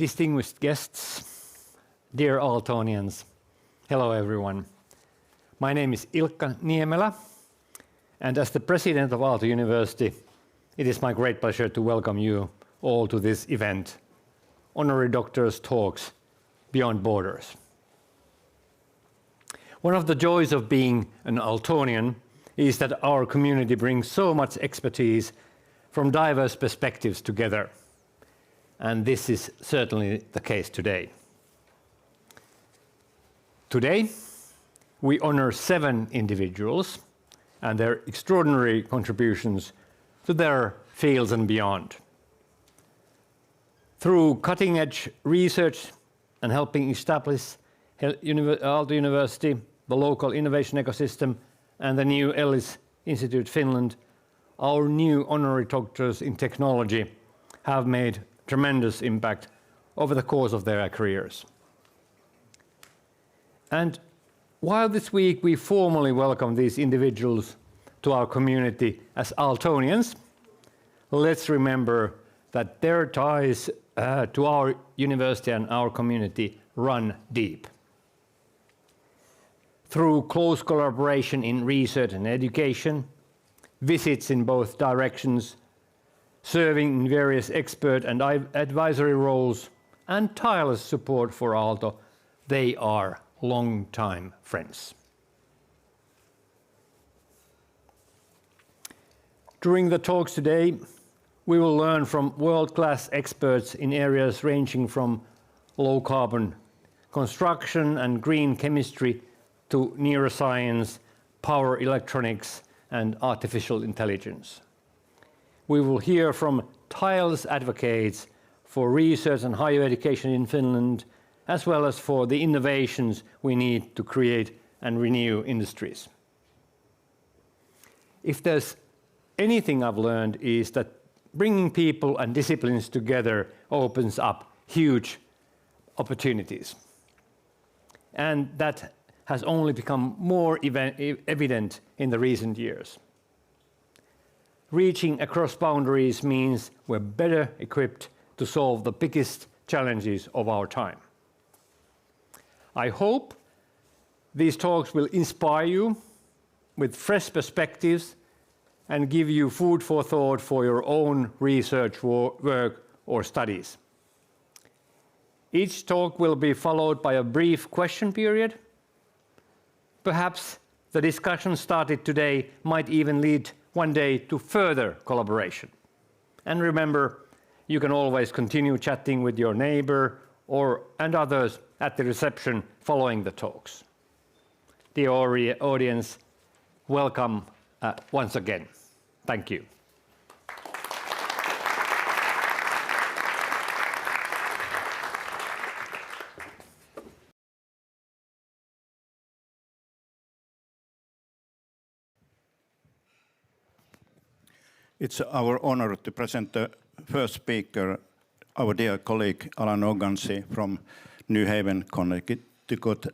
distinguished guests, dear Aaltonians, hello everyone. My name is Ilkka Niemelä, and as the president of Aalto University, it is my great pleasure to welcome you all to this event, Honorary Doctors' Talks Beyond Borders. One of the joys of being an Aaltonian is that our community brings so much expertise from diverse perspectives together. And this is certainly the case today. Today, we honor 7 individuals and their extraordinary contributions to their fields and beyond. Through cutting-edge research and helping establish Aalto University, the local innovation ecosystem, and the new ELLIS Institute Finland, our new honorary doctors in technology have made tremendous impact over the course of their careers. And while this week we formally welcome these individuals to our community as Aaltonians, let's remember that their ties to our university and our community run deep. Through close collaboration in research and education, visits in both directions, serving in various expert and advisory roles, and tireless support for Aalto, they are long-time friends. During the talks today, we will learn from world-class experts in areas ranging from low-carbon construction and green chemistry to neuroscience, power electronics, and artificial intelligence. We will hear from tireless advocates for research and higher education in Finland, as well as for the innovations we need to create and renew industries. If there's anything I've learned is that bringing people and disciplines together opens up huge opportunities. And that has only become more evident in the recent years. Reaching across boundaries means we're better equipped to solve the biggest challenges of our time. I hope these talks will inspire you with fresh perspectives and give you food for thought for your own research work or studies. Each talk will be followed by a brief question period. Perhaps the discussion started today might even lead one day to further collaboration. And remember, you can always continue chatting with your neighbor and others at the reception following the talks. Dear audience, welcome once again. Thank you. It's our honor to present the first speaker, our dear colleague Alan Organschi from New Haven, Connecticut,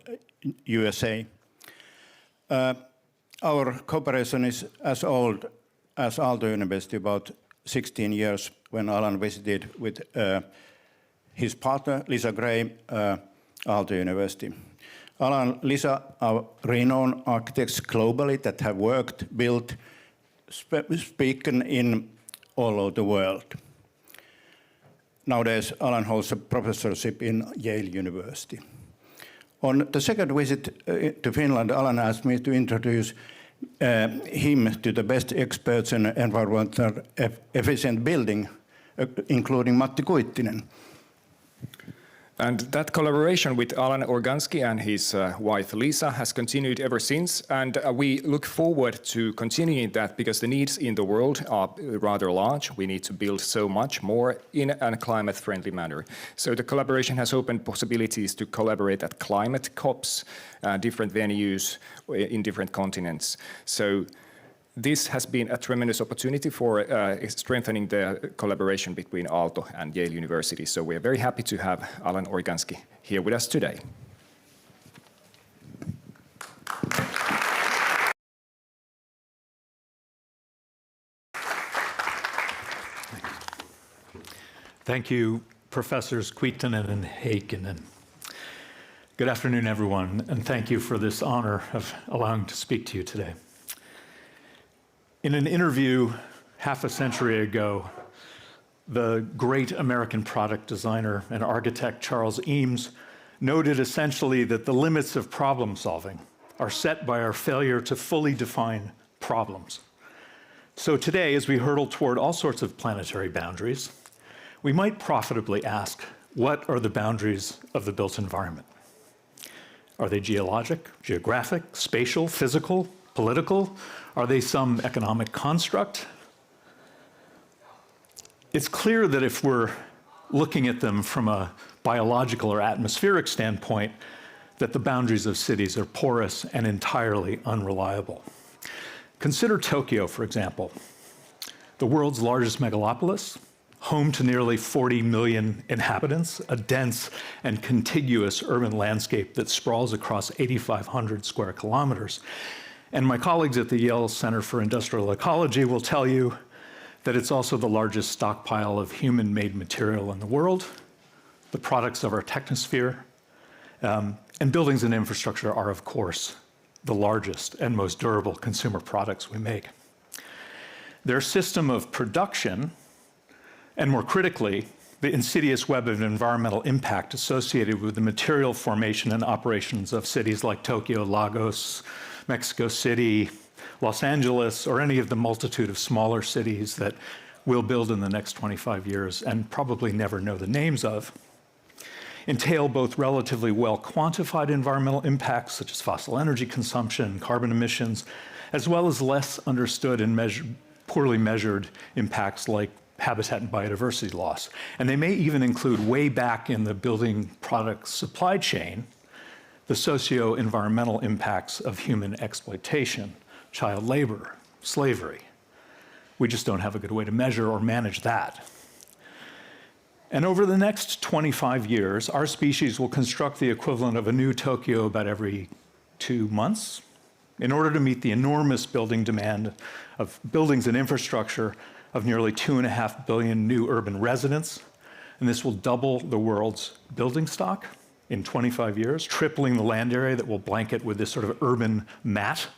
USA. Our cooperation is as old as Aalto University, about 16 years, when Alan visited with his partner, Lisa Gray, Aalto University. Alan and Lisa are renowned architects globally that have worked, built, spoken in all over the world. Nowadays, Alan holds a professorship in Yale University. On the second visit to Finland, Alan asked me to introduce him to the best experts in environmental efficient building, including Matti Kuittinen. And that collaboration with Alan Organschi and his wife Lisa has continued ever since, and we look forward to continuing that because the needs in the world are rather large. We need to build so much more in a climate-friendly manner. So the collaboration has opened possibilities to collaborate at climate COPs, different venues in different continents. So this has been a tremendous opportunity for strengthening the collaboration between Aalto and Yale University. So we are very happy to have Alan Organschi here with us today. Thank you, Professors Kuitunen and Heikkinen. Good afternoon, everyone, and thank you for this honor of allowing me to speak to you today. In an interview half a century ago, the great American product designer and architect Charles Eames noted essentially that the limits of problem solving are set by our failure to fully define problems. So today, as we hurtle toward all sorts of planetary boundaries, we might profitably ask, what are the boundaries of the built environment? Are they geologic, geographic, spatial, physical, political? Are they some economic construct? It's clear that if we're looking at them from a biological or atmospheric standpoint, that the boundaries of cities are porous and entirely unreliable. Consider Tokyo, for example, the world's largest megalopolis, home to nearly 40 million inhabitants, a dense and contiguous urban landscape that sprawls across 8,500 square kilometers. And my colleagues at the Yale Center for Industrial Ecology will tell you that it's also the largest stockpile of human-made material in the world, the products of our technosphere, and buildings and infrastructure are, of course, the largest and most durable consumer products we make. Their system of production, and more critically, the insidious web of environmental impact associated with the material formation and operations of cities like Tokyo, Lagos, Mexico City, Los Angeles, or any of the multitude of smaller cities that we'll build in the next 25 years and probably never know the names of, entail both relatively well quantified environmental impacts such as fossil energy consumption, carbon emissions, as well as less understood and poorly measured impacts like habitat and biodiversity loss. And they may even include way back in the building product supply chain, the socio-environmental impacts of human exploitation, child labor, slavery. We just don't have a good way to measure or manage that. And over the next 25 years, our species will construct the equivalent of a new Tokyo about every 2 months in order to meet the enormous building demand of buildings and infrastructure of nearly 2.5 billion new urban residents. And this will double the world's building stock in 25 years, tripling the land area that will blanket with this sort of urban mat,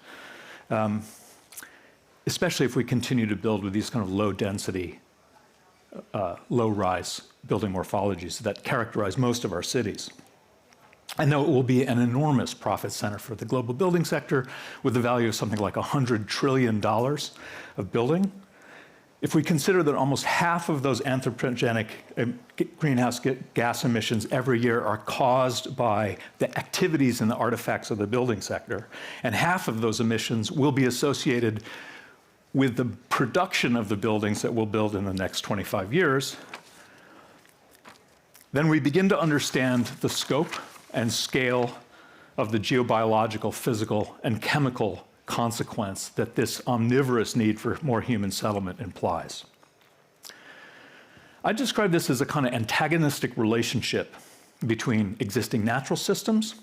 especially if we continue to build with these kind of low-density, low-rise building morphologies that characterize most of our cities. I know it will be an enormous profit center for the global building sector with the value of something like $100 trillion of building. If we consider that almost half of those anthropogenic greenhouse gas emissions every year are caused by the activities and the artifacts of the building sector, and half of those emissions will be associated with the production of the buildings that we'll build in the next 25 years, then we begin to understand the scope and scale of the geobiological, physical, and chemical consequence that this omnivorous need for more human settlement implies. I describe this as a kind of antagonistic relationship between existing natural systems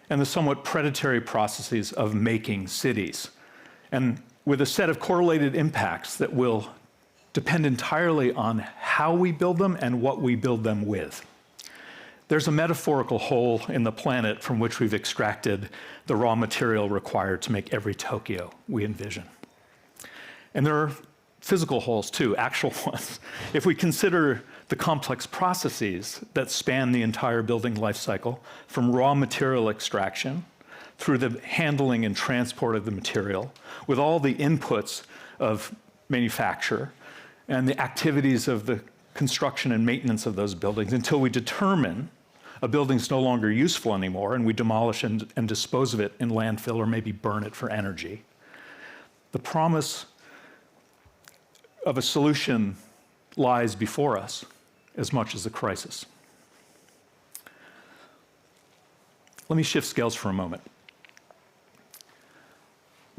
and the somewhat predatory processes of making cities, and with a set of correlated impacts that will depend entirely on how we build them and what we build them with. There's a metaphorical hole in the planet from which we've extracted the raw material required to make every Tokyo we envision. And there are physical holes too, actual ones. If we consider the complex processes that span the entire building life cycle, from raw material extraction through the handling and transport of the material, with all the inputs of manufacture and the activities of the construction and maintenance of those buildings until we determine a building's no longer useful anymore and we demolish and dispose of it in landfill or maybe burn it for energy. The promise of a solution lies before us as much as the crisis. Let me shift scales for a moment.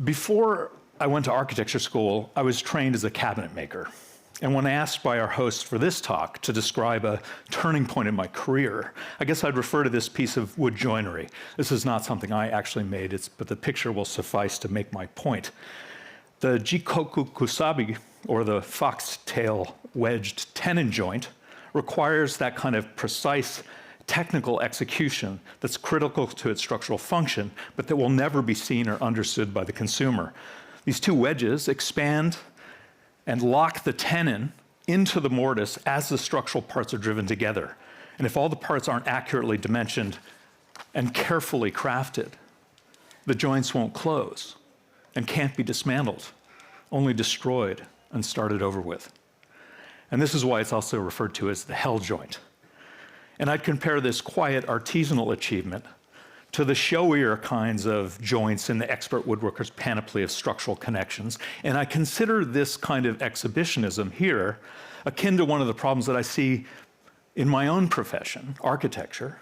Before I went to architecture school, I was trained as a cabinet maker. And when asked by our host for this talk to describe a turning point in my career, I guess I'd refer to this piece of wood joinery. This is not something I actually made, but the picture will suffice to make my point. The jikoku kusabi, or the foxtail wedged tenon joint, requires that kind of precise technical execution that's critical to its structural function, but that will never be seen or understood by the consumer. These two wedges expand and lock the tenon into the mortise as the structural parts are driven together. And if all the parts aren't accurately dimensioned and carefully crafted, the joints won't close and can't be dismantled, only destroyed and started over with. And this is why it's also referred to as the hell joint. And I'd compare this quiet artisanal achievement to the showier kinds of joints in the expert woodworker's panoply of structural connections. And I consider this kind of exhibitionism here akin to one of the problems that I see in my own profession, architecture,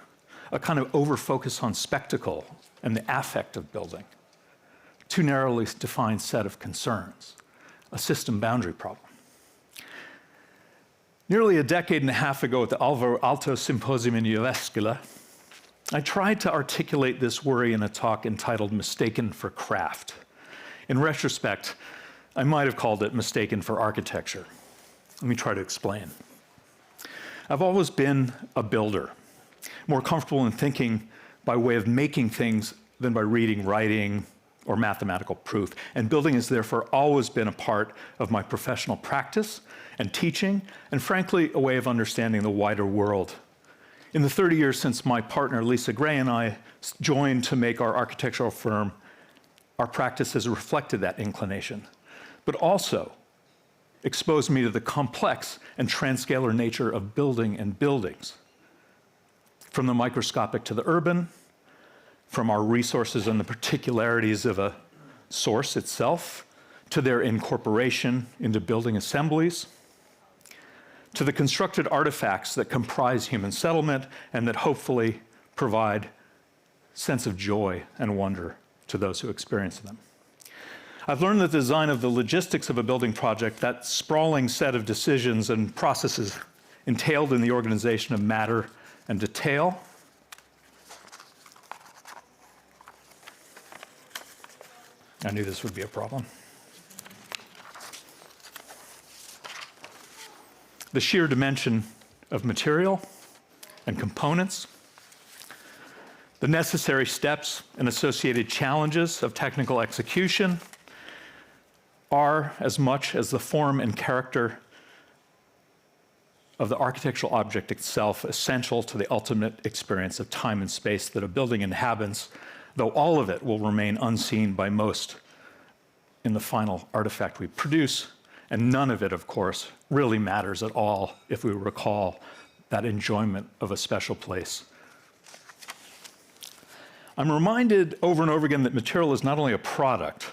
a kind of over-focus on spectacle and the affect of building, too narrowly defined set of concerns, a system boundary problem. Nearly a decade and a half ago at the Aalto Symposium in Jyväskylä, I tried to articulate this worry in a talk entitled Mistaken for Craft. In retrospect, I might have called it Mistaken for Architecture. Let me try to explain. I've always been a builder, more comfortable in thinking by way of making things than by reading, writing, or mathematical proof. And building has therefore always been a part of my professional practice and teaching, and frankly, a way of understanding the wider world. In the 30 years since my partner, Lisa Gray, and I joined to make our architectural firm, our practice has reflected that inclination, but also exposed me to the complex and transcalar nature of building and buildings. From the microscopic to the urban, from our resources and the particularities of a source itself, to their incorporation into building assemblies, to the constructed artifacts that comprise human settlement and that hopefully provide sense of joy and wonder to those who experience them. I've learned that the design of the logistics of a building project, that sprawling set of decisions and processes entailed in the organization of matter and detail, I knew this would be a problem. The sheer dimension of material and components, the necessary steps and associated challenges of technical execution are, as much as the form and character of the architectural object itself, essential to the ultimate experience of time and space that a building inhabits, though all of it will remain unseen by most in the final artifact we produce. And none of it, of course, really matters at all if we recall that enjoyment of a special place. I'm reminded over and over again that material is not only a product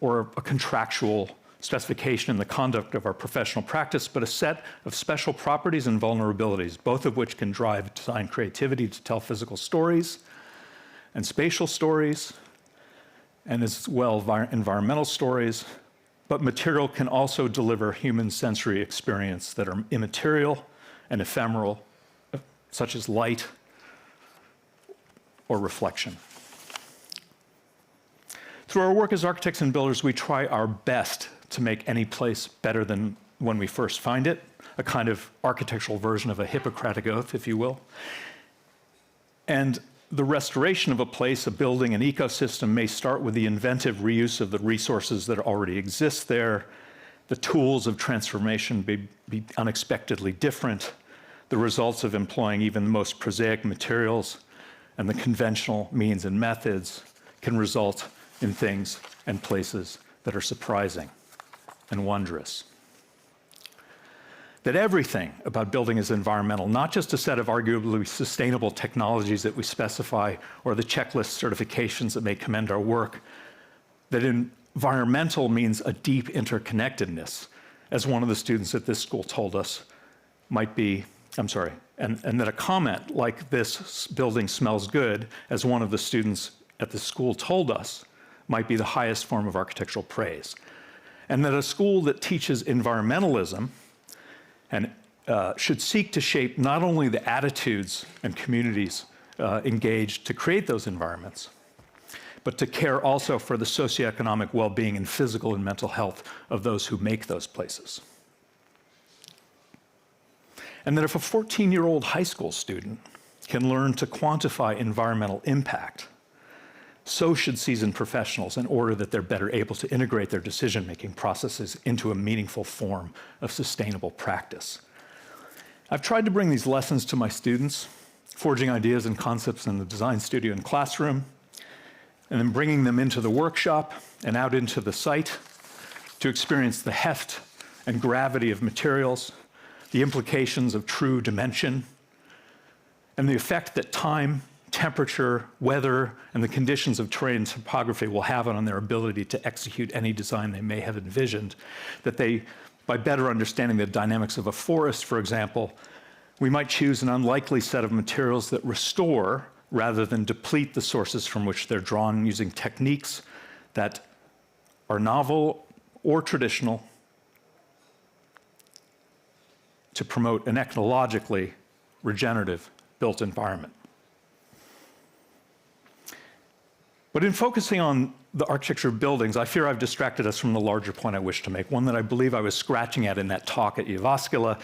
or a contractual specification in the conduct of our professional practice, but a set of special properties and vulnerabilities, both of which can drive design creativity to tell physical stories and spatial stories, and as well environmental stories, but material can also deliver human sensory experience that are immaterial and ephemeral, such as light or reflection. Through our work as architects and builders, we try our best to make any place better than when we first find it, a kind of architectural version of a Hippocratic oath, if you will. And the restoration of a place, a building, an ecosystem may start with the inventive reuse of the resources that already exist there. The tools of transformation be unexpectedly different. The results of employing even the most prosaic materials and the conventional means and methods can result in things and places that are surprising and wondrous. That everything about building is environmental, not just a set of arguably sustainable technologies that we specify or the checklist certifications that may commend our work. That environmental means a deep interconnectedness, as one of the students at this school told us might be, and that a comment like "this building smells good," as one of the students at the school told us, might be the highest form of architectural praise. And that a school that teaches environmentalism and should seek to shape not only the attitudes and communities engaged to create those environments, but to care also for the socioeconomic well-being and physical and mental health of those who make those places. And that if a 14-year-old high school student can learn to quantify environmental impact, so should seasoned professionals in order that they're better able to integrate their decision-making processes into a meaningful form of sustainable practice. I've tried to bring these lessons to my students, forging ideas and concepts in the design studio and classroom, and then bringing them into the workshop and out into the site to experience the heft and gravity of materials, the implications of true dimension, and the effect that time, temperature, weather, and the conditions of terrain and topography will have on their ability to execute any design they may have envisioned. That they, by better understanding the dynamics of a forest, for example, we might choose an unlikely set of materials that restore rather than deplete the sources from which they're drawn, using techniques that are novel or traditional to promote an ecologically regenerative built environment. But in focusing on the architecture of buildings, I fear I've distracted us from the larger point I wish to make, one that I believe I was scratching at in that talk at Jyväskylä,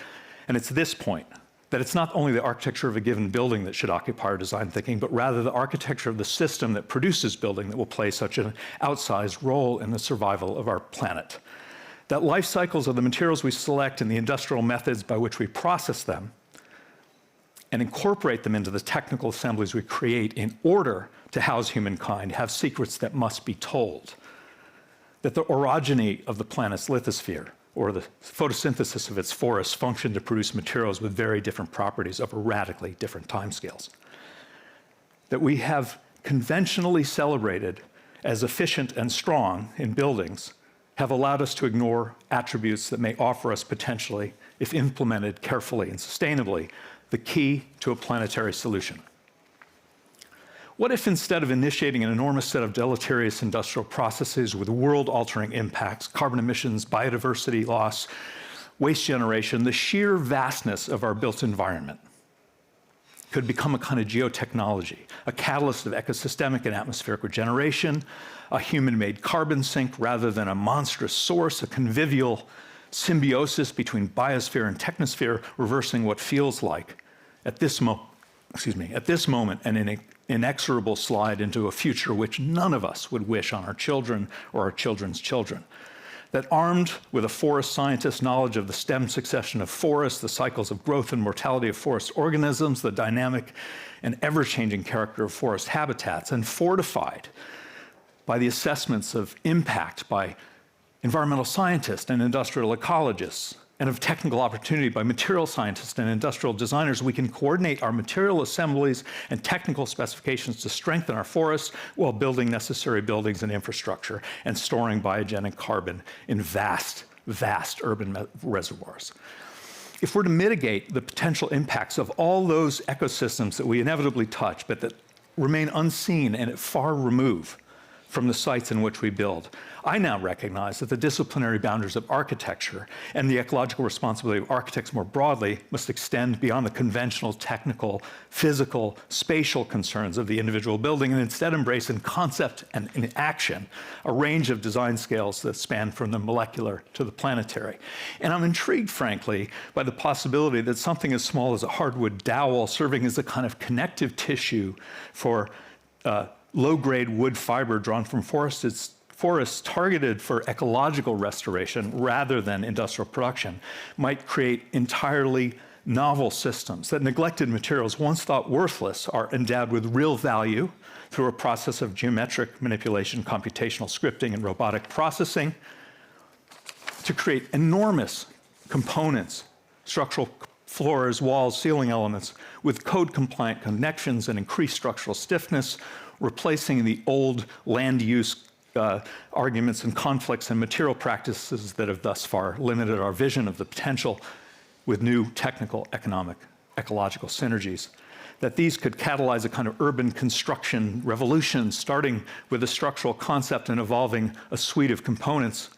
and it's this point, that it's not only the architecture of a given building that should occupy our design thinking, but rather the architecture of the system that produces building that will play such an outsized role in the survival of our planet. That life cycles of the materials we select and the industrial methods by which we process them and incorporate them into the technical assemblies we create in order to house humankind have secrets that must be told. That the orogeny of the planet's lithosphere, or the photosynthesis of its forests, function to produce materials with very different properties over radically different timescales. That we have conventionally celebrated as efficient and strong in buildings have allowed us to ignore attributes that may offer us potentially, if implemented carefully and sustainably, the key to a planetary solution. What if instead of initiating an enormous set of deleterious industrial processes with world-altering impacts, carbon emissions, biodiversity loss, waste generation, the sheer vastness of our built environment could become a kind of geotechnology, a catalyst of ecosystemic and atmospheric regeneration, a human-made carbon sink rather than a monstrous source, a convivial symbiosis between biosphere and technosphere, reversing what feels like, at this moment, an inexorable slide into a future which none of us would wish on our children or our children's children. That armed with a forest scientist's knowledge of the stem succession of forests, the cycles of growth and mortality of forest organisms, the dynamic and ever-changing character of forest habitats, and fortified by the assessments of impact by environmental scientists and industrial ecologists, and of technical opportunity by material scientists and industrial designers, we can coordinate our material assemblies and technical specifications to strengthen our forests while building necessary buildings and infrastructure and storing biogenic carbon in vast, vast urban reservoirs. If we're to mitigate the potential impacts of all those ecosystems that we inevitably touch, but that remain unseen and at far remove from the sites in which we build, I now recognize that the disciplinary boundaries of architecture and the ecological responsibility of architects more broadly must extend beyond the conventional, technical, physical, spatial concerns of the individual building and instead embrace in concept and in action a range of design scales that span from the molecular to the planetary. And I'm intrigued, frankly, by the possibility that something as small as a hardwood dowel serving as a kind of connective tissue for low-grade wood fiber drawn from forests targeted for ecological restoration rather than industrial production might create entirely novel systems that neglected materials once thought worthless are endowed with real value through a process of geometric manipulation, computational scripting, and robotic processing to create enormous components, structural floors, walls, ceiling elements with code-compliant connections and increased structural stiffness, replacing the old land use arguments and conflicts and material practices that have thus far limited our vision of the potential with new technical, economic, ecological synergies. That these could catalyze a kind of urban construction revolution, starting with a structural concept and evolving a suite of components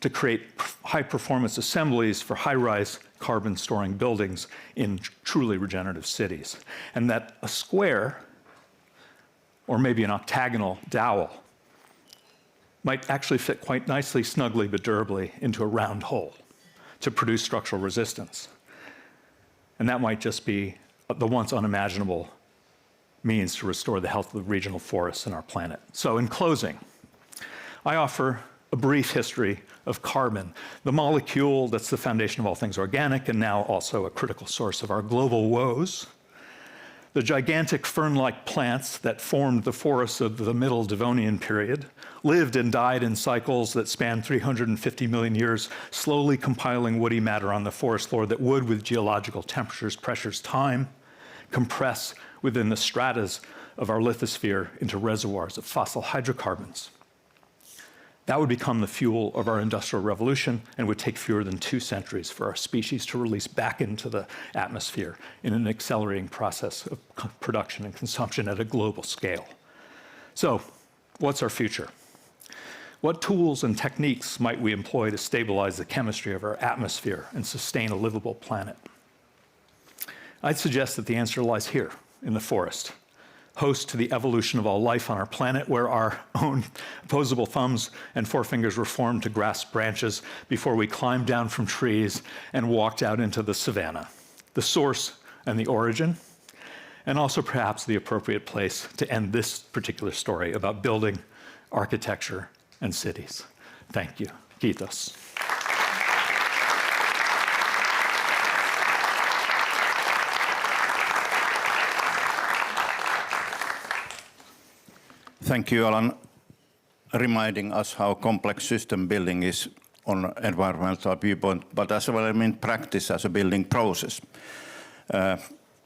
to create high-performance assemblies for high-rise carbon-storing buildings in truly regenerative cities. And that a square, or maybe an octagonal dowel, might actually fit quite nicely, snugly, but durably into a round hole to produce structural resistance. And that might just be the once unimaginable means to restore the health of the regional forests in our planet. So in closing, I offer a brief history of carbon, the molecule that's the foundation of all things organic and now also a critical source of our global woes. The gigantic fern-like plants that formed the forests of the Middle Devonian period lived and died in cycles that spanned 350 million years, slowly compiling woody matter on the forest floor that would, with geological temperatures, pressures, time, compress within the stratas of our lithosphere into reservoirs of fossil hydrocarbons. That would become the fuel of our industrial revolution and would take fewer than 2 centuries for our species to release back into the atmosphere in an accelerating process of production and consumption at a global scale. So, what's our future? What tools and techniques might we employ to stabilize the chemistry of our atmosphere and sustain a livable planet? I'd suggest that the answer lies here, in the forest, host to the evolution of all life on our planet, where our own opposable thumbs and forefingers were formed to grasp branches before we climbed down from trees and walked out into the savanna. The source and the origin, and also perhaps the appropriate place to end this particular story about building, architecture, and cities. Thank you. Kiitos. Thank you, Alan, reminding us how complex system building is on environmental viewpoint, but as well in practice as a building process.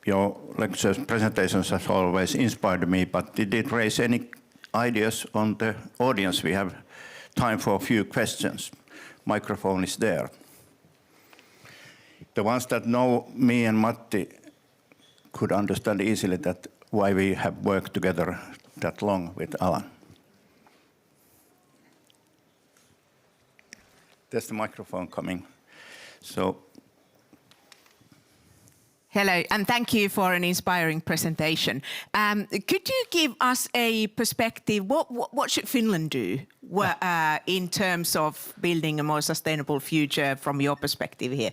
Your lectures, presentations have always inspired me, but did it raise any ideas on the audience? We have time for a few questions. Microphone is there. The ones that know me and Matti could understand easily that why we have worked together that long with Alan. There's the microphone coming. So. Hello, and thank you for an inspiring presentation. Could you give us a perspective, what should Finland do in terms of building a more sustainable future from your perspective here?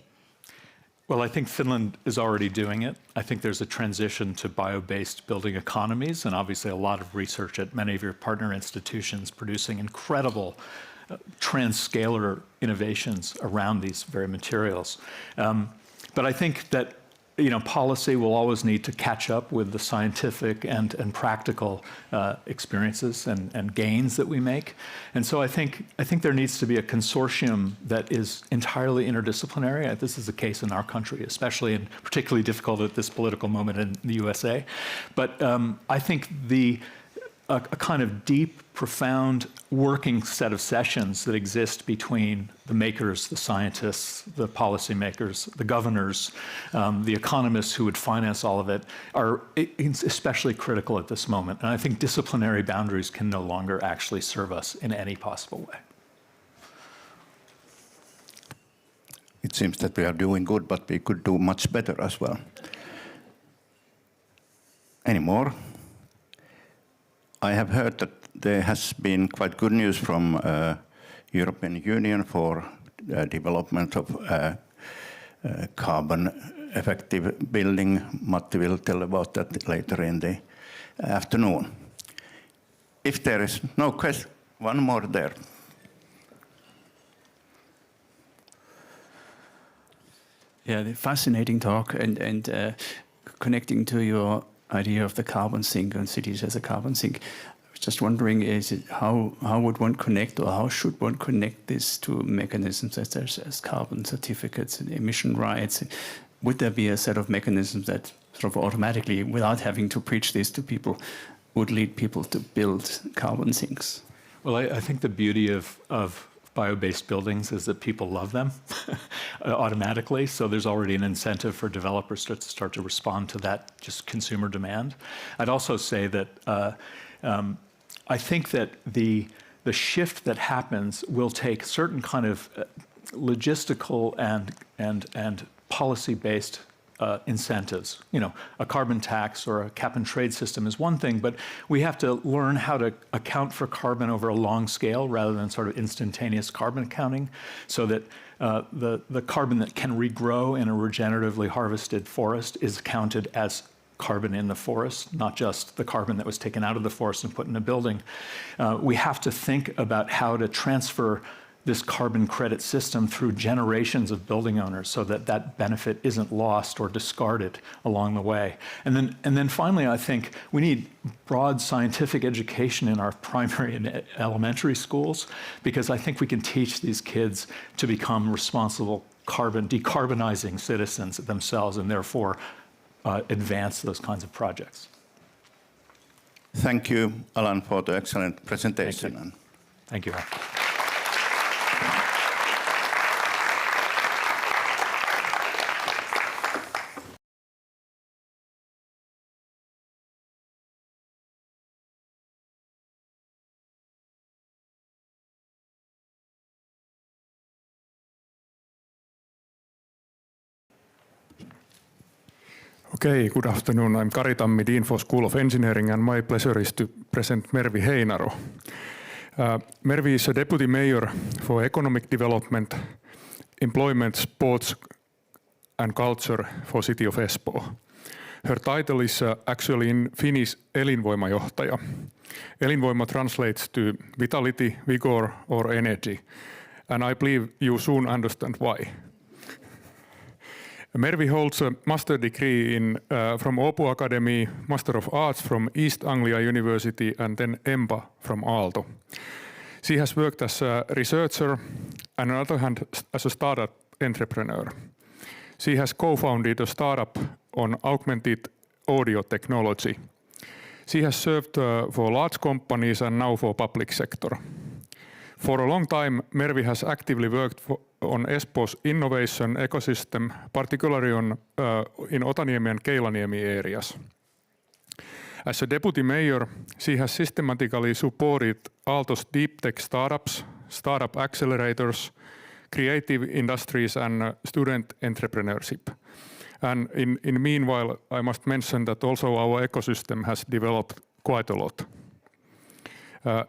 Well, I think Finland is already doing it. I think there's a transition to bio-based building economies, and obviously a lot of research at many of your partner institutions producing incredible transscalar innovations around these very materials. But I think that policy will always need to catch up with the scientific and practical experiences and gains that we make. And so I think there needs to be a consortium that is entirely interdisciplinary. This is the case in our country, especially and particularly difficult at this political moment in the USA. But I think a kind of deep, profound working set of sessions that exist between the makers, the scientists, the policymakers, the governors, the economists who would finance all of it are especially critical at this moment. And I think disciplinary boundaries can no longer actually serve us in any possible way. It seems that we are doing good, but we could do much better as well. Any more? I have heard that there has been quite good news from European Union for development of carbon-effective building. Matti will tell about that later in the afternoon. If there is no question, one more there. Yeah, the fascinating talk and connecting to your idea of the carbon sink and cities as a carbon sink. I was just wondering, how would one connect, or how should one connect this to mechanisms such as carbon certificates and emission rights? Would there be a set of mechanisms that sort of automatically, without having to preach this to people, would lead people to build carbon sinks? Well, I think the beauty of bio-based buildings is that people love them automatically. So there's already an incentive for developers to start to respond to that just consumer demand. I'd also say that I think that the shift that happens will take certain kind of logistical and policy-based incentives. You know, a carbon tax or a cap and trade system is one thing, but we have to learn how to account for carbon over a long scale rather than sort of instantaneous carbon accounting, so that the carbon that can regrow in a regeneratively harvested forest is counted as carbon in the forest, not just the carbon that was taken out of the forest and put in a building. We have to think about how to transfer this carbon credit system through generations of building owners so that that benefit isn't lost or discarded along the way. And then finally, I think we need broad scientific education in our primary and elementary schools, because I think we can teach these kids to become responsible decarbonizing citizens themselves, and therefore advance those kinds of projects. Thank you, Alan, for the excellent presentation. Thank you. Okay, good afternoon. I'm Kari Tammi, Dean for School of Engineering, and my pleasure is to present Mervi Heinaro. Mervi is a Deputy Mayor for Economic Development, Employment, Sports and Culture for City of Espoo. Her title is actually in Finnish elinvoimajohtaja. Elinvoima translates to vitality, vigor or energy, and I believe you soon understand why. Mervi holds a master degree from Åbo Academy, Master of Arts from East Anglia University, and then EMBA from Aalto. She has worked as a researcher and on the other hand as a startup entrepreneur. She has co-founded a startup on augmented audio technology. She has served for large companies and now for public sector. For a long time, Mervi has actively worked on Espoo's innovation ecosystem, particularly in Otaniemi and Keilaniemi areas. As a deputy mayor, she has systematically supported Aalto's deep tech startups, startup accelerators, creative industries and student entrepreneurship. And in meanwhile, I must mention that also our ecosystem has developed quite a lot.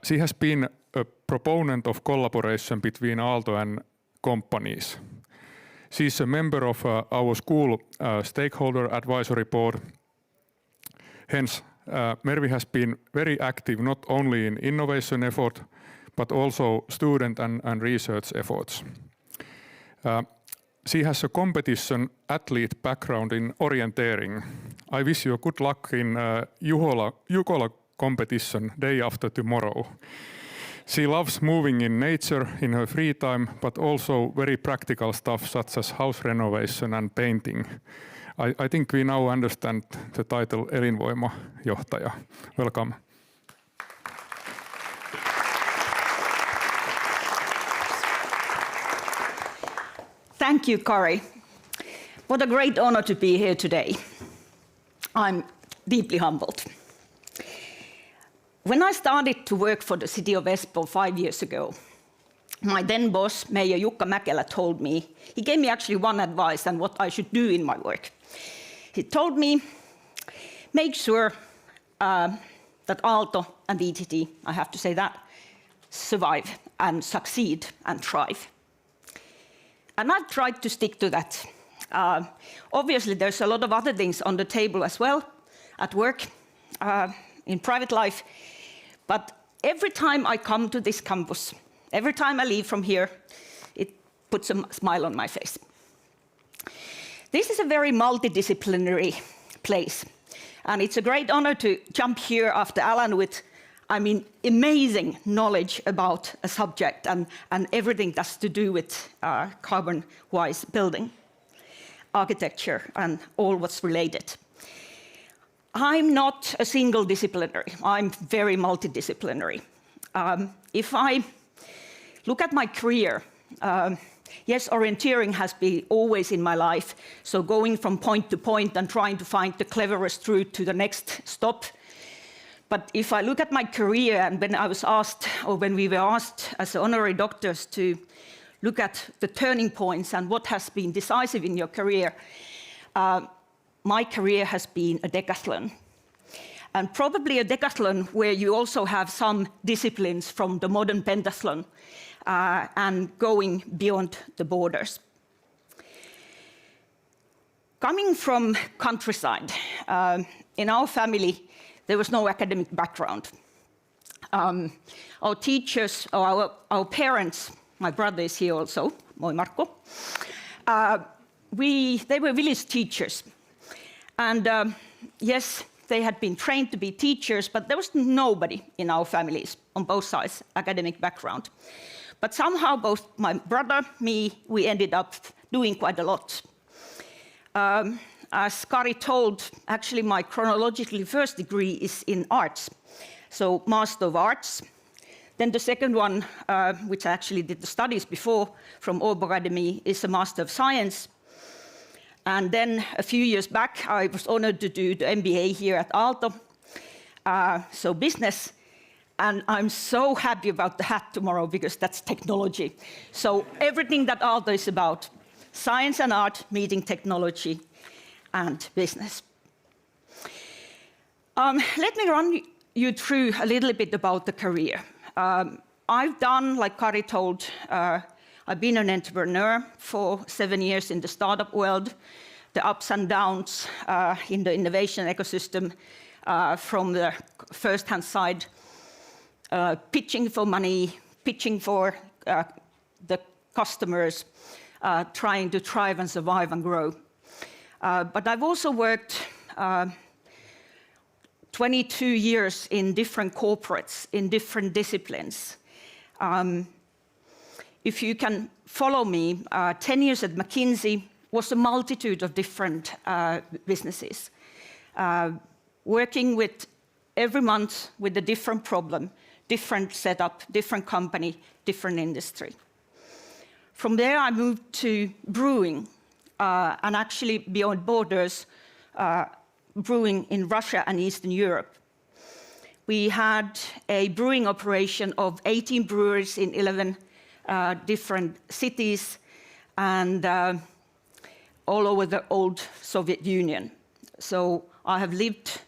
She has been a proponent of collaboration between Aalto and companies. She's a member of our school stakeholder advisory board. Hence, Mervi has been very active not only in innovation effort, but also student and research efforts. She has a competition athlete background in orienteering. I wish you good luck in Jukola competition day after tomorrow. She loves moving in nature in her free time, but also very practical stuff such as house renovation and painting. I think we now understand the title elinvoimajohtaja. Welcome. Thank you, Kari. What a great honor to be here today. I'm deeply humbled. When I started to work for the city of Espoo 5 years ago, my then boss, Mayor Ilkka Niemelä, told me, he gave me actually one advice on what I should do in my work. He told me, make sure that Aalto and VTT, I have to say that, survive and succeed and thrive. And I've tried to stick to that. Obviously, there's a lot of other things on the table as well, at work, in private life. But every time I come to this campus, every time I leave from here, it puts a smile on my face. This is a very multidisciplinary place. And it's a great honor to jump here after Alan with, amazing knowledge about a subject and everything that's to do with carbon-wise building, architecture, and all what's related. I'm not a single disciplinary. I'm very multidisciplinary. If I look at my career, yes, orienteering has been always in my life, so going from point to point and trying to find the cleverest route to the next stop. But if I look at my career, and when I was asked, or when we were asked as honorary doctors to look at the turning points and what has been decisive in your career, my career has been a decathlon. And probably a decathlon where you also have some disciplines from the modern pentathlon and going beyond the borders. Coming from countryside, in our family, there was no academic background. Our teachers, or our parents, my brother is here also, moi Marko, they were village teachers. And yes, they had been trained to be teachers, but there was nobody in our families, on both sides, academic background. But somehow both my brother, me, we ended up doing quite a lot. As Kari told, actually my chronologically first degree is in arts, so Master of Arts. Then the second one, which I actually did the studies before from Aalborg Academy, is a Master of Science. And then a few years back, I was honored to do the MBA here at Aalto, so business. And I'm so happy about the hat tomorrow because that's technology. So everything that Aalto is about, science and art meeting technology and business. Let me run you through a little bit about the career. I've done, like Kari told, I've been an entrepreneur for 7 years in the startup world, the ups and downs in the innovation ecosystem from the first-hand side, pitching for money, pitching for the customers, trying to thrive and survive and grow. But I've also worked 22 years in different corporates, in different disciplines. If you can follow me, 10 years at McKinsey was a multitude of different businesses, working with every month with a different problem, different setup, different company, different industry. From there, I moved to brewing, and actually beyond borders, brewing in Russia and Eastern Europe. We had a brewing operation of 18 breweries in 11 different cities and all over the old Soviet Union. So I have lived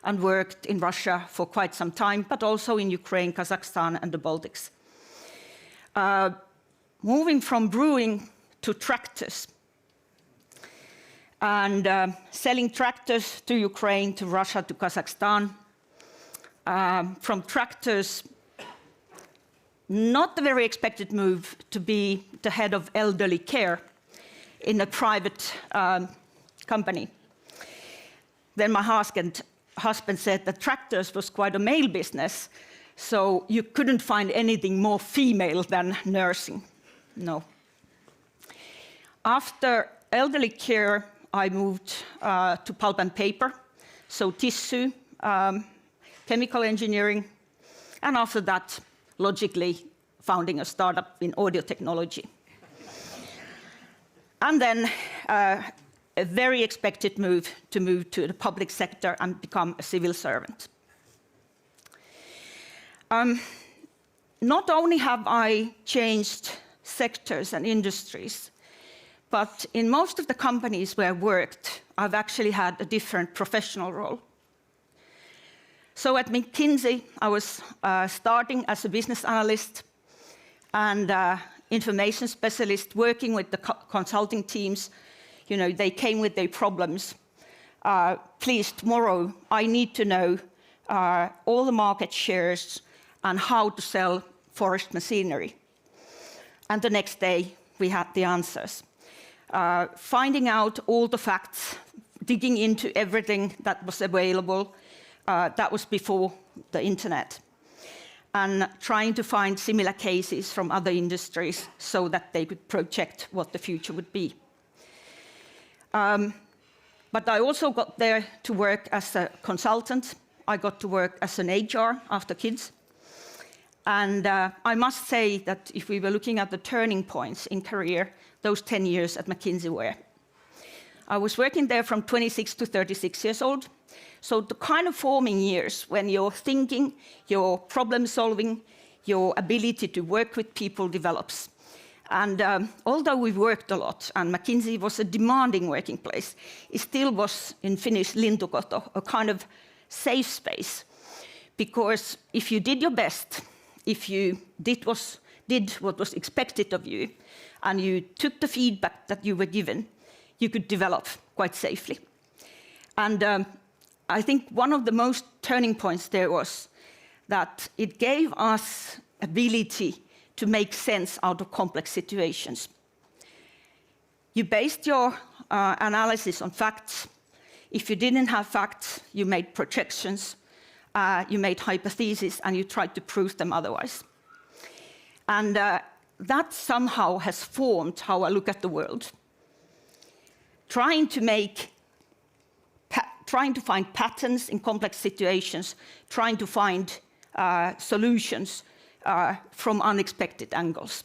and worked in Russia for quite some time, but also in Ukraine, Kazakhstan, and the Baltics. Moving from brewing to tractors, and selling tractors to Ukraine, to Russia, to Kazakhstan. From tractors, not a very expected move to be the head of elderly care in a private company. Then my husband said that tractors was quite a male business, so you couldn't find anything more female than nursing. No. After elderly care, I moved to pulp and paper, so tissue, chemical engineering, and after that, logically, founding a startup in audio technology. And then a very expected move to the public sector and become a civil servant. Not only have I changed sectors and industries, but in most of the companies where I worked, I've actually had a different professional role. So at McKinsey, I was starting as a business analyst and information specialist, working with the consulting teams. You know, they came with their problems. Please, tomorrow, I need to know all the market shares and how to sell forest machinery. And the next day, we had the answers. Finding out all the facts, digging into everything that was available, that was before the internet, and trying to find similar cases from other industries so that they could project what the future would be. But I also got there to work as a consultant. I got to work as an HR after kids. And I must say that if we were looking at the turning points in career, those 10 years at McKinsey were. I was working there from 26 to 36 years old. So the kind of forming years when your thinking, your problem solving, your ability to work with people develops. And although we worked a lot, and McKinsey was a demanding working place, it still was, in Finnish, lintukoto, a kind of safe space. Because if you did your best, if you did what was expected of you, and you took the feedback that you were given, you could develop quite safely. And I think one of the most turning points there was that it gave us ability to make sense out of complex situations. You based your analysis on facts. If you didn't have facts, you made projections, you made hypotheses, and you tried to prove them otherwise. And that somehow has formed how I look at the world. Trying to find patterns in complex situations, trying to find solutions from unexpected angles.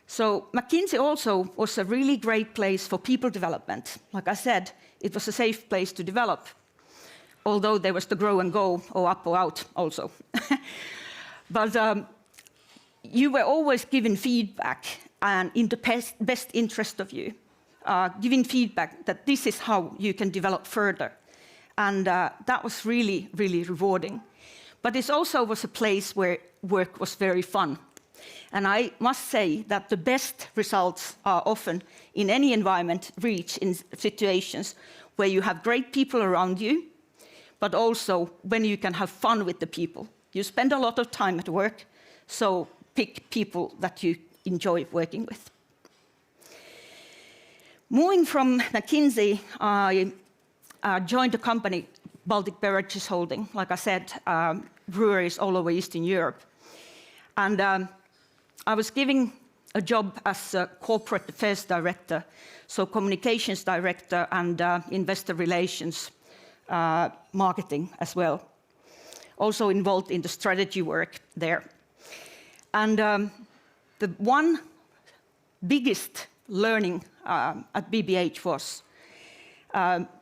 So McKinsey also was a really great place for people development. Like I said, it was a safe place to develop, although there was the grow and go, or up or out also. But you were always given feedback and in the best interest of you, giving feedback that this is how you can develop further. And that was really, really rewarding. But it also was a place where work was very fun. And I must say that the best results are often, in any environment, reached in situations where you have great people around you, but also when you can have fun with the people. You spend a lot of time at work, so pick people that you enjoy working with. Moving from McKinsey, I joined a company, Baltic Beverages Holding, like I said, breweries all over Eastern Europe. And I was given a job as a corporate affairs director, so communications director and investor relations, marketing as well. Also involved in the strategy work there. And the one biggest learning at BBH was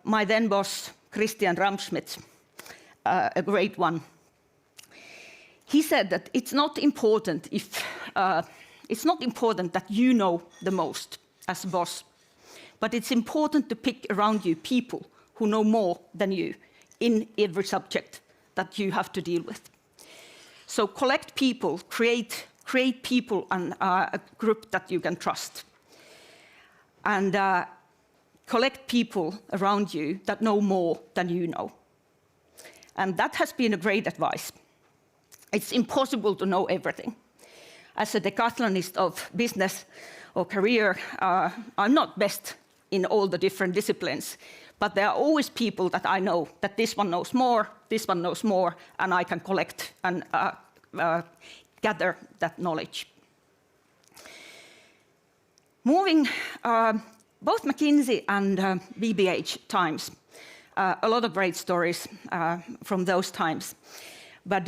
my then boss, Christian Ramschmidt, a great one. He said that it's not important that you know the most as a boss, but it's important to pick around you people who know more than you in every subject that you have to deal with. So collect people, create people and a group that you can trust. And collect people around you that know more than you know. And that has been a great advice. It's impossible to know everything. As a decathlonist of business or career, I'm not best in all the different disciplines, but there are always people that I know that this one knows more, and I can collect and gather that knowledge. Moving both McKinsey and BBH times, a lot of great stories from those times. But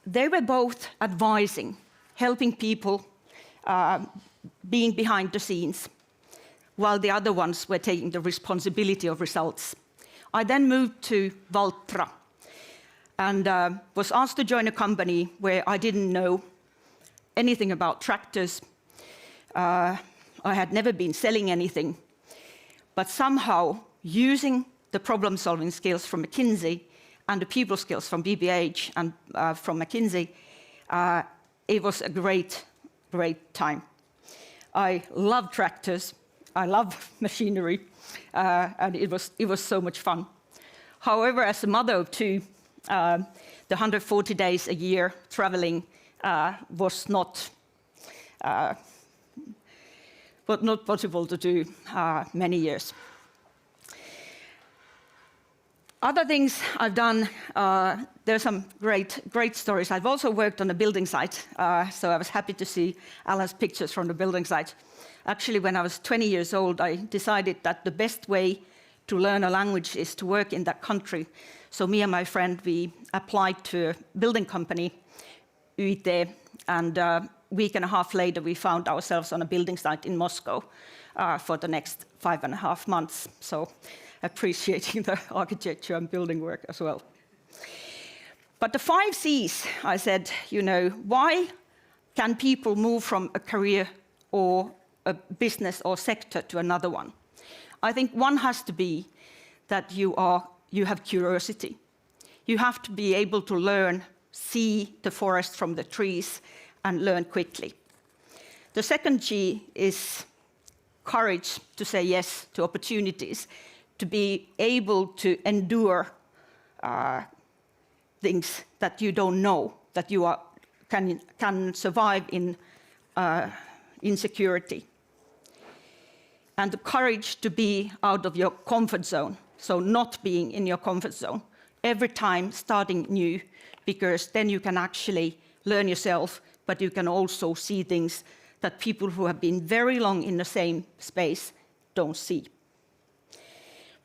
they were both advising, helping people, being behind the scenes, while the other ones were taking the responsibility of results. I then moved to Valtra and was asked to join a company where I didn't know anything about tractors. I had never been selling anything, but somehow using the problem-solving skills from McKinsey and the people skills from BBH and from McKinsey, it was a great, great time. I love tractors, I love machinery, and it was so much fun. However, as a mother of two, the 140 days a year traveling was not possible to do many years. Other things I've done, there's some great stories. I've also worked on a building site, so I was happy to see Alan's pictures from the building site. Actually, when I was 20 years old, I decided that the best way to learn a language is to work in that country. So me and my friend, we applied to a building company, UIT, and a week and a half later, we found ourselves on a building site in Moscow for the next 5.5 months. So appreciating the architecture and building work as well. But the 5 C's, I said, why can people move from a career or a business or sector to another one? I think one has to be that you have curiosity. You have to be able to learn, see the forest from the trees, and learn quickly. The second G is courage to say yes to opportunities, to be able to endure things that you don't know, that you can survive in insecurity. And the courage to be out of your comfort zone, so not being in your comfort zone, every time starting new, because then you can actually learn yourself, but you can also see things that people who have been very long in the same space don't see.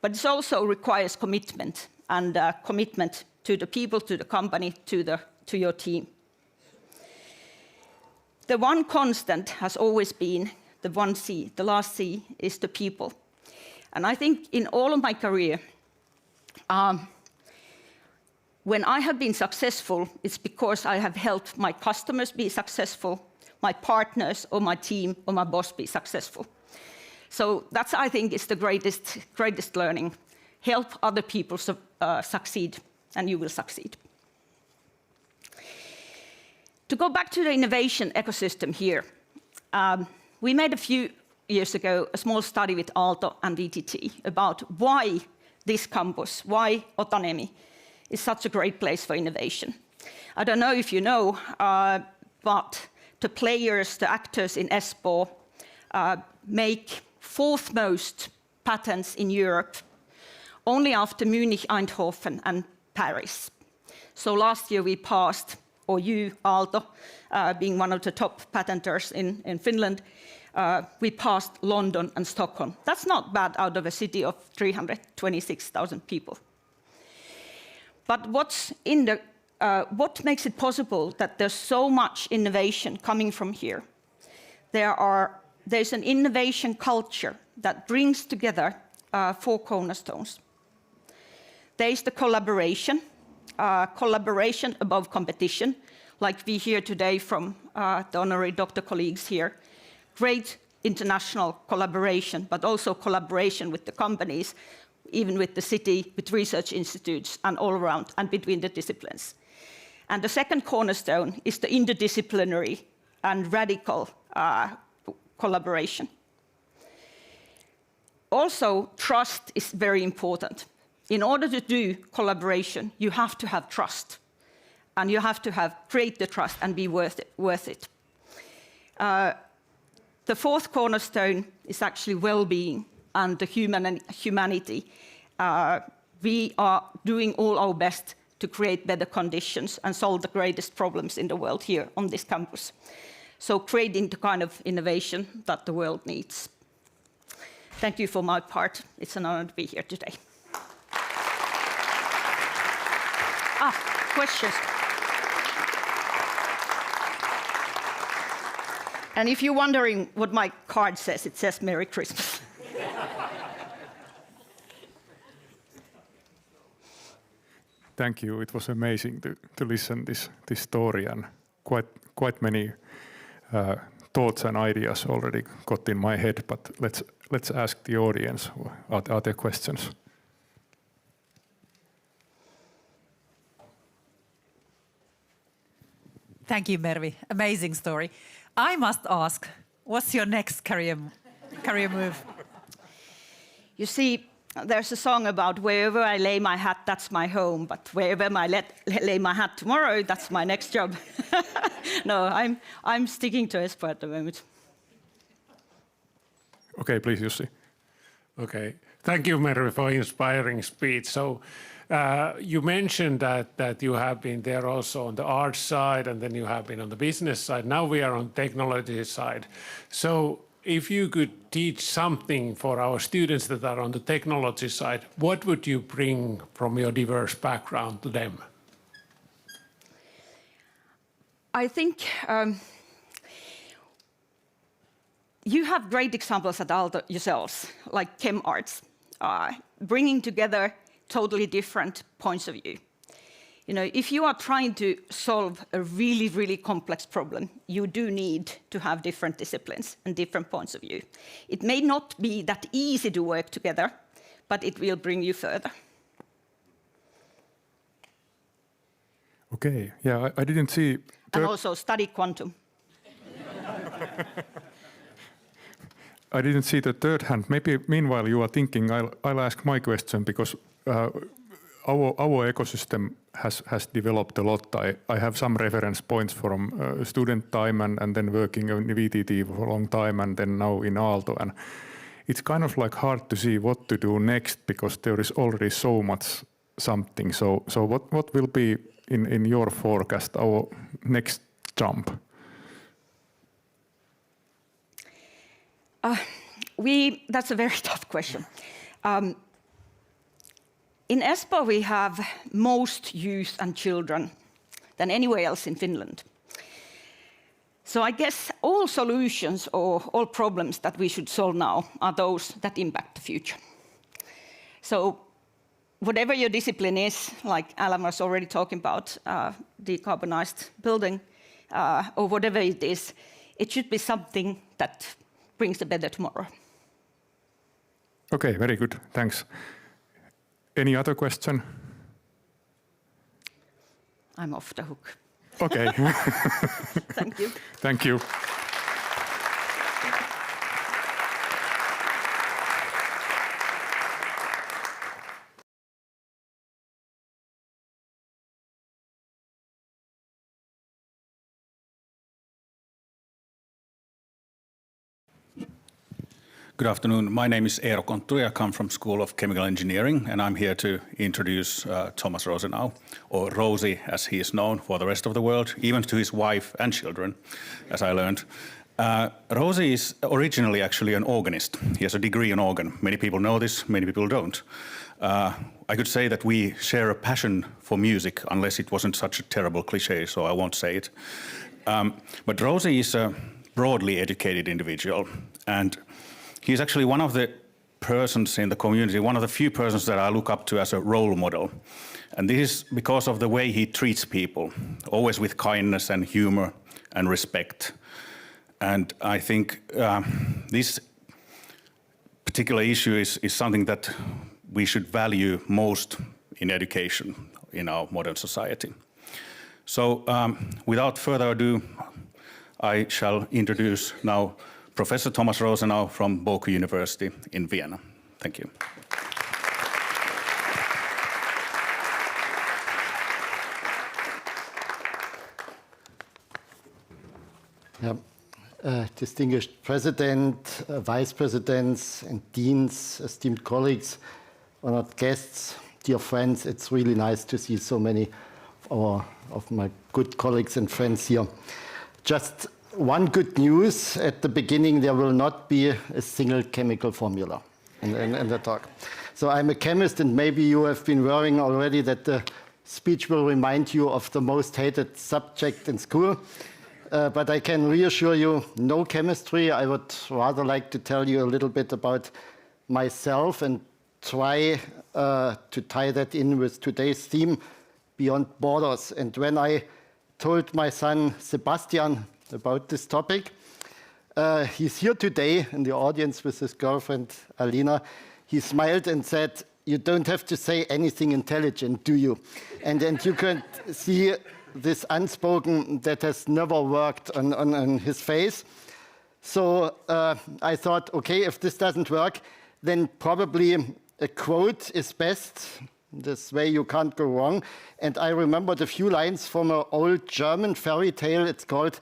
But it also requires commitment, and commitment to the people, to the company, to your team. The one constant has always been the one C, the last C is the people. And I think in all of my career, when I have been successful, it's because I have helped my customers be successful, my partners or my team or my boss be successful. So that's, I think, is the greatest learning. Help other people succeed, and you will succeed. To go back to the innovation ecosystem here, we made a few years ago a small study with Aalto and VTT about why this campus, why Otaniemi, is such a great place for innovation. I don't know if you know, but the players, the actors in Espoo, make fourth most patents in Europe, only after Munich, Eindhoven, and Paris. So last year we passed, or you, Aalto, being one of the top patenters in Finland, we passed London and Stockholm. That's not bad out of a city of 326,000 people. But what makes it possible that there's so much innovation coming from here? There's an innovation culture that brings together four cornerstones. There is the collaboration above competition, like we hear today from the honorary doctor colleagues here. Great international collaboration, but also collaboration with the companies, even with the city, with research institutes, and all around, and between the disciplines. And the second cornerstone is the interdisciplinary and radical collaboration. Also, trust is very important. In order to do collaboration, you have to have trust, and you have to create the trust and be worth it. The fourth cornerstone is actually well-being and the humanity. We are doing all our best to create better conditions and solve the greatest problems in the world here on this campus. So creating the kind of innovation that the world needs. Thank you for my part. It's an honor to be here today. Questions? And if you're wondering what my card says, it says Merry Christmas. Thank you. It was amazing to listen this story, and quite many thoughts and ideas already got in my head. But let's ask the audience. Are there questions? Thank you, Mervi. Amazing story. I must ask, what's your next career move? You see, there's a song about wherever I lay my hat, that's my home, but wherever I lay my hat tomorrow, that's my next job. No, I'm sticking to Espoo at the moment. Okay, please, Jussi. Okay, thank you, Mervi, for inspiring speech. So you mentioned that you have been there also on the art side, and then you have been on the business side. Now we are on technology side. So if you could teach something for our students that are on the technology side, what would you bring from your diverse background to them? I think you have great examples at Aalto yourselves, like ChemArts, bringing together totally different points of view. You know, if you are trying to solve a really, really complex problem, you do need to have different disciplines and different points of view. It may not be that easy to work together, but it will bring you further. Okay, yeah, I didn't see... And also study quantum. I didn't see the third hand. Maybe meanwhile you are thinking, I'll ask my question, because our ecosystem has developed a lot. I have some reference points from student time and then working in VTT for a long time and then now in Aalto. And it's kind of like hard to see what to do next because there is already so much something. So what will be in your forecast our next jump? That's a very tough question. In Espoo, we have most youth and children than anywhere else in Finland. So I guess all solutions or all problems that we should solve now are those that impact the future. So whatever your discipline is, like Alan was already talking about, decarbonized building, or whatever it is, it should be something that brings a better tomorrow. Okay, very good. Thanks. Any other question? I'm off the hook. Okay. Thank you. Thank you. Good afternoon. My name is Eero Kontturi. I come from School of Chemical Engineering, and I'm here to introduce Thomas Rosenau, or Rosie, as he is known for the rest of the world, even to his wife and children, as I learned. Rosie is originally actually an organist. He has a degree in organ. Many people know this, many people don't. I could say that we share a passion for music, unless it wasn't such a terrible cliche, so I won't say it. But Rosie is a broadly educated individual, and he's actually one of the persons in the community, one of the few persons that I look up to as a role model. And this is because of the way he treats people, always with kindness and humor and respect. And I think this particular issue is something that we should value most in education in our modern society. So without further ado, I shall introduce now Professor Thomas Rosenau from BOKU University in Vienna. Thank you. Yeah. Distinguished President, Vice Presidents and Deans, esteemed colleagues, honored guests, dear friends, it's really nice to see so many of my good colleagues and friends here. Just one good news, at the beginning there will not be a single chemical formula in the talk. So I'm a chemist, and maybe you have been worrying already that the speech will remind you of the most hated subject in school. But I can reassure you, no chemistry. I would rather like to tell you a little bit about myself and try to tie that in with today's theme, Beyond Borders. And when I told my son Sebastian about this topic, he's here today in the audience with his girlfriend Alina. He smiled and said, "You don't have to say anything intelligent, do you?" And you can see this unspoken that has never worked on his face. So I thought, okay, if this doesn't work, then probably a quote is best. This way you can't go wrong. And I remembered a few lines from an old German fairy tale. It's called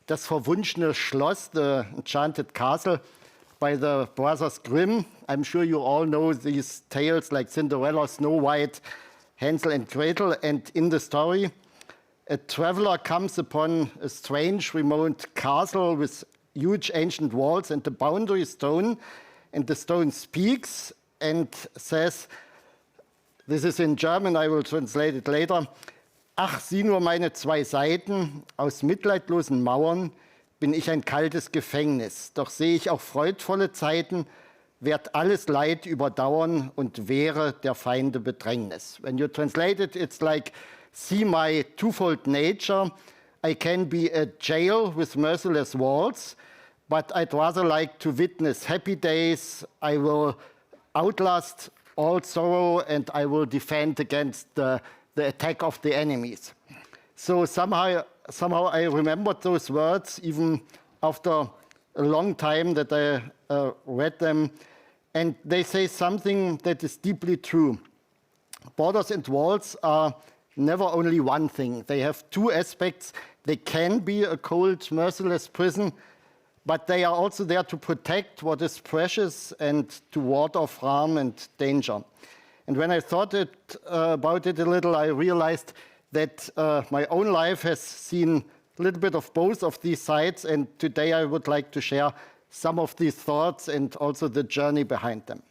Das verwunschene Schloss, the enchanted castle, by the brothers Grimm. I'm sure you all know these tales like Cinderella, Snow White, Hansel and Gretel. And in the story, a traveler comes upon a strange remote castle with huge ancient walls and the boundary stone. And the stone speaks and says, this is in German, I will translate it later. Ach, sieh nur meine zwei Seiten, aus mitleidlosen Mauern bin ich ein kaltes Gefängnis. Doch sehe ich auch freudvolle Zeiten, werd alles Leid überdauern und wehre der Feinde Bedrängnis. When you translate it, it's like, see my twofold nature. I can be a jail with merciless walls, but I'd rather like to witness happy days. I will outlast all sorrow, and I will defend against the attack of the enemies. So somehow I remembered those words even after a long time that I read them, and they say something that is deeply true. Borders and walls are never only one thing. They have two aspects. They can be a cold, merciless prison, but they are also there to protect what is precious and to ward off harm and danger. And when I thought about it a little, I realized that my own life has seen a little bit of both of these sides, and today I would like to share some of these thoughts and also the journey behind them.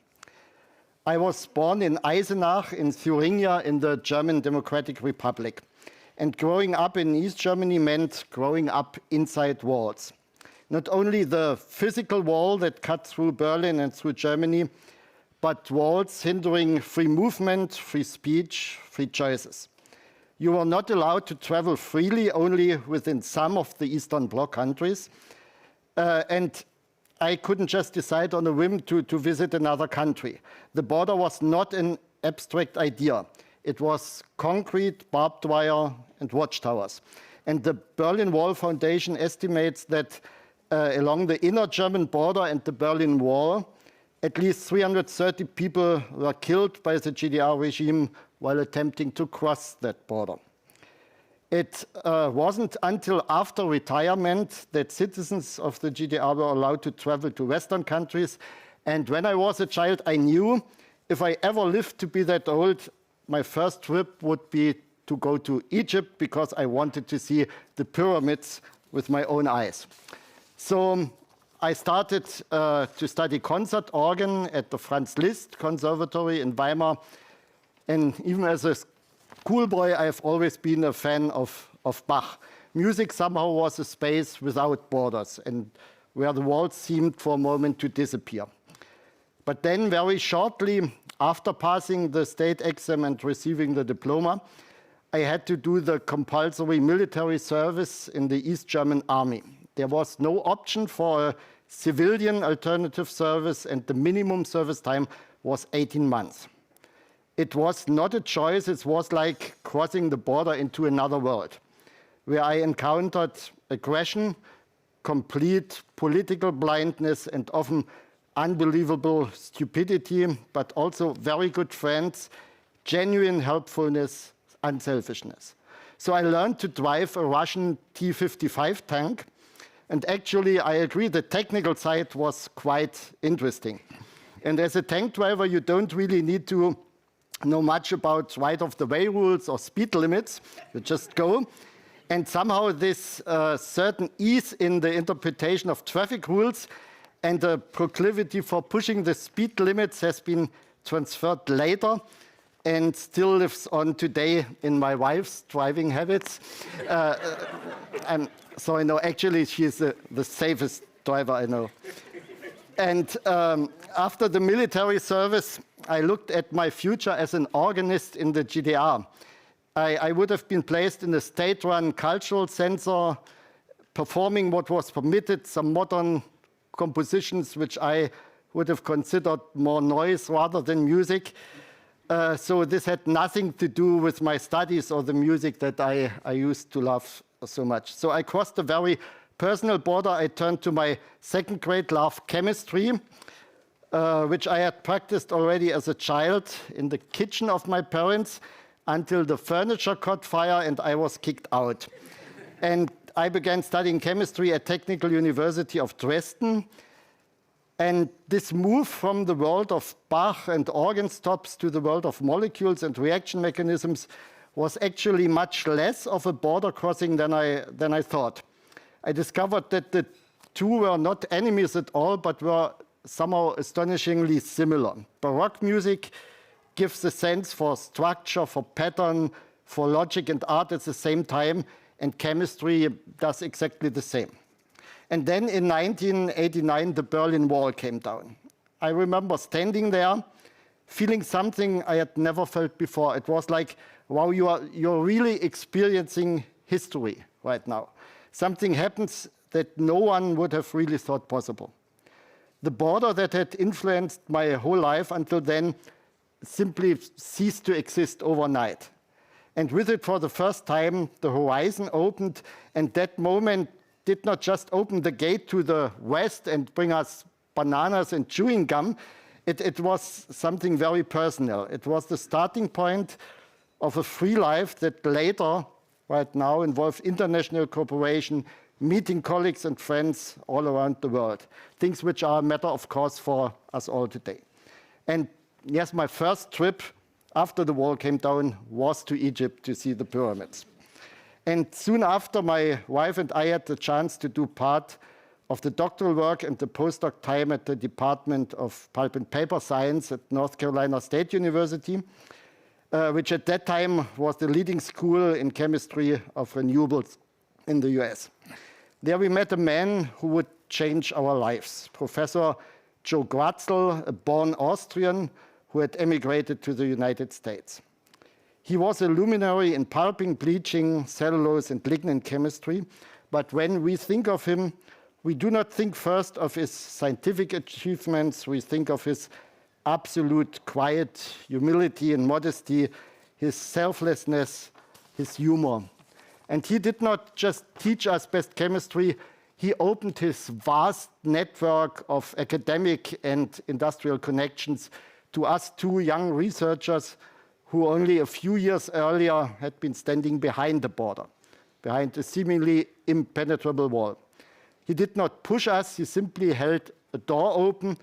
I was born in Eisenach in Thuringia in the German Democratic Republic. And growing up in East Germany meant growing up inside walls. Not only the physical wall that cut through Berlin and through Germany, but walls hindering free movement, free speech, free choices. You were not allowed to travel freely, only within some of the Eastern Bloc countries. And I couldn't just decide on a whim to visit another country. The border was not an abstract idea. It was concrete, barbed wire, and watchtowers. And the Berlin Wall Foundation estimates that along the inner German border and the Berlin Wall, at least 330 people were killed by the GDR regime while attempting to cross that border. It wasn't until after retirement that citizens of the GDR were allowed to travel to Western countries. And when I was a child, I knew if I ever lived to be that old, my first trip would be to go to Egypt because I wanted to see the pyramids with my own eyes. So I started to study concert organ at the Franz Liszt Conservatory in Weimar. And even as a schoolboy, I have always been a fan of Bach. Music somehow was a space without borders and where the walls seemed for a moment to disappear. But then very shortly after passing the state exam and receiving the diploma, I had to do the compulsory military service in the East German army. There was no option for a civilian alternative service, and the minimum service time was 18 months. It was not a choice, it was like crossing the border into another world, where I encountered aggression, complete political blindness, and often unbelievable stupidity, but also very good friends, genuine helpfulness, unselfishness. So I learned to drive a Russian T-55 tank, and actually I agree the technical side was quite interesting. And as a tank driver, you don't really need to know much about right-of-the-way rules or speed limits. You just go. And somehow this certain ease in the interpretation of traffic rules and the proclivity for pushing the speed limits has been transferred later and still lives on today in my wife's driving habits. So I know actually she's the safest driver I know. And after the military service, I looked at my future as an organist in the GDR. I would have been placed in a state-run cultural center, performing what was permitted, some modern compositions which I would have considered more noise rather than music. So this had nothing to do with my studies or the music that I used to love so much. So I crossed a very personal border. I turned to my second grade love, chemistry, which I had practiced already as a child in the kitchen of my parents until the furniture caught fire and I was kicked out. And I began studying chemistry at Technical University of Dresden. And this move from the world of Bach and organ stops to the world of molecules and reaction mechanisms was actually much less of a border crossing than I thought. I discovered that the two were not enemies at all, but were somehow astonishingly similar. Baroque music gives a sense for structure, for pattern, for logic and art at the same time, and chemistry does exactly the same. And then in 1989, the Berlin Wall came down. I remember standing there, feeling something I had never felt before. It was like wow, you're really experiencing history right now. Something happens that no one would have really thought possible. The border that had influenced my whole life until then simply ceased to exist overnight. And with it, for the first time, the horizon opened, and that moment did not just open the gate to the west and bring us bananas and chewing gum. It was something very personal. It was the starting point of a free life that later, right now, involves international cooperation, meeting colleagues and friends all around the world, things which are a matter of course for us all today. And yes, my first trip after the wall came down was to Egypt to see the pyramids. And soon after, my wife and I had the chance to do part of the doctoral work and the postdoc time at the Department of Pulp and Paper Science at North Carolina State University, which at that time was the leading school in chemistry of renewables in the US. There we met a man who would change our lives, Professor Joe Gratzel, a born Austrian who had emigrated to the United States. He was a luminary in pulping, bleaching, cellulose, and lignin chemistry, but when we think of him, we do not think first of his scientific achievements, we think of his absolute quiet humility and modesty, his selflessness, his humor. And he did not just teach us best chemistry, he opened his vast network of academic and industrial connections to us two young researchers who only a few years earlier had been standing behind the border, behind a seemingly impenetrable wall. He did not push us, he simply held a door open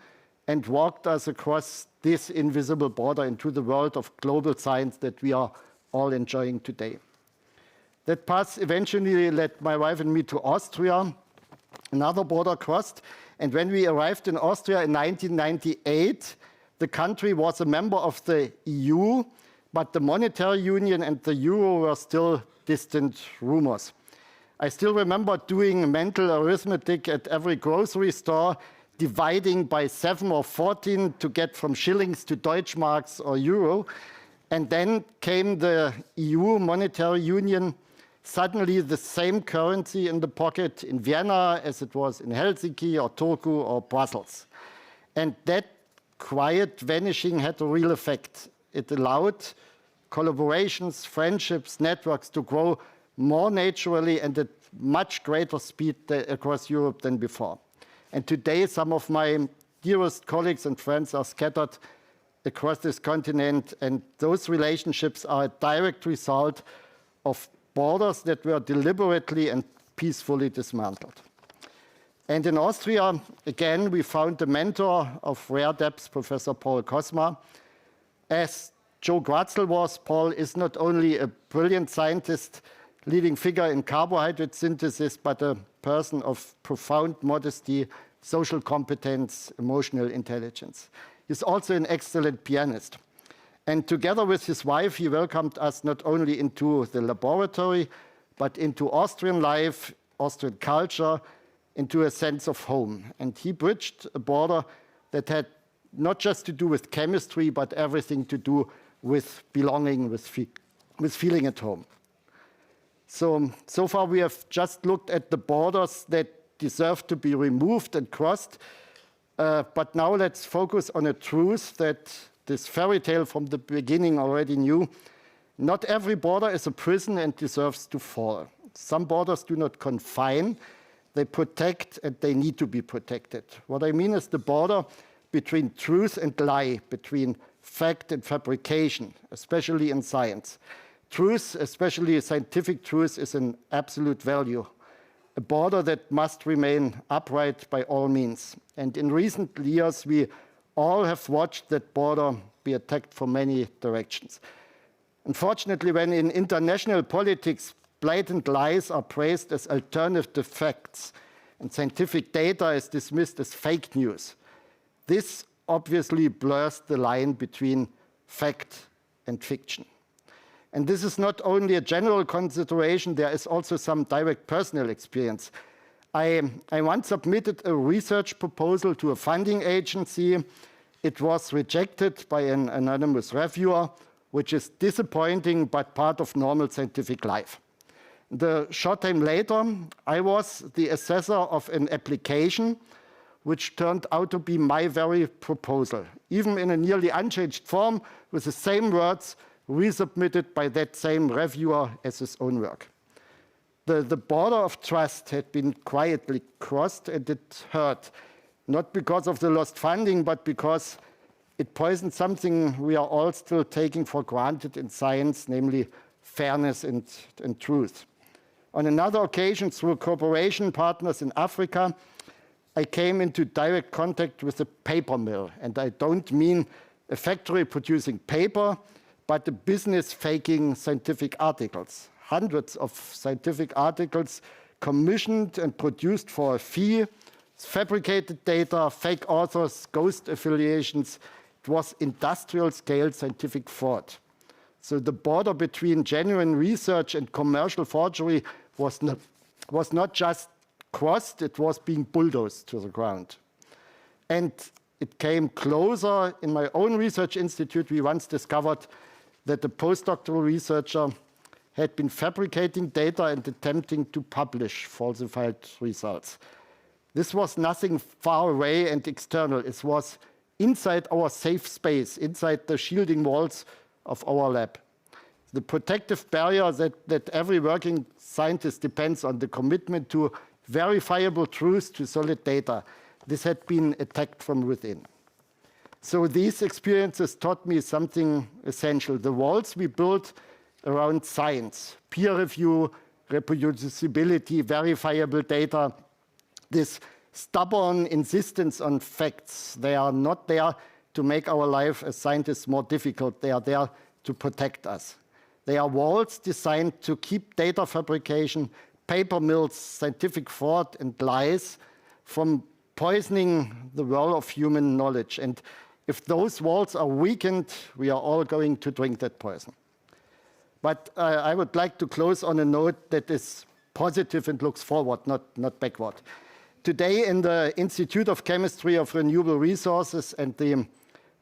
and walked us across this invisible border into the world of global science that we are all enjoying today. That path eventually led my wife and me to Austria. Another border crossed, and when we arrived in Austria in 1998, the country was a member of the EU, but the monetary union and the euro were still distant rumors. I still remember doing mental arithmetic at every grocery store, dividing by 7 or 14 to get from shillings to Deutschmarks or euro. And then came the EU monetary union, suddenly the same currency in the pocket in Vienna as it was in Helsinki or Turku or Brussels. And that quiet vanishing had a real effect. It allowed collaborations, friendships, networks to grow more naturally and at much greater speed across Europe than before. And today, some of my dearest colleagues and friends are scattered across this continent, and those relationships are a direct result of borders that were deliberately and peacefully dismantled. And in Austria, again, we found the mentor of rare depths, Professor Paul Kosma. As Joe Gratzel was, Paul is not only a brilliant scientist, leading figure in carbohydrate synthesis, but a person of profound modesty, social competence, emotional intelligence. He's also an excellent pianist. And together with his wife, he welcomed us not only into the laboratory, but into Austrian life, Austrian culture, into a sense of home. And he bridged a border that had not just to do with chemistry, but everything to do with belonging, with feeling at home. So far we have just looked at the borders that deserve to be removed and crossed, but now let's focus on a truth that this fairy tale from the beginning already knew. Not every border is a prison and deserves to fall. Some borders do not confine, they protect, and they need to be protected. What I mean is the border between truth and lie, between fact and fabrication, especially in science. Truth, especially scientific truth, is an absolute value, a border that must remain upright by all means. And in recent years, we all have watched that border be attacked from many directions. Unfortunately, when in international politics, blatant lies are praised as alternative facts and scientific data is dismissed as fake news, this obviously blurs the line between fact and fiction. And this is not only a general consideration, there is also some direct personal experience. I once submitted a research proposal to a funding agency. It was rejected by an anonymous reviewer which is disappointing but part of normal scientific life. The short time later, I was the assessor of an application which turned out to be my very proposal, even in a nearly unchanged form with the same words resubmitted by that same reviewer as his own work. The border of trust had been quietly crossed, and it hurt, not because of the lost funding, but because it poisoned something we are all still taking for granted in science, namely fairness and truth. On another occasion, through cooperation partners in Africa, I came into direct contact with a paper mill. And I don't mean a factory producing paper, but a business faking scientific articles. Hundreds of scientific articles commissioned and produced for a fee, fabricated data, fake authors, ghost affiliations. It was industrial scale scientific fraud. So the border between genuine research and commercial forgery was not just crossed, it was being bulldozed to the ground. And it came closer. In my own research institute, we once discovered that a postdoctoral researcher had been fabricating data and attempting to publish falsified results. This was nothing far away and external. It was inside our safe space, inside the shielding walls of our lab. The protective barrier that every working scientist depends on, the commitment to verifiable truth, to solid data, this had been attacked from within. So these experiences taught me something essential. The walls we built around science, peer review, reproducibility, verifiable data, this stubborn insistence on facts, they are not there to make our life as scientists more difficult. They are there to protect us. They are walls designed to keep data fabrication, paper mills, scientific fraud, and lies from poisoning the well of human knowledge. And if those walls are weakened, we are all going to drink that poison. But I would like to close on a note that is positive and looks forward, not backward. Today, in the Institute of Chemistry of Renewable Resources and the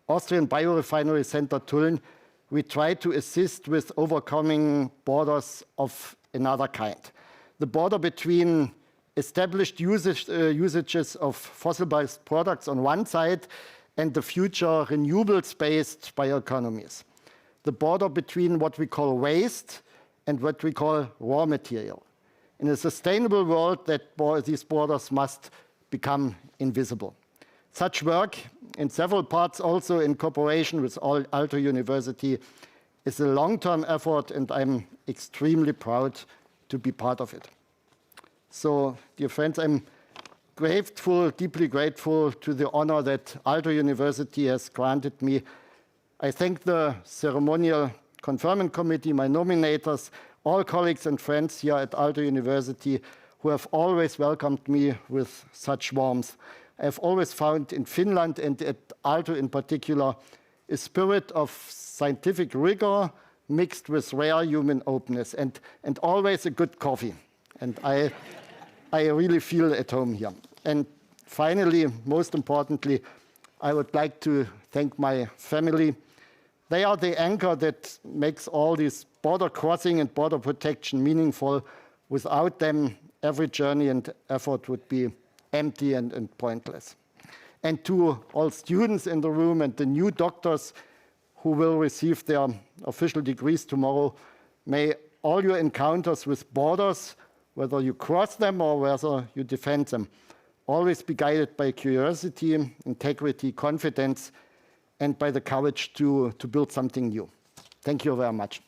Austrian Biorefinery Center Tulln, we try to assist with overcoming borders of another kind. The border between established usages of fossil-based products on one side and the future renewables-based bioeconomies. The border between what we call waste and what we call raw material. In a sustainable world, these borders must become invisible. Such work, in several parts also in cooperation with Aalto University, is a long-term effort, and I'm extremely proud to be part of it. So, dear friends, I'm grateful, deeply grateful to the honor that Aalto University has granted me. I thank the ceremonial conferment committee, my nominators, all colleagues and friends here at Aalto University who have always welcomed me with such warmth. I have always found in Finland and at Aalto in particular a spirit of scientific rigor mixed with rare human openness and always a good coffee. And I really feel at home here. And finally, most importantly, I would like to thank my family. They are the anchor that makes all this border crossing and border protection meaningful. Without them, every journey and effort would be empty and pointless. And to all students in the room and the new doctors who will receive their official degrees tomorrow, may all your encounters with borders, whether you cross them or whether you defend them, always be guided by curiosity, integrity, confidence, and by the courage to build something new. Thank you very much.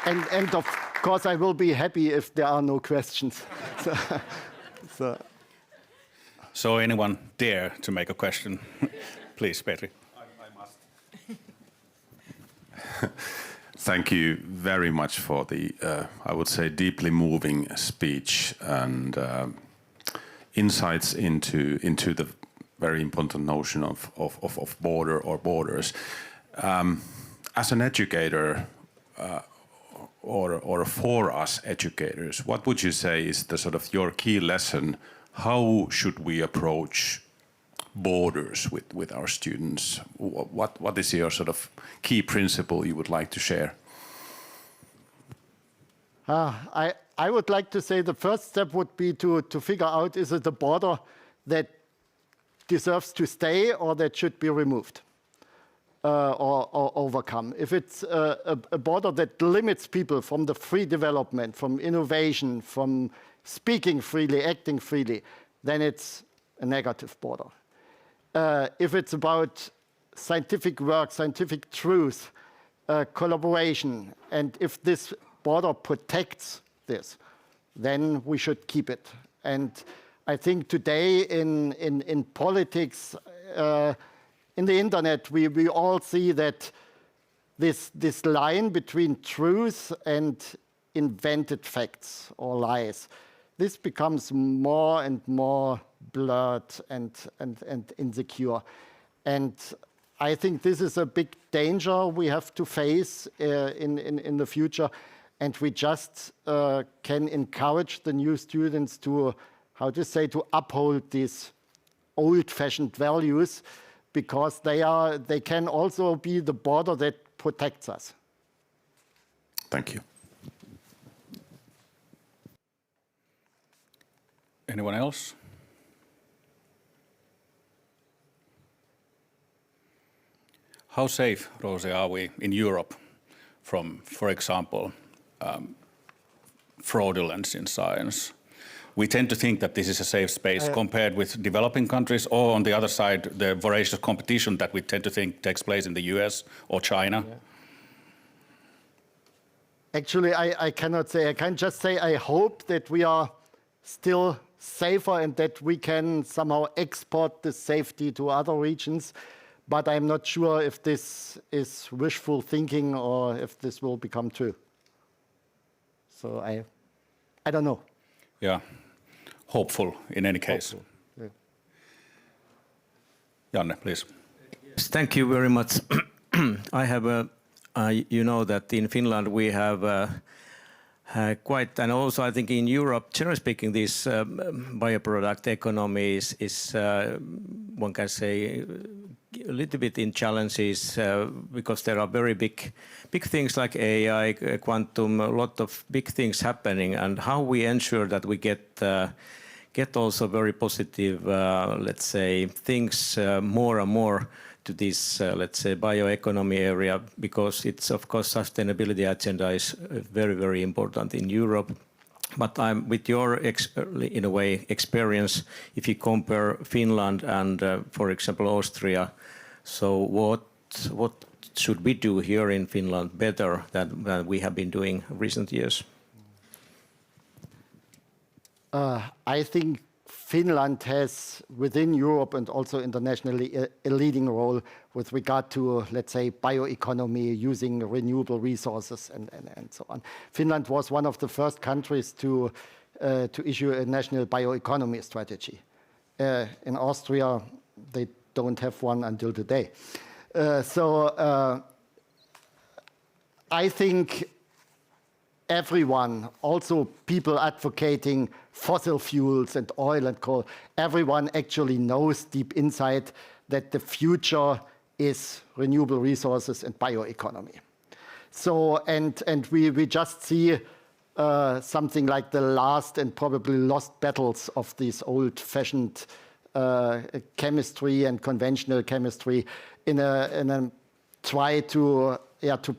And of course, I will be happy if there are no questions. So anyone dare to make a question? Please, Petri. I must. Thank you very much for the, I would say, deeply moving speech and insights into the very important notion of border or borders. As an educator, or for us educators, what would you say is the sort of your key lesson how should we approach borders with our students? What is your sort of key principle you would like to share? I would like to say the first step would be to figure out, is it a border that deserves to stay or that should be removed or overcome? If it's a border that limits people from the free development, from innovation, from speaking freely, acting freely, then it's a negative border. If it's about scientific work, scientific truth, collaboration, and if this border protects this, then we should keep it. And I think today in politics, in the internet, we all see that this line between truth and invented facts or lies, this becomes more and more blurred and insecure. And I think this is a big danger we have to face in the future. And we just can encourage the new students to, to uphold these old-fashioned values, because they can also be the border that protects us. Thank you. Anyone else? How safe, Rosie, are we in Europe from, for example, fraudulence in science? We tend to think that this is a safe space compared with developing countries, or on the other side, the voracious competition that we tend to think takes place in the US or China. Yeah. Actually, I cannot say. I can just say I hope that we are still safer and that we can somehow export the safety to other regions. But I'm not sure if this is wishful thinking or if this will become true. So I don't know. Yeah, hopeful in any case. Yeah. Janne, please. Yes, thank you very much. I have you know that in Finland we have quite, and also I think in Europe, generally speaking, this bioproduct economy is one can say, a little bit in challenges because there are very big things like AI, quantum, a lot of big things happening, and how we ensure that we get also very positive, let's say, things more and more to this, let's say, bioeconomy area, because it's, of course, sustainability agenda is very, very important in Europe. But with your, in a way, experience, if you compare Finland and, for example, Austria, so what should we do here in Finland better than we have been doing recent years? I think Finland has, within Europe and also internationally, a leading role with regard to, let's say, bioeconomy, using renewable resources and so on. Finland was one of the first countries to issue a national bioeconomy strategy. In Austria, they don't have one until today. I think everyone, also people advocating fossil fuels and oil and coal, everyone actually knows deep inside that the future is renewable resources and bioeconomy. So, and we just see something like the last and probably lost battles of this old-fashioned chemistry and conventional chemistry in a try to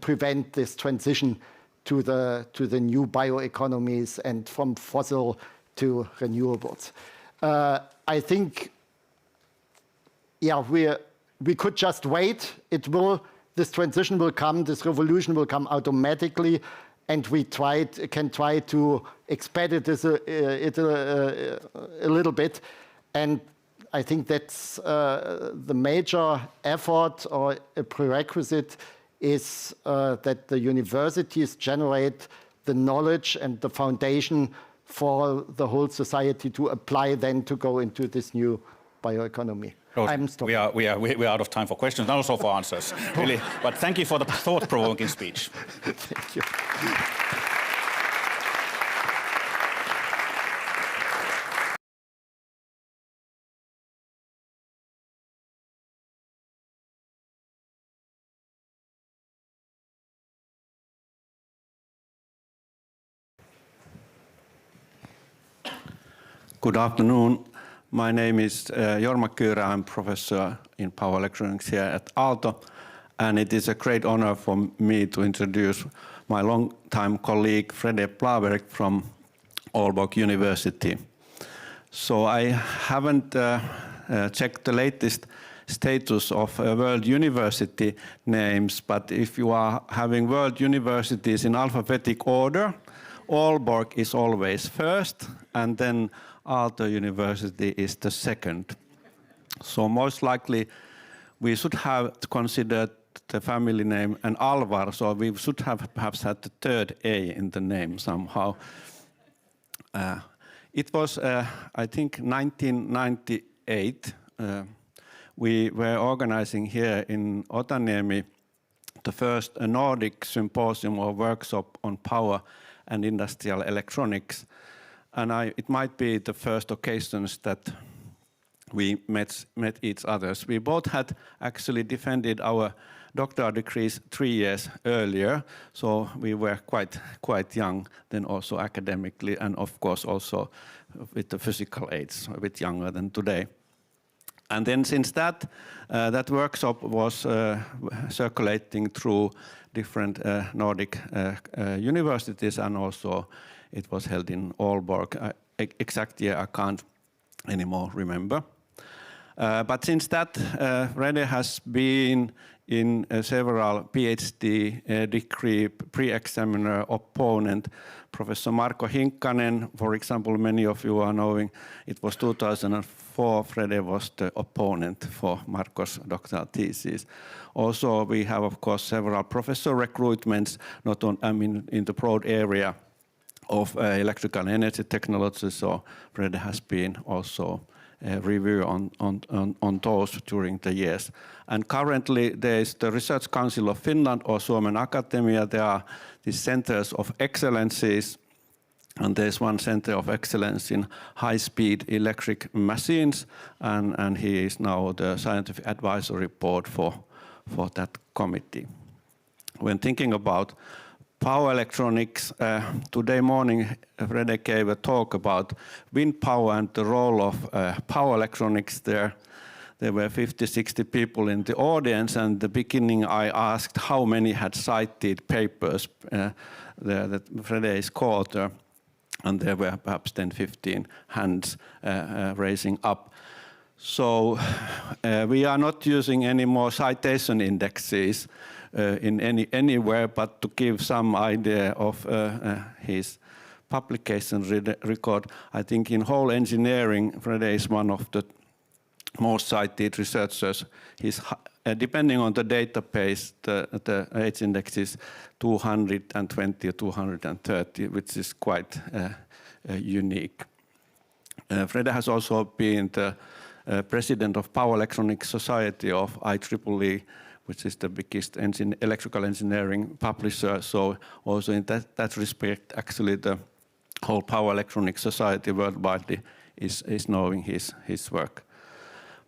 prevent this transition to the new bioeconomies and from fossil to renewables. I think, we could just wait. This transition will come, this revolution will come automatically, and we can try to expedite this a little bit. And I think that's the major effort or a prerequisite is that the universities generate the knowledge and the foundation for the whole society to apply then to go into this new bioeconomy. We are out of time for questions and also for answers, really. But thank you for the thought-provoking speech. Thank you. Good afternoon. My name is Jorma Kyyrä. I'm professor in power electronics here at Aalto, and it is a great honor for me to introduce my long-time colleague Frede Blaabjerg from Aalborg University. So I haven't checked the latest status of world university names, but if you are having world universities in alphabetic order, Aalborg is always first, and then Aalto University is the second. So most likely we should have considered the family name an Alvar, so we should have perhaps had the third A in the name somehow. It was, I think, 1998. We were organizing here in Otaniemi the first Nordic symposium or workshop on power and industrial electronics. And it might be the first occasions that we met each other. We both had actually defended our doctoral degrees 3 years earlier, so we were quite young then also academically, and of course also with the physical age, a bit younger than today. And then since that workshop was circulating through different Nordic universities, and also it was held in Aalborg. Exact year I can't anymore remember. But since that, Frede has been in several PhD degree pre-examiner opponent. Professor Marko Hinkkanen, for example, many of you are knowing, it was 2004, Frede was the opponent for Marko's doctoral thesis. Also, we have, of course, several professor recruitments, not on, in the broad area of electrical and energy technology, so Frede has been also a review on those during the years. And currently there is the Research Council of Finland or Suomen Akatemia. There are these centers of excellences, and there's one center of excellence in high-speed electric machines, and he is now the scientific advisory board for that committee. When thinking about power electronics, today morning Frede gave a talk about wind power and the role of power electronics there. There were 50-60 people in the audience, and at the beginning I asked how many had cited papers that Frede is co-author, and there were perhaps 10-15 hands raising up. So we are not using any more citation indexes in anywhere, but to give some idea of his publication record, I think in whole engineering, Frede is one of the most cited researchers. He's depending on the database, the age index is 220 or 230, which is quite unique. Frede has also been the president of Power Electronics Society of IEEE, which is the biggest electrical engineering publisher. So also in that respect, actually the whole Power Electronics Society worldwide is knowing his work.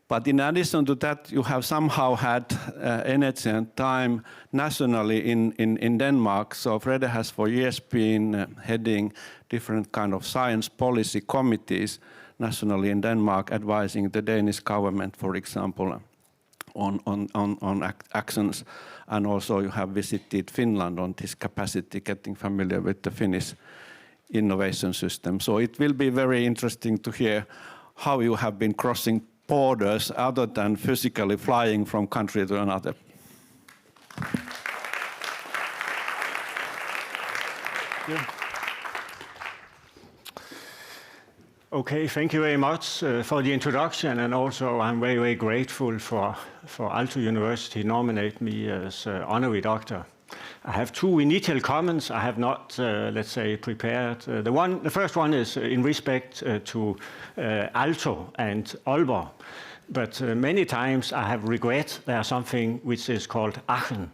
But in addition to that, you have somehow had energy and time nationally in Denmark. So Frede has for years been heading different kind of science policy committees nationally in Denmark, advising the Danish government, for example, on actions. And also you have visited Finland on this capacity, getting familiar with the Finnish innovation system. So it will be very interesting to hear how you have been crossing borders other than physically flying from country to another. Yeah. Okay, thank you very much for the introduction, and also I'm very, very grateful for Aalto University nominate me as honorary doctor. I have two initial comments. I have not, let's say, prepared. The first one is in respect to Aalto and Aalborg, but many times I have regret there's something which is called Aachen.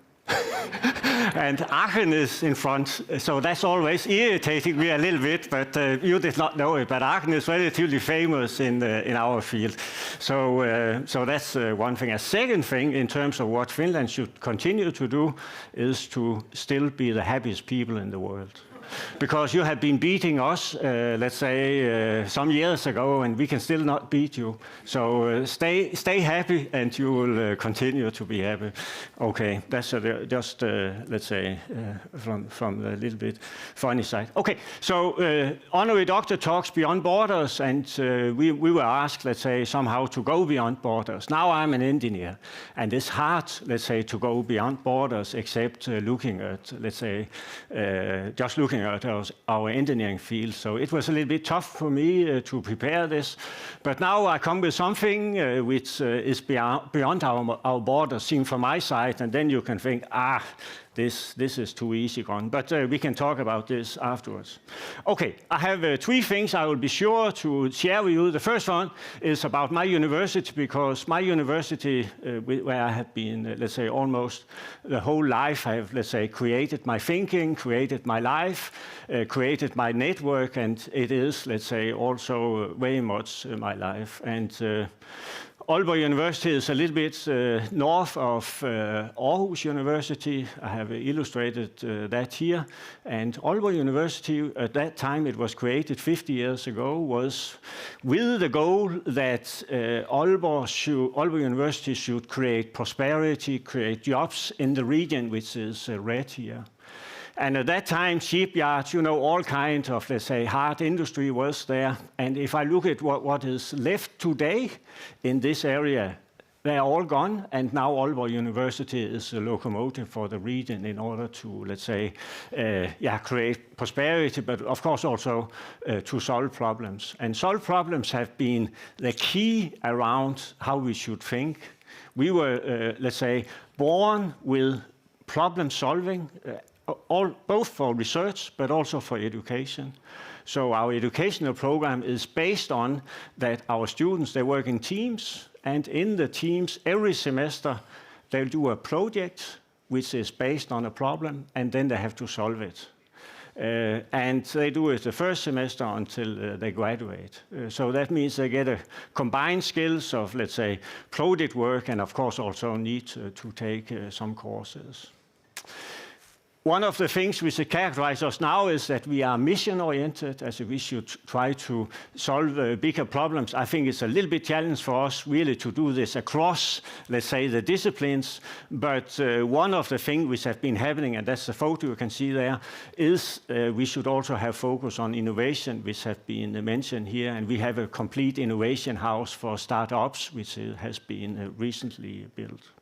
And Aachen is in front, so that's always irritating me a little bit, but you did not know it, but Aachen is relatively famous in our field. So that's one thing. A second thing, in terms of what Finland should continue to do, is to still be the happiest people in the world. because you have been beating us, let's say, some years ago, and we can still not beat you. So stay happy, and you will continue to be happy. Okay, that's just, let's say, from a little bit funny side. Okay, so honorary doctor talks beyond borders, and we were asked, let's say, somehow to go beyond borders. Now I'm an engineer, and it's hard, let's say, to go beyond borders except looking at, let's say, just looking at our engineering field. So it was a little bit tough for me to prepare this, but now I come with something which is beyond our borders, seen from my side, and then you can think, this is too easy gone, but we can talk about this afterwards. Okay, I have 3 things I will be sure to share with you. The first one is about my university, because my university, where I have been, let's say, almost the whole life, I have, let's say, created my thinking, created my life, created my network, and it is, let's say, also very much my life. And Aalborg University is a little bit north of Aarhus University. I have illustrated that here. And Aalborg University, at that time it was created 50 years ago, was with the goal that Aalborg University should create prosperity, create jobs in the region, which is red here. And at that time, shipyards, all kinds of, let's say, hard industry was there. And if I look at what is left today in this area, they are all gone. And now Aalborg University is a locomotive for the region in order to, let's say, create prosperity, but of course also to solve problems. And solve problems have been the key around how we should think. We were, let's say, born with problem solving, both for research, but also for education. So our educational program is based on that our students, they work in teams, and in the teams, every semester, they'll do a project which is based on a problem, and then they have to solve it. And they do it the first semester until they graduate. So that means they get a combined skills of, let's say, project work, and of course also need to take some courses. One of the things which characterize us now is that we are mission-oriented, as we should try to solve bigger problems. I think it's a little bit challenge for us really to do this across, let's say, the disciplines. But one of the things which have been happening, and that's the photo you can see there, is we should also have focus on innovation, which have been mentioned here. And we have a complete innovation house for startups, which has been recently built.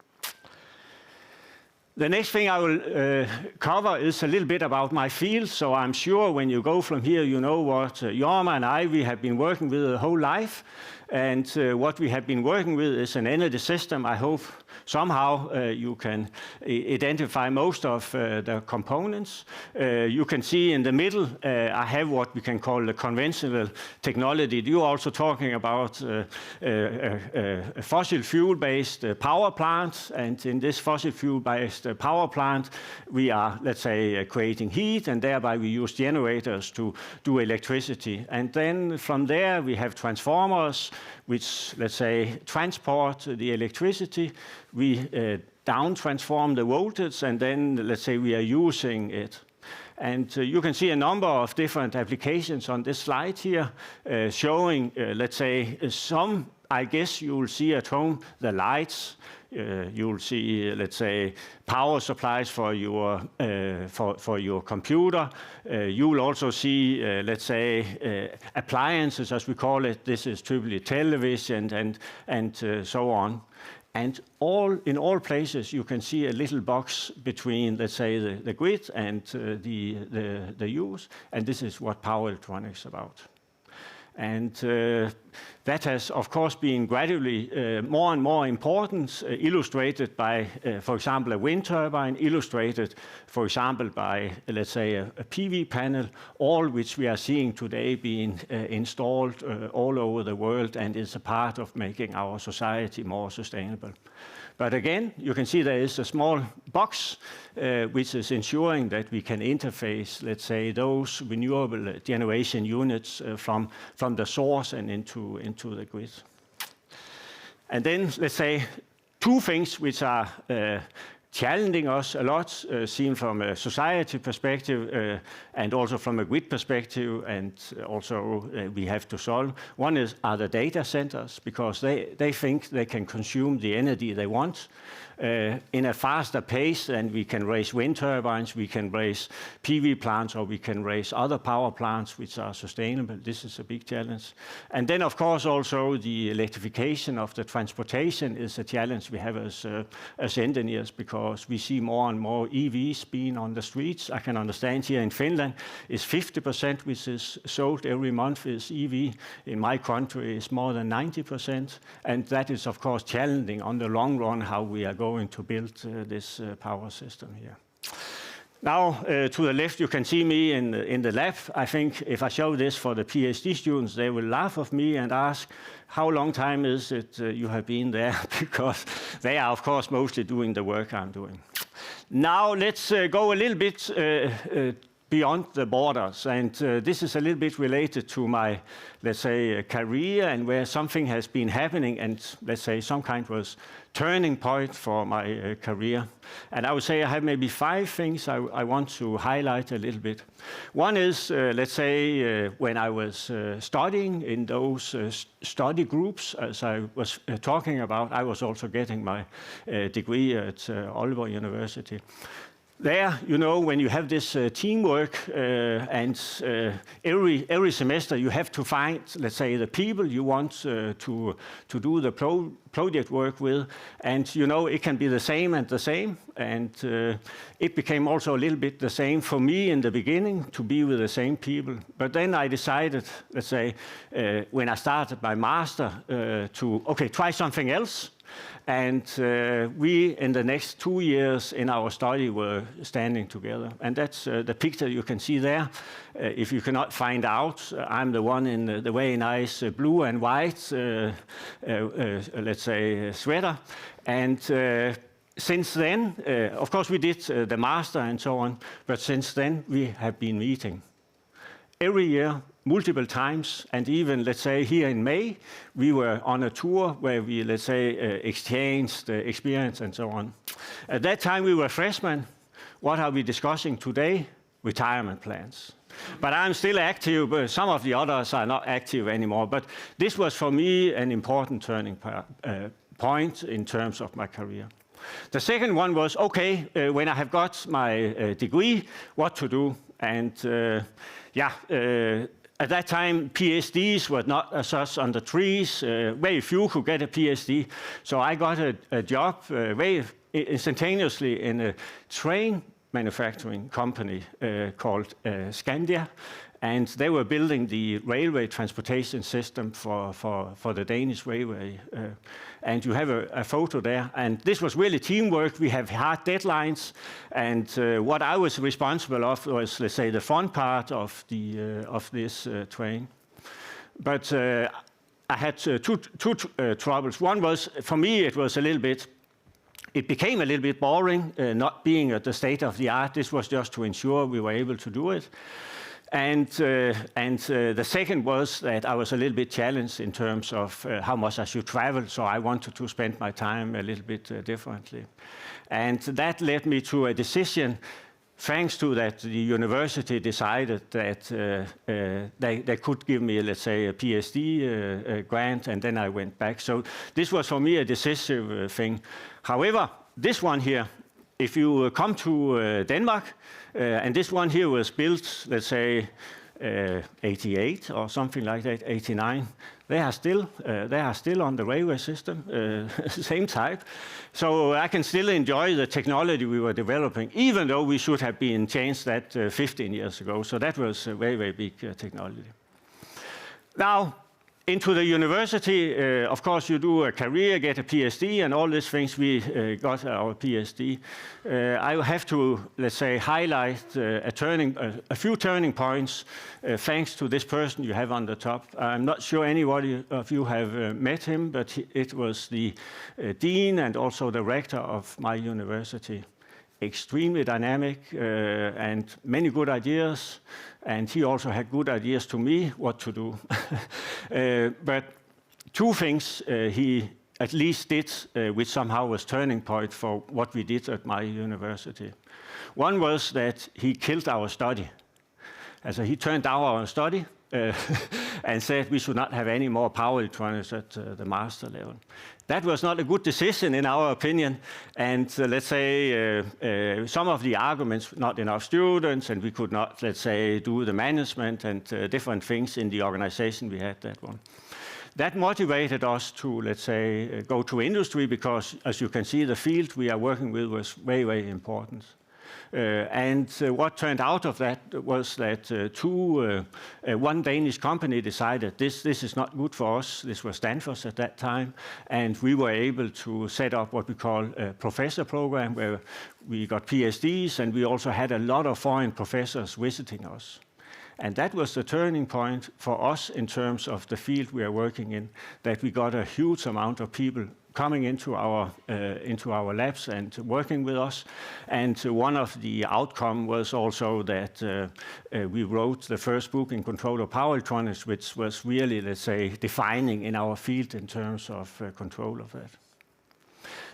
The next thing I will cover is a little bit about my field. So I'm sure when you go from here, you know what Jorma and we have been working with the whole life. And what we have been working with is an energy system. I hope somehow you can identify most of the components. You can see in the middle, I have what we can call the conventional technology. You're also talking about fossil fuel-based power plants. And in this fossil fuel-based power plant, we are, let's say, creating heat, and thereby we use generators to do electricity. And then from there, we have transformers, which, let's say, transport the electricity. We down transform the voltage, and then, let's say, we are using it. And you can see a number of different applications on this slide here, showing, let's say, some, I guess you will see at home, the lights. You will see, let's say, power supplies for your computer. You will also see, let's say, appliances, as we call it. This is typically television and so on. And in all places, you can see a little box between, let's say, the grid and the use. And this is what power electronics is about. And that has, of course, been gradually more and more important, illustrated by, for example, a wind turbine, illustrated, for example, by, let's say, a PV panel, all which we are seeing today being installed all over the world, and is a part of making our society more sustainable. But again, you can see there is a small box which is ensuring that we can interface, let's say, those renewable generation units from the source and into the grid. And then, let's say, two things which are challenging us a lot, seen from a society perspective and also from a grid perspective, and also we have to solve. One are the data centers, because they think they can consume the energy they want in a faster pace, and we can raise wind turbines, we can raise PV plants, or we can raise other power plants which are sustainable. This is a big challenge. And then, of course, also the electrification of the transportation is a challenge we have as engineers, because we see more and more EVs being on the streets. I can understand here in Finland is 50% which is sold every month is EV. In my country is more than 90%, and that is, of course, challenging on the long run how we are going to build this power system here. Now, to the left, you can see me in the lab. I think if I show this for the PhD students, they will laugh at me and ask, how long time is it you have been there? Because they are, of course, mostly doing the work I'm doing. Now, let's go a little bit beyond the borders. And this is a little bit related to my, let's say, career, and where something has been happening, and let's say some kind was turning point for my career. And I would say I have maybe 5 things I want to highlight a little bit. One is, let's say, when I was studying in those study groups, as I was talking about, I was also getting my degree at Aalborg University. There, you know, when you have this teamwork and every semester you have to find, let's say, the people you want to do the project work with, and you know it can be the same and the same, and it became also a little bit the same for me in the beginning to be with the same people. But then I decided, let's say, when I started my master, to try something else. And we, in the next 2 years in our study, were standing together. And that's the picture you can see there. If you cannot find out, I'm the one in the very nice blue and white, let's say, sweater. And since then, of course, we did the master and so on. But since then, we have been meeting every year, multiple times, and even, let's say, here in May, we were on a tour where we, let's say, exchanged experience and so on. At that time, we were freshmen. What are we discussing today? Retirement plans. But I'm still active, but some of the others are not active anymore. But this was, for me, an important turning point in terms of my career. The second one was, when I have got my degree, what to do? And at that time, PhDs were not as such on the trees. Very few could get a PhD. So I got a job very instantaneously in a train manufacturing company called Scandia. And they were building the railway transportation system for the Danish railway. And you have a photo there. And this was really teamwork. We have hard deadlines. And what I was responsible of was, let's say, the front part of this train. But I had two troubles. One was, for me, it became a little bit boring, not being at the state of the art. This was just to ensure we were able to do it. And the second was that I was a little bit challenged in terms of how much I should travel, so I wanted to spend my time a little bit differently. And that led me to a decision, thanks to that the university decided that they could give me, let's say, a PhD grant, and then I went back. So this was for me a decisive thing. However, this one here, if you come to Denmark, and this one here was built, let's say, 88 or something like that, 89. They are still on the railway system, same type. So I can still enjoy the technology we were developing, even though we should have been changed that 15 years ago. So that was a very, very big technology. Now, into the university, of course, you do a career, get a PhD, and all these things. We got our PhD. I have to, let's say, highlight a few turning points thanks to this person you have on the top. I'm not sure anybody of you have met him, but it was the dean and also the rector of my university. Extremely dynamic and many good ideas, and he also had good ideas to me what to do. But two things he at least did, which somehow was turning point for what we did at my university. One was that he killed our study. As he turned down our study and said we should not have any more power electronics at the master level. That was not a good decision in our opinion, and let's say some of the arguments, not enough students, and we could not, let's say, do the management and different things in the organization we had that one. That motivated us to, let's say, go to industry because, as you can see, the field we are working with was very, very important. And what turned out of that was that one Danish company decided this is not good for us. This was Danfoss at that time. And we were able to set up what we call a professor program where we got PhDs, and we also had a lot of foreign professors visiting us. And that was the turning point for us in terms of the field we are working in, that we got a huge amount of people coming into our labs and working with us. And one of the outcome was also that we wrote the first book in control of power electronics, which was really, let's say, defining in our field in terms of control of that.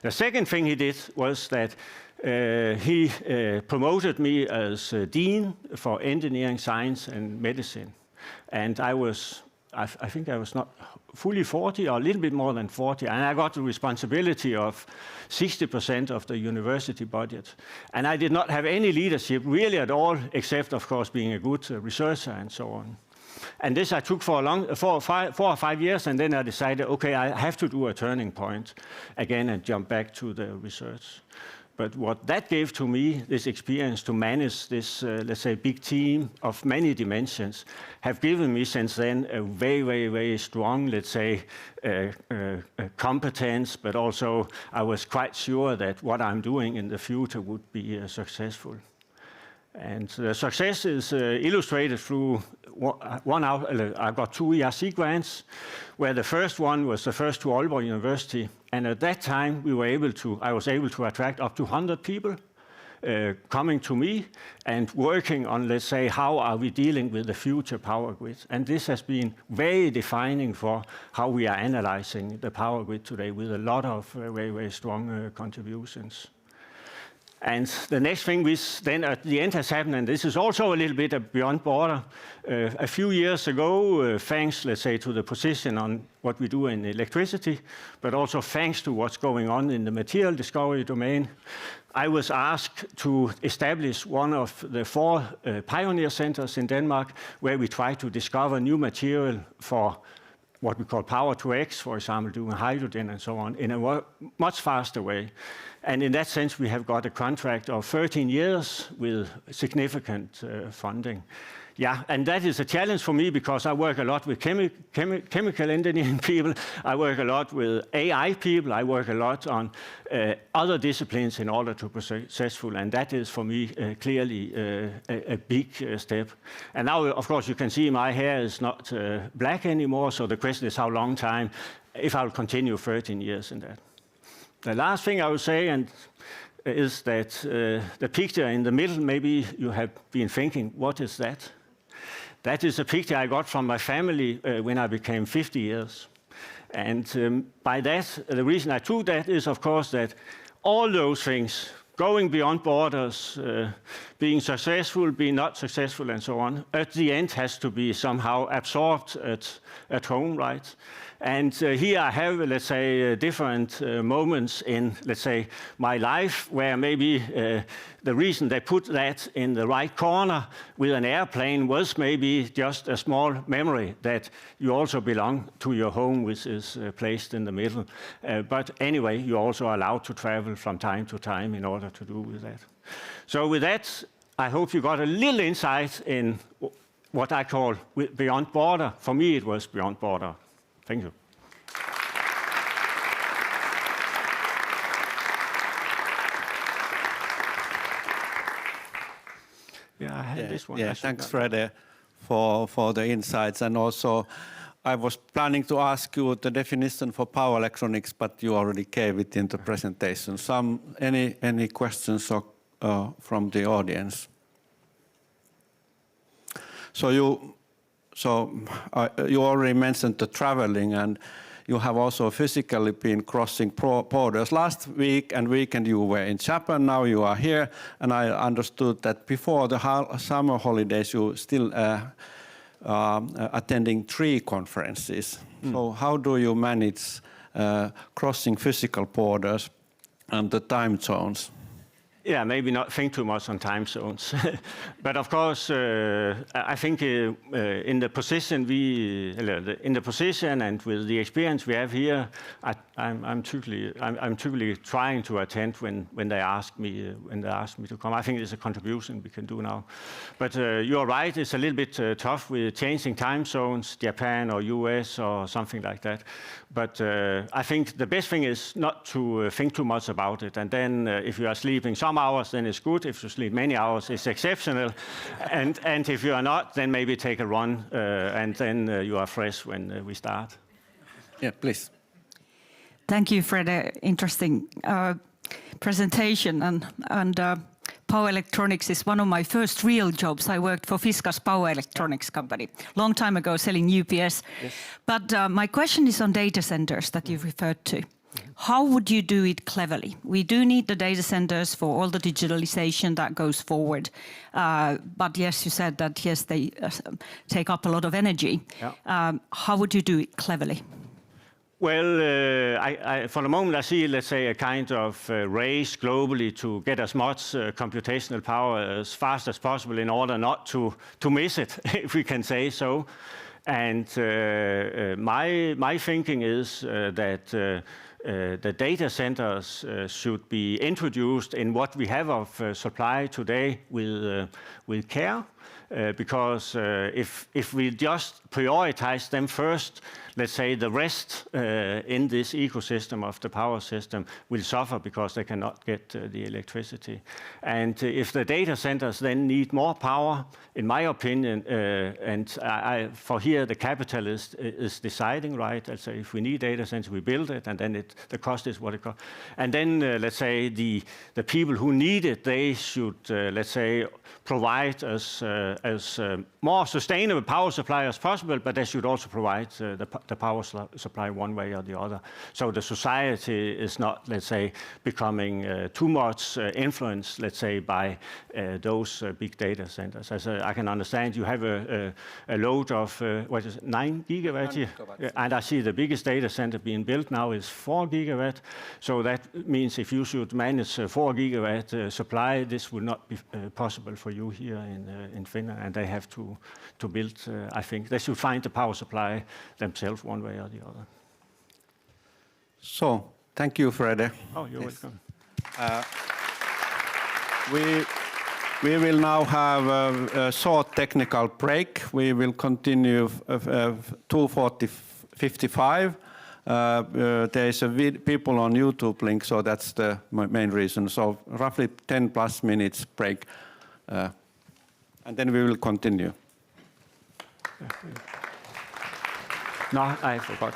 The second thing he did was that he promoted me as Dean for Engineering, Science and Medicine. And I think I was not fully 40 or a little bit more than 40, and I got the responsibility of 60% of the university budget. And I did not have any leadership really at all, except of course being a good researcher and so on. And this I took for 4 or 5 years, and then I decided, okay, I have to do a turning point again and jump back to the research. But what that gave to me, this experience to manage this, let's say, big team of many dimensions, have given me since then a very, very, very strong, let's say, competence, but also I was quite sure that what I'm doing in the future would be successful. And the success is illustrated through I got 2 ERC grants, where the first one was the first to Aalborg University. And at that time, I was able to attract up to 100 people coming to me and working on, let's say, how are we dealing with the future power grid. And this has been very defining for how we are analyzing the power grid today, with a lot of very, very strong contributions. And the next thing which then at the end has happened, and this is also a little bit beyond border, a few years ago, thanks, let's say, to the position on what we do in electricity, but also thanks to what's going on in the material discovery domain, I was asked to establish one of the 4 pioneer centers in Denmark, where we try to discover new material for what we call power to X, for example, doing hydrogen and so on, in a much faster way. And in that sense, we have got a contract of 13 years with significant funding. Yeah, and that is a challenge for me because I work a lot with chemical engineering people. I work a lot with AI people. I work a lot on other disciplines in order to be successful. And that is, for me, clearly a big step. And now, of course, you can see my hair is not black anymore. So the question is how long time, if I'll continue 13 years in that. The last thing I would say is that the picture in the middle, maybe you have been thinking, what is that? That is a picture I got from my family when I became 50 years. And by that, the reason I took that is, of course, that all those things, going beyond borders, being successful, being not successful, and so on, at the end has to be somehow absorbed at home, right? And here I have, let's say, different moments in, let's say, my life where maybe the reason they put that in the right corner with an airplane was maybe just a small memory that you also belong to your home, which is placed in the middle. But anyway, you're also allowed to travel from time to time in order to do with that. So with that, I hope you got a little insight in what I call beyond border. For me, it was beyond border. Thank you. Yeah, I had this one. Yeah, thanks, Frede, for the insights. And also, I was planning to ask you the definition for power electronics, but you already gave it in the presentation. Any questions from the audience? So you already mentioned the traveling, and you have also physically been crossing borders. Last week and weekend you were in Japan, now you are here, and I understood that before the summer holidays you still attending 3 conferences. So how do you manage crossing physical borders and the time zones? Yeah, maybe not think too much on time zones, but of course, I think in the position and with the experience we have here, I'm typically trying to attend when they ask me to come. I think it's a contribution we can do now. But you're right; it's a little bit tough with changing time zones, Japan or US or something like that. But I think the best thing is not to think too much about it. And then if you are sleeping some hours, then it's good. If you sleep many hours, it's exceptional. and if you are not, then maybe take a run, and then you are fresh when we start. Yeah, please. Thank you, Frede. Interesting presentation. And power electronics is one of my first real jobs. I worked for Fiskars Power Electronics company long time ago, selling UPS. Yes. But my question is on data centers that you've referred to. How would you do it cleverly? We do need the data centers for all the digitalization that goes forward. But yes, you said that, yes, they take up a lot of energy. Yeah. How would you do it cleverly? Well, for the moment, I see, let's say, a kind of race globally to get as much computational power as fast as possible in order not to miss it, if we can say so. And my thinking is that the data centers should be introduced in what we have of supply today with care. Because if we just prioritize them first, let's say the rest in this ecosystem of the power system will suffer because they cannot get the electricity. And if the data centers then need more power, in my opinion, and for here the capitalist is deciding, right? Let's say if we need data centers, we build it, and then the cost is what it costs. And then let's say the people who need it, they should let's say provide us as more sustainable power supply as possible, but they should also provide the power supply one way or the other. So the society is not, let's say, becoming too much influenced, let's say, by those big data centers. As I can understand, you have a load of, 9 gigawatt here? And I see the biggest data center being built now is 4 gigawatt. So that means if you should manage 4 gigawatt supply, this would not be possible for you here in Finland, and they have to build, I think, they should find the power supply themselves one way or the other. So, thank you, Frede. Oh, you're welcome. We will now have a short technical break. We will continue 2:55. There is a people on YouTube link, so that's the main reason. So roughly 10 plus minutes break, and then we will continue. No, I forgot.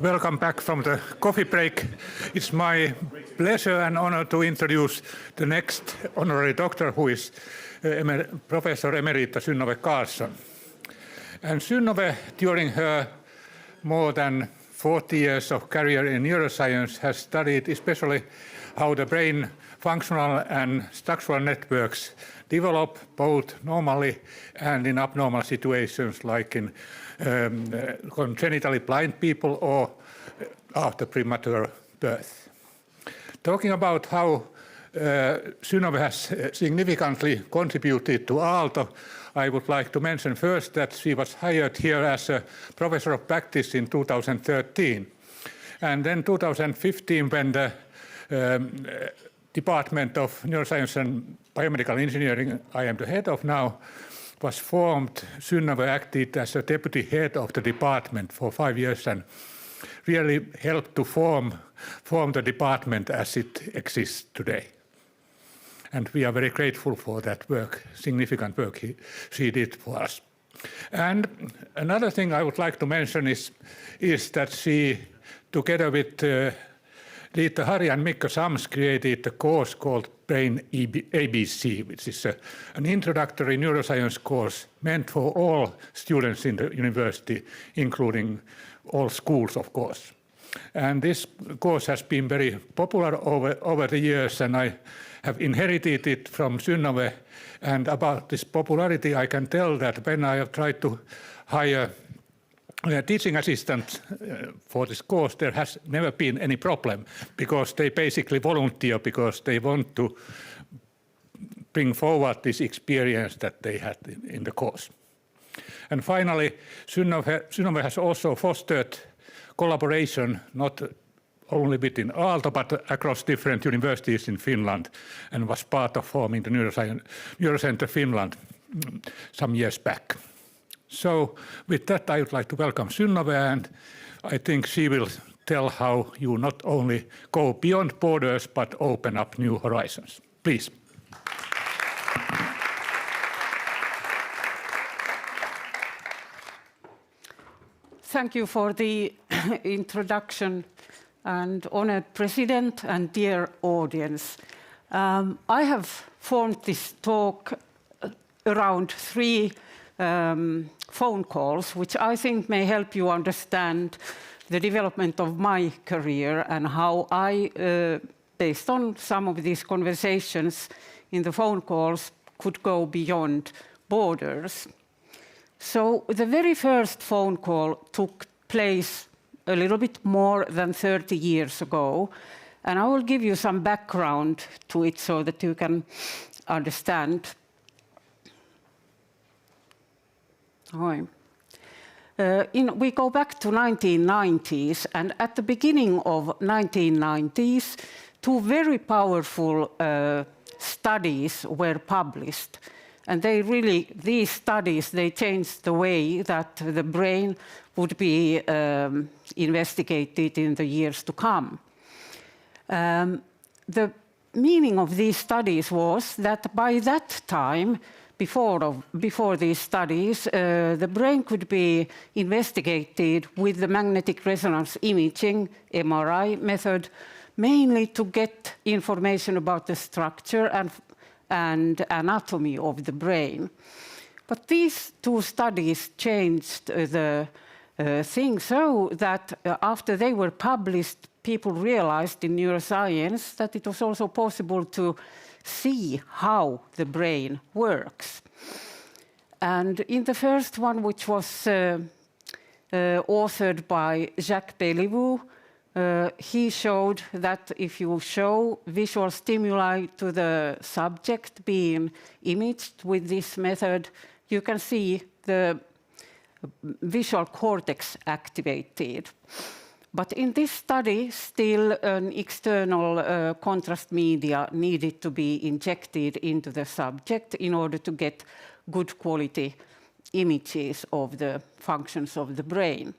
Welcome back from the coffee break. It's my pleasure and honor to introduce the next honorary doctor, who is Professor Emerita Synnöve Carlson. And Synnöve, during her more than 40 years of career in neuroscience, has studied especially how the brain functional and structural networks develop both normally and in abnormal situations, like in congenitally blind people or after premature birth. Talking about how Synnöve has significantly contributed to Aalto, I would like to mention first that she was hired here as a professor of practice in 2013. And then 2015, when the Department of Neuroscience and Biomedical Engineering, I am the head of now, was formed, Synnöve acted as a deputy head of the department for 5 years and really helped to form the department as it exists today. And we are very grateful for that work, significant work she did for us. And another thing I would like to mention is that she, together with Liita Hari and Mikko Sams, created a course called Brain ABC, which is an introductory neuroscience course meant for all students in the university, including all schools, of course. And this course has been very popular over the years, and I have inherited it from Synnöve. And about this popularity, I can tell that when I have tried to hire teaching assistants for this course, there has never been any problem, because they basically volunteer because they want to bring forward this experience that they had in the course. And finally, Synnöve has also fostered collaboration, not only within Aalto, but across different universities in Finland, and was part of forming the Neurocenter Finland some years back. So with that, I would like to welcome Synnöve, and I think she will tell how you not only go beyond borders, but open up new horizons. Please. Thank you for the introduction, and honored president and dear audience. I have formed this talk around 3 phone calls, which I think may help you understand the development of my career and how I, based on some of these conversations in the phone calls, could go beyond borders. So the very first phone call took place a little bit more than 30 years ago, and I will give you some background to it so that you can understand. We go back to 1990s, and at the beginning of 1990s, 2 very powerful studies were published. And these studies, they changed the way that the brain would be investigated in the years to come. The meaning of these studies was that by that time, before these studies, the brain could be investigated with the magnetic resonance imaging, MRI method, mainly to get information about the structure and anatomy of the brain. But these 2 studies changed the thing so that after they were published, people realized in neuroscience that it was also possible to see how the brain works. And in the first one, which was authored by Jacques Pellivoux, he showed that if you show visual stimuli to the subject being imaged with this method, you can see the visual cortex activated. But in this study, still an external contrast media needed to be injected into the subject in order to get good quality images of the functions of the brain.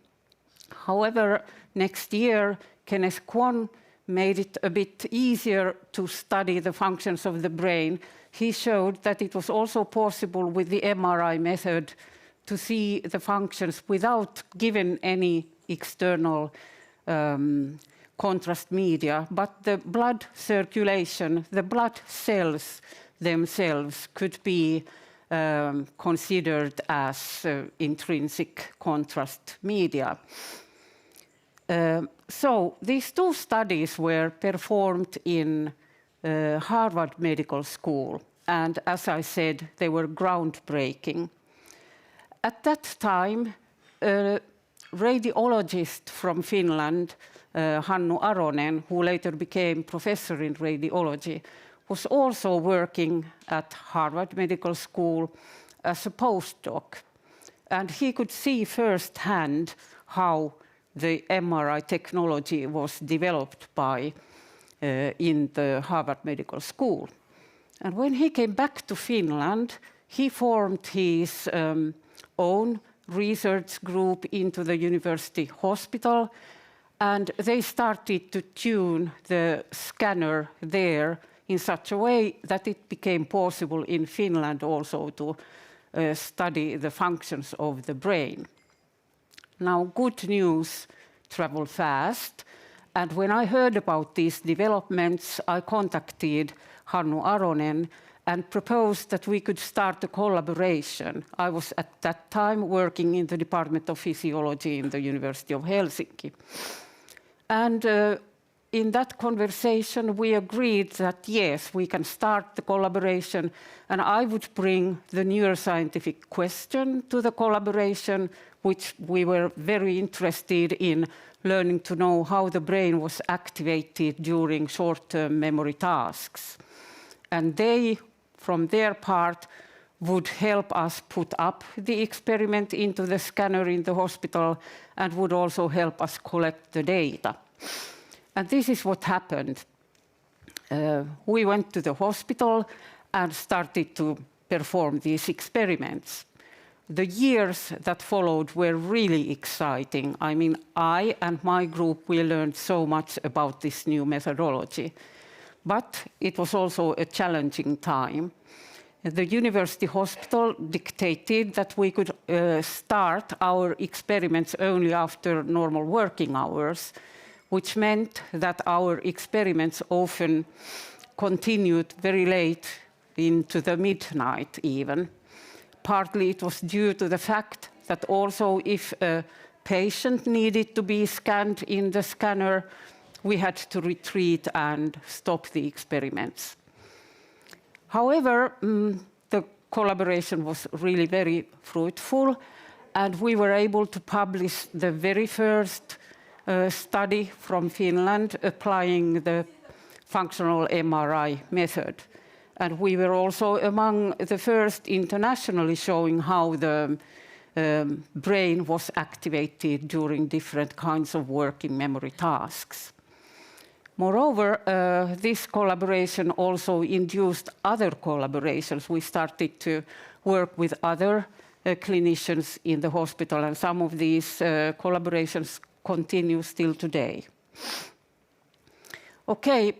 However, next year, Kenneth Kwon made it a bit easier to study the functions of the brain. He showed that it was also possible with the MRI method to see the functions without giving any external contrast media, but the blood circulation, the blood cells themselves could be considered as intrinsic contrast media. So these two studies were performed in Harvard Medical School, and as I said, they were groundbreaking. At that time, a radiologist from Finland, Hannu Aronen, who later became professor in radiology, was also working at Harvard Medical School as a postdoc. And he could see firsthand how the MRI technology was developed in the Harvard Medical School. And when he came back to Finland, he formed his own research group into the university hospital, and they started to tune the scanner there in such a way that it became possible in Finland also to study the functions of the brain. Now, good news travel fast, and when I heard about these developments, I contacted Hannu Aronen and proposed that we could start a collaboration. I was at that time working in the Department of Physiology in the University of Helsinki. And in that conversation, we agreed that yes, we can start the collaboration, and I would bring the neuroscientific question to the collaboration, which we were very interested in learning to know how the brain was activated during short-term memory tasks. And they, from their part, would help us put up the experiment into the scanner in the hospital and would also help us collect the data. And this is what happened. We went to the hospital and started to perform these experiments. The years that followed were really exciting. I mean, I and my group, we learned so much about this new methodology. But it was also a challenging time. The university hospital dictated that we could start our experiments only after normal working hours, which meant that our experiments often continued very late into the midnight even. Partly it was due to the fact that also if a patient needed to be scanned in the scanner, we had to retreat and stop the experiments. However, the collaboration was really very fruitful, and we were able to publish the very first study from Finland applying the functional MRI method. And we were also among the first internationally showing how the brain was activated during different kinds of working memory tasks. Moreover, this collaboration also induced other collaborations. We started to work with other clinicians in the hospital, and some of these collaborations continue still today. Okay,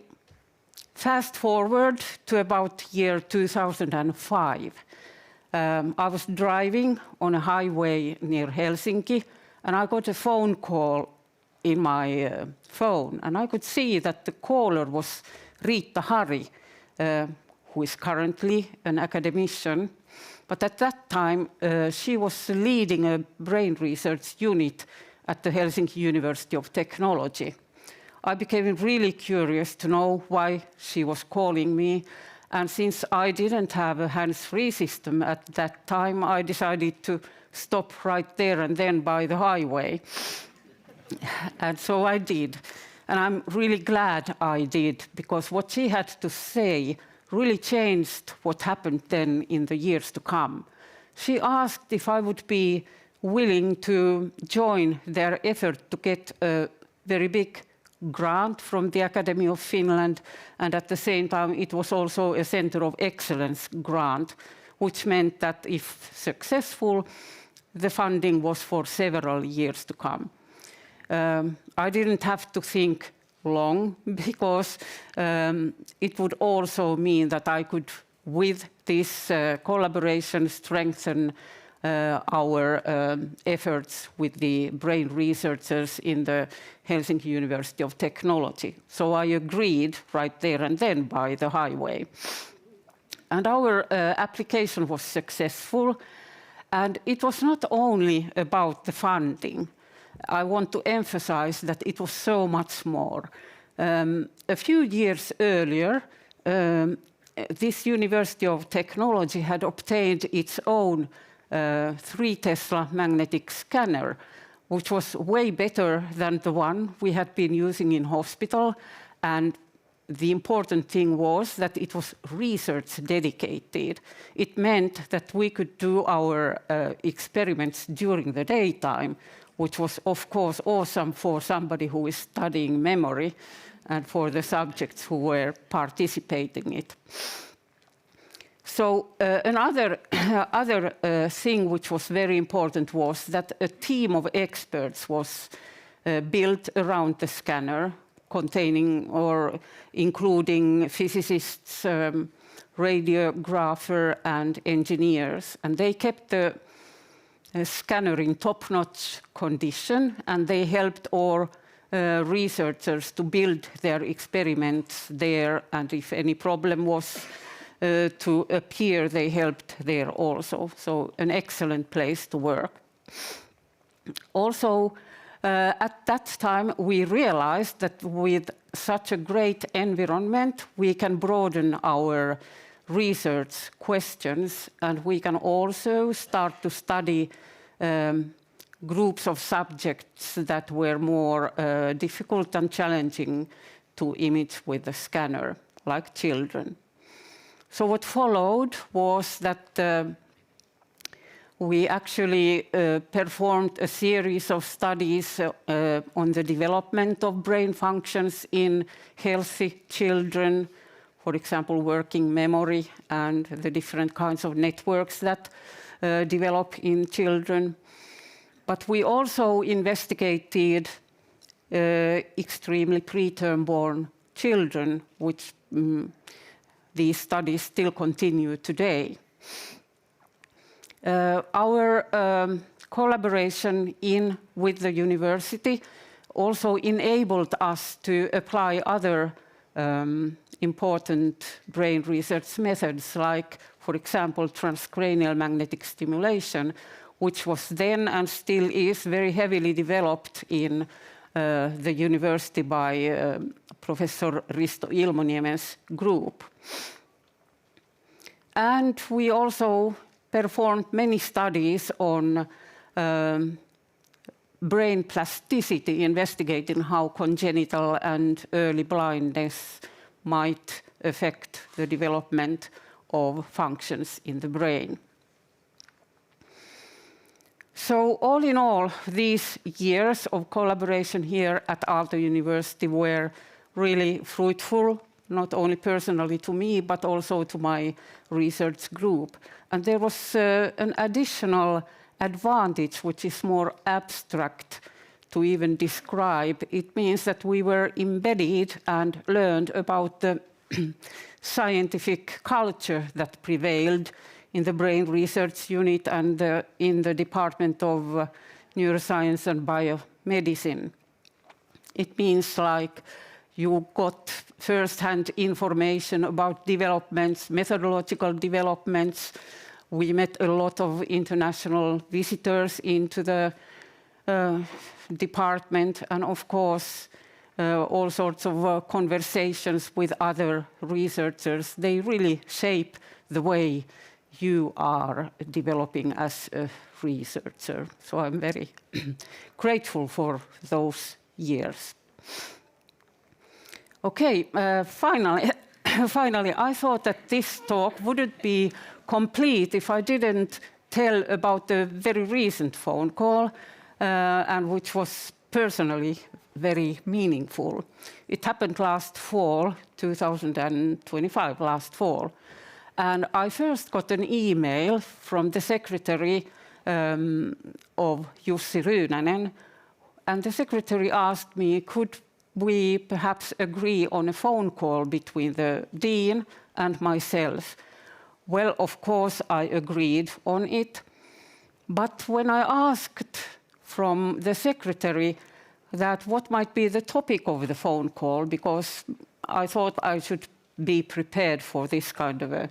fast forward to about year 2005. I was driving on a highway near Helsinki, and I got a phone call in my phone, and I could see that the caller was Riitta Hari, who is currently an academician. But at that time, she was leading a brain research unit at the Helsinki University of Technology. I became really curious to know why she was calling me, and since I didn't have a hands-free system at that time, I decided to stop right there and then by the highway. And so I did. And I'm really glad I did, because what she had to say really changed what happened then in the years to come. She asked if I would be willing to join their effort to get a very big grant from the Academy of Finland, and at the same time it was also a Center of Excellence grant, which meant that if successful, the funding was for several years to come. I didn't have to think long, because it would also mean that I could, with this collaboration, strengthen our efforts with the brain researchers in the Helsinki University of Technology. So I agreed right there and then by the highway. And our application was successful. And it was not only about the funding. I want to emphasize that it was so much more. A few years earlier, this University of Technology had obtained its own 3 Tesla magnetic scanner, which was way better than the one we had been using in hospital. And the important thing was that it was research dedicated. It meant that we could do our experiments during the daytime, which was of course awesome for somebody who is studying memory and for the subjects who were participating in it. So another thing which was very important was that a team of experts was built around the scanner, containing or including physicists, radiographer and engineers. And they kept the scanner in top-notch condition, and they helped all researchers to build their experiments there, and if any problem was to appear, they helped there also. So an excellent place to work. Also, at that time, we realized that with such a great environment, we can broaden our research questions, and we can also start to study groups of subjects that were more difficult and challenging to image with the scanner, like children. So what followed was that we actually performed a series of studies on the development of brain functions in healthy children, for example, working memory and the different kinds of networks that develop in children. But we also investigated extremely preterm born children, which these studies still continue today. Our collaboration with the university also enabled us to apply other important brain research methods, like, for example, transcranial magnetic stimulation, which was then and still is very heavily developed in the university by Professor Risto Ilmoniemen's group. And we also performed many studies on brain plasticity, investigating how congenital and early blindness might affect the development of functions in the brain. So all in all, these years of collaboration here at Aalto University were really fruitful, not only personally to me, but also to my research group. And there was an additional advantage, which is more abstract to even describe. It means that we were embedded and learned about the scientific culture that prevailed in the brain research unit and in the Department of Neuroscience and Biomedicine. It means like you got first-hand information about developments, methodological developments. We met a lot of international visitors into the department, and of course, all sorts of conversations with other researchers. They really shape the way you are developing as a researcher. So I'm very grateful for those years. Okay, finally, I thought that this talk wouldn't be complete if I didn't tell about the very recent phone call, and which was personally very meaningful. It happened last fall, 2025, last fall. And I first got an email from the secretary of Jussi Ryynänen, and the secretary asked me, could we perhaps agree on a phone call between the dean and myself? Well, of course, I agreed on it. But when I asked from the secretary that what might be the topic of the phone call, because I thought I should be prepared for this kind of a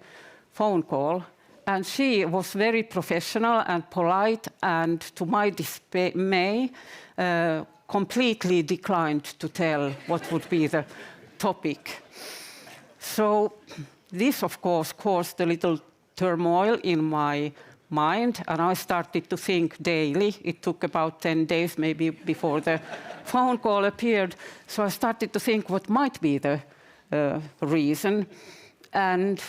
phone call, and she was very professional and polite, and to my dismay, completely declined to tell what would be the topic. So this, of course, caused a little turmoil in my mind, and I started to think daily. It took about 10 days maybe before the phone call appeared. So I started to think what might be the reason. And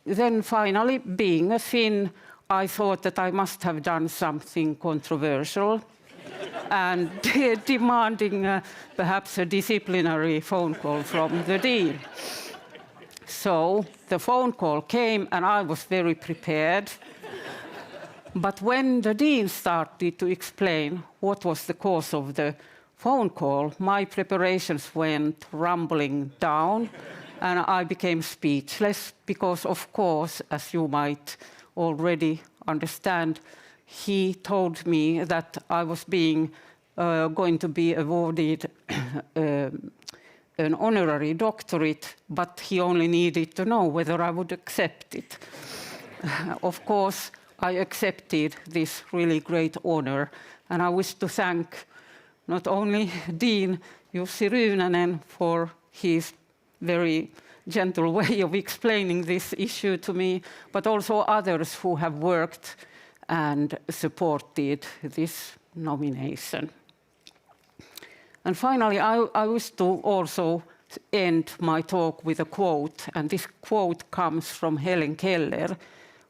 then finally, being a Finn, I thought that I must have done something controversial and demanding perhaps a disciplinary phone call from the dean. So the phone call came and I was very prepared. But when the dean started to explain what was the cause of the phone call, my preparations went rumbling down and I became speechless because, of course, as you might already understand, he told me that I was going to be awarded an honorary doctorate, but he only needed to know whether I would accept it. Of course, I accepted this really great honor, and I wish to thank not only Dean Jussi Ryynänen for his very gentle way of explaining this issue to me, but also others who have worked and supported this nomination. And finally, I wish to also end my talk with a quote, and this quote comes from Helen Keller,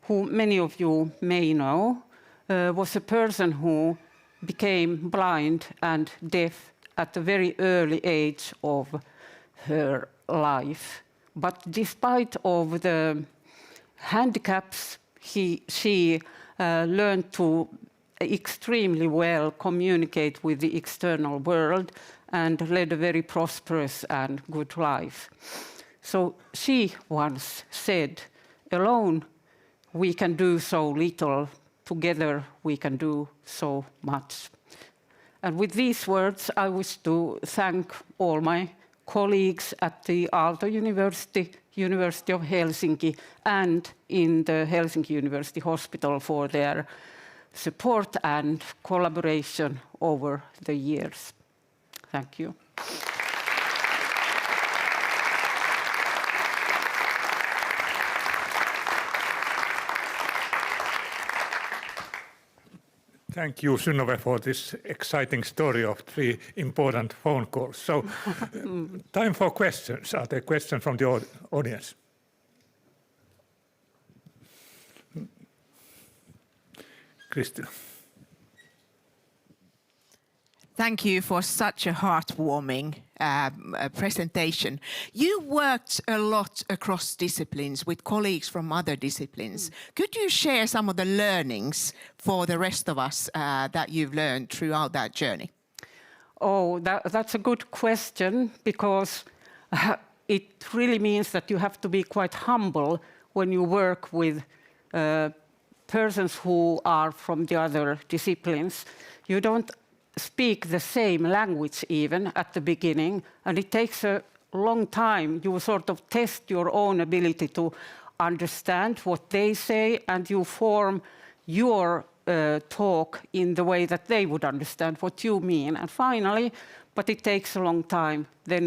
who many of you may know, was a person who became blind and deaf at a very early age of her life. But despite of the handicaps, she learned to extremely well communicate with the external world and led a very prosperous and good life. So she once said, "Alone we can do so little, together we can do so much." And with these words, I wish to thank all my colleagues at the Aalto University, University of Helsinki, and in the Helsinki University Hospital for their support and collaboration over the years. Thank you. Thank you, Synnöve, for this exciting story of 3 important phone calls. So, time for questions. Are there questions from the audience? Kristina. Thank you for such a heartwarming presentation. You worked a lot across disciplines with colleagues from other disciplines. Could you share some of the learnings for the rest of us that you've learned throughout that journey? Oh, that's a good question, because it really means that you have to be quite humble when you work with persons who are from the other disciplines. You don't speak the same language even at the beginning, and it takes a long time. You sort of test your own ability to understand what they say, and you form your talk in the way that they would understand what you mean. And finally, but it takes a long time, then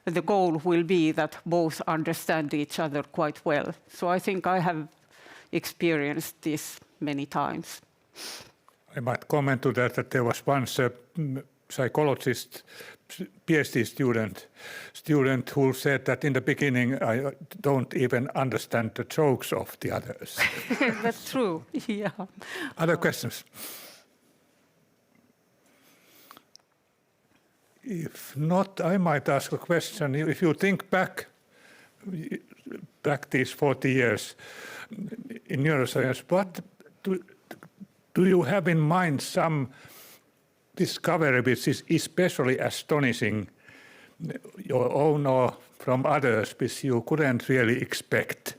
the goal will be that both understand each other quite well. So I think I have experienced this many times. I might comment to that there was once a psychologist, PhD student who said that in the beginning I don't even understand the jokes of the others. That's true, yeah. Other questions? If not, I might ask a question. If you think back these 40 years in neuroscience, what do you have in mind some discovery which is especially astonishing, your own or from others, which you couldn't really expect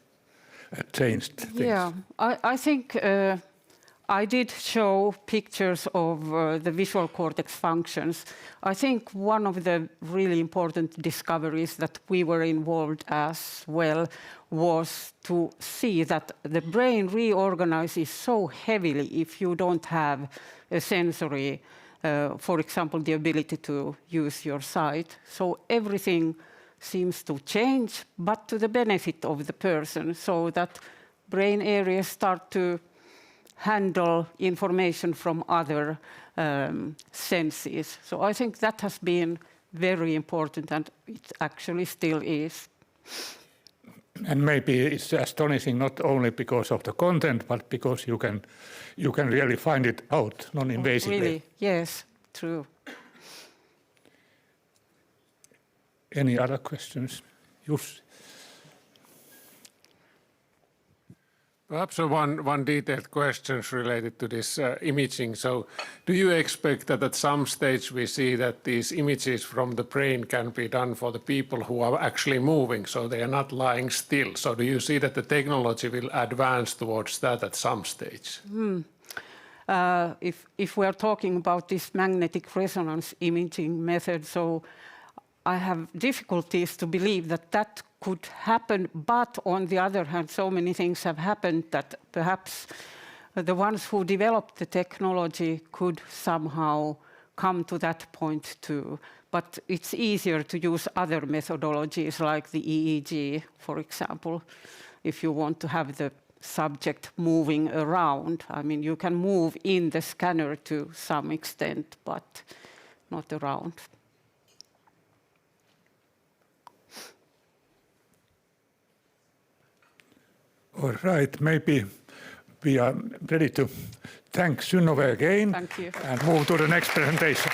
changed things? Yeah, I think I did show pictures of the visual cortex functions. I think one of the really important discoveries that we were involved as well was to see that the brain reorganizes so heavily if you don't have a sensory, for example, the ability to use your sight. So everything seems to change, but to the benefit of the person, so that brain areas start to handle information from other senses. So I think that has been very important, and it actually still is. And maybe it's astonishing not only because of the content, but because you can really find it out non-invasively. Really, yes, true. Any other questions? Jussi. Perhaps one detailed question related to this imaging. So do you expect that at some stage we see that these images from the brain can be done for the people who are actually moving, so they are not lying still? So do you see that the technology will advance towards that at some stage? If we are talking about this magnetic resonance imaging method, so I have difficulties to believe that that could happen, but on the other hand, so many things have happened that perhaps the ones who developed the technology could somehow come to that point too. But it's easier to use other methodologies like the EEG, for example, if you want to have the subject moving around. I mean, you can move in the scanner to some extent, but not around. All right, maybe we are ready to thank Synnöve again. Thank you. And move to the next presentation.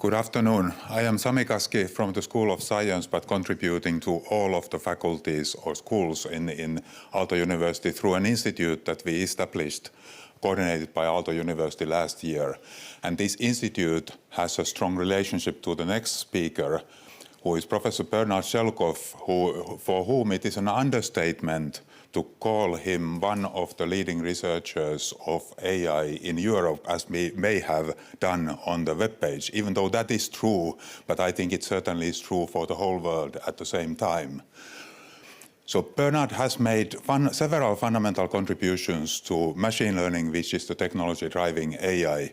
Good afternoon. I am Sami Kaski from the School of Science, but contributing to all of the faculties or schools in Aalto University through an institute that we established, coordinated by Aalto University last year. And this institute has a strong relationship to the next speaker, who is Professor Bernhard Schölkopf, for whom it is an understatement to call him one of the leading researchers of AI in Europe, as we may have done on the webpage, even though that is true, but I think it certainly is true for the whole world at the same time. So Bernhard has made several fundamental contributions to machine learning, which is the technology driving AI.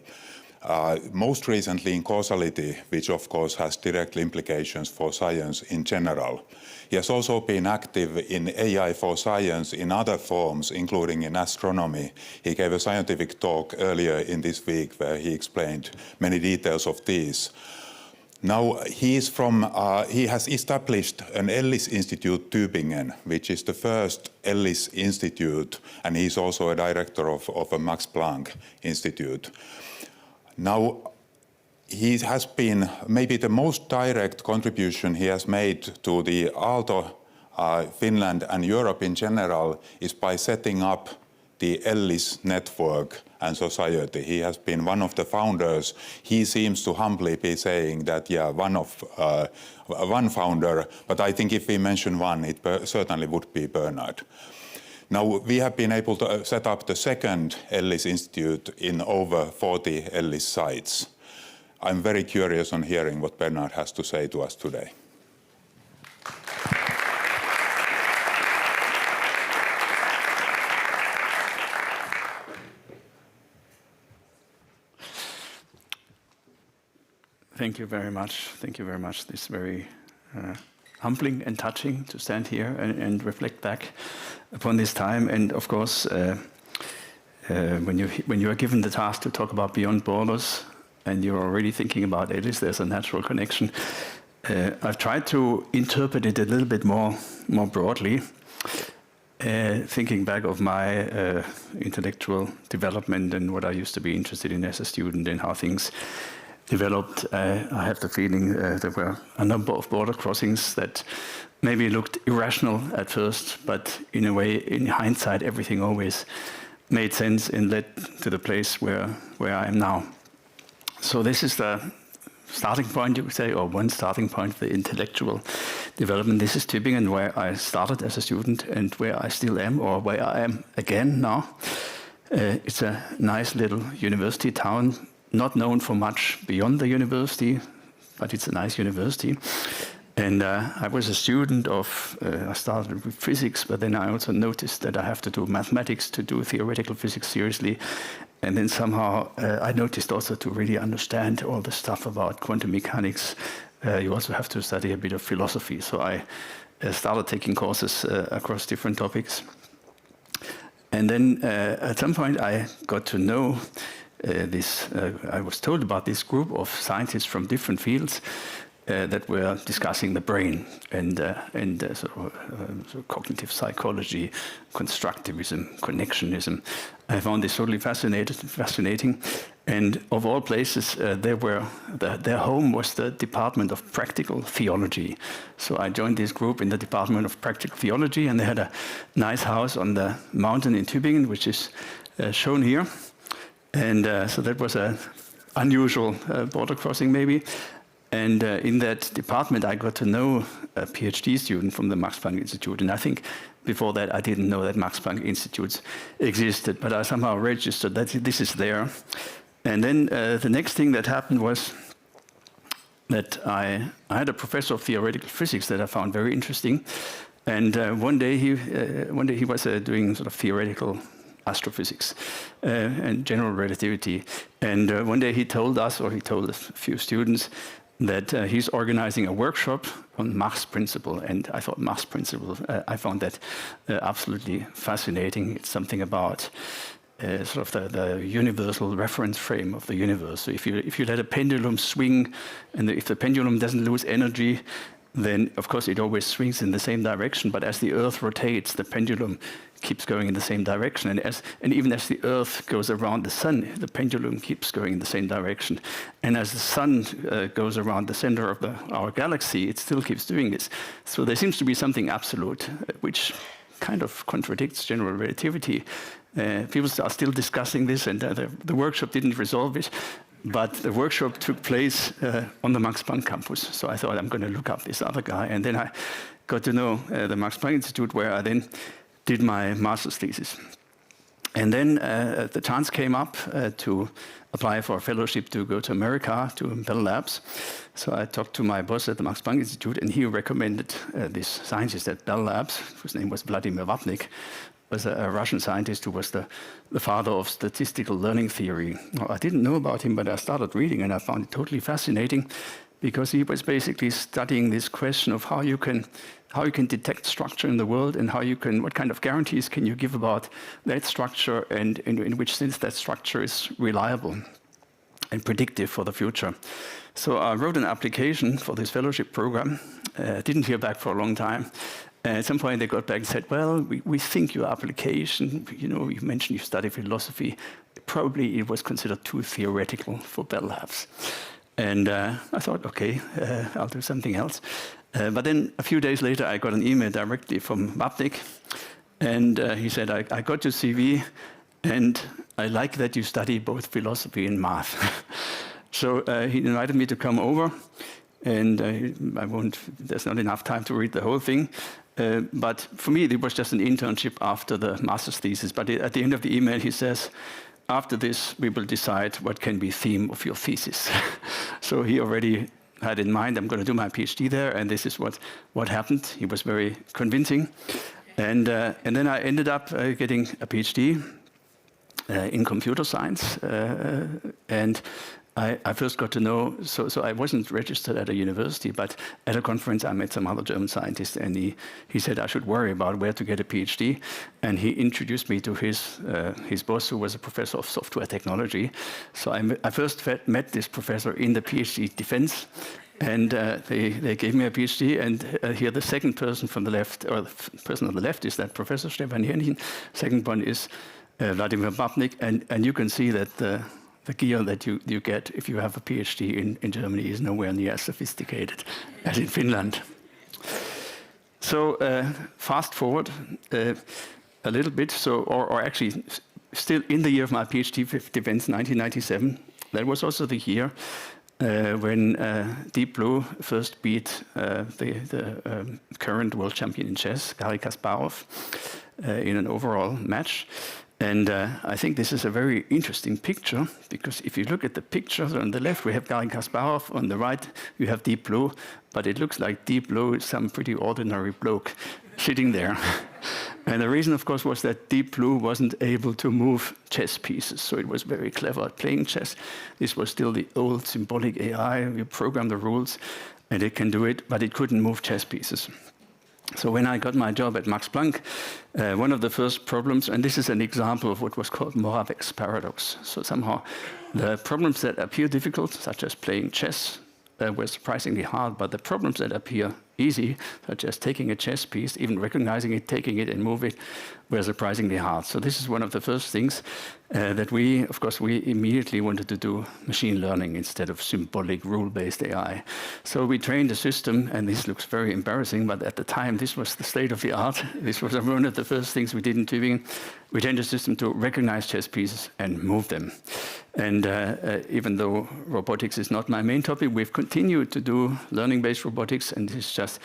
Most recently in causality, which of course has direct implications for science in general. He has also been active in AI for science in other forms, including in astronomy. He gave a scientific talk earlier in this week where he explained many details of these. Now he has established an ELLIS Institute Tübingen, which is the first ELLIS Institute, and he's also a director of a Max Planck Institute. Now, he has been maybe the most direct contribution he has made to the Aalto, Finland and Europe in general is by setting up the ELLIS network and society. He has been one of the founders. He seems to humbly be saying that, yeah, one founder, but I think if we mention one, it certainly would be Bernhard. Now, we have been able to set up the second ELLIS Institute in over 40 ELLIS sites. I'm very curious on hearing what Bernhard has to say to us today. Thank you very much. Thank you very much. This is very humbling and touching to stand here and reflect back upon this time. And of course, when you are given the task to talk about beyond borders, and you're already thinking about ELLIS, there's a natural connection. I've tried to interpret it a little bit more broadly, thinking back of my intellectual development and what I used to be interested in as a student and how things developed. I have the feeling there were a number of border crossings that maybe looked irrational at first, but in a way, in hindsight, everything always made sense and led to the place where I am now. So this is the starting point, you could say, or one starting point for the intellectual development. This is Tübingen, where I started as a student and where I still am, or where I am again now. It's a nice little university town, not known for much beyond the university, but it's a nice university. And I was a student of, I started with physics, but then I also noticed that I have to do mathematics to do theoretical physics seriously. And then somehow I noticed also to really understand all the stuff about quantum mechanics, you also have to study a bit of philosophy. So I started taking courses across different topics. And then at some point I got to know I was told about this group of scientists from different fields that were discussing the brain and cognitive psychology, constructivism, connectionism. I found this totally fascinating. And of all places, their home was the Department of Practical Theology. So I joined this group in the Department of Practical Theology, and they had a nice house on the mountain in Tübingen, which is shown here. And so that was an unusual border crossing, maybe. And in that department, I got to know a PhD student from the Max Planck Institute. And I think before that, I didn't know that Max Planck Institutes existed, but I somehow registered that this is there. And then the next thing that happened was that I had a professor of theoretical physics that I found very interesting. And one day he was doing sort of theoretical astrophysics and general relativity. And one day he told us, or he told a few students, that he's organizing a workshop on Mach's principle. And I thought Mach's principle, I found that absolutely fascinating. It's something about sort of the universal reference frame of the universe. So if you let a pendulum swing, and if the pendulum doesn't lose energy, then of course it always swings in the same direction. But as the Earth rotates, the pendulum keeps going in the same direction. And even as the Earth goes around the Sun, the pendulum keeps going in the same direction. And as the Sun goes around the center of our galaxy, it still keeps doing this. So there seems to be something absolute, which kind of contradicts general relativity. People are still discussing this, and the workshop didn't resolve it. But the workshop took place on the Max Planck campus. So I thought, I'm going to look up this other guy. And then I got to know the Max Planck Institute, where I then did my master's thesis. And then the chance came up to apply for a fellowship to go to America, to Bell Labs. So I talked to my boss at the Max Planck Institute, and he recommended this scientist at Bell Labs, whose name was Vladimir Vapnik, was a Russian scientist who was the father of statistical learning theory. Well, I didn't know about him, but I started reading, and I found it totally fascinating, because he was basically studying this question of how you can detect structure in the world, and what kind of guarantees can you give about that structure, and in which sense that structure is reliable and predictive for the future. So I wrote an application for this fellowship program. Didn't hear back for a long time. At some point they got back and said, well, we think your application, you mentioned you study philosophy, probably it was considered too theoretical for Bell Labs. And I thought, okay, I'll do something else. But then a few days later, I got an email directly from Vapnik, and he said, I got your CV, and I like that you study both philosophy and math. So he invited me to come over, and there's not enough time to read the whole thing. But for me, it was just an internship after the master's thesis. But at the end of the email, he says, after this, we will decide what can be theme of your thesis. So he already had in mind, I'm going to do my PhD there, and this is what happened. He was very convincing. And then I ended up getting a PhD in computer science. And I first got to know, so I wasn't registered at a university, but at a conference I met some other German scientist, and he said I should worry about where to get a PhD, and he introduced me to his boss, who was a professor of software technology. So I first met this professor in the PhD defense, and they gave me a PhD, and here the second person from the left, or the person on the left is that Professor Stefan Hennin, second one is Vladimir Vapnik, and you can see that the gear that you get if you have a PhD in Germany is nowhere near as sophisticated as in Finland. So fast forward a little bit, so or actually still in the year of my PhD defense, 1997. That was also the year when Deep Blue first beat the current world champion in chess, Garry Kasparov, in an overall match. And I think this is a very interesting picture, because if you look at the picture, on the left we have Garry Kasparov, on the right you have Deep Blue, but it looks like Deep Blue is some pretty ordinary bloke sitting there. And the reason, of course, was that Deep Blue wasn't able to move chess pieces, so it was very clever at playing chess. This was still the old symbolic AI. You program the rules, and it can do it, but it couldn't move chess pieces. So when I got my job at Max Planck, one of the first problems, and this is an example of what was called Moravec's paradox. So somehow the problems that appear difficult, such as playing chess, were surprisingly hard, but the problems that appear easy, such as taking a chess piece, even recognizing it, taking it and move it, were surprisingly hard. So this is one of the first things that we immediately wanted to do machine learning instead of symbolic rule-based AI. So we trained a system, and this looks very embarrassing, but at the time this was the state of the art. This was one of the first things we did in Tübingen. We trained a system to recognize chess pieces and move them. And even though robotics is not my main topic, we've continued to do learning-based robotics, and it's just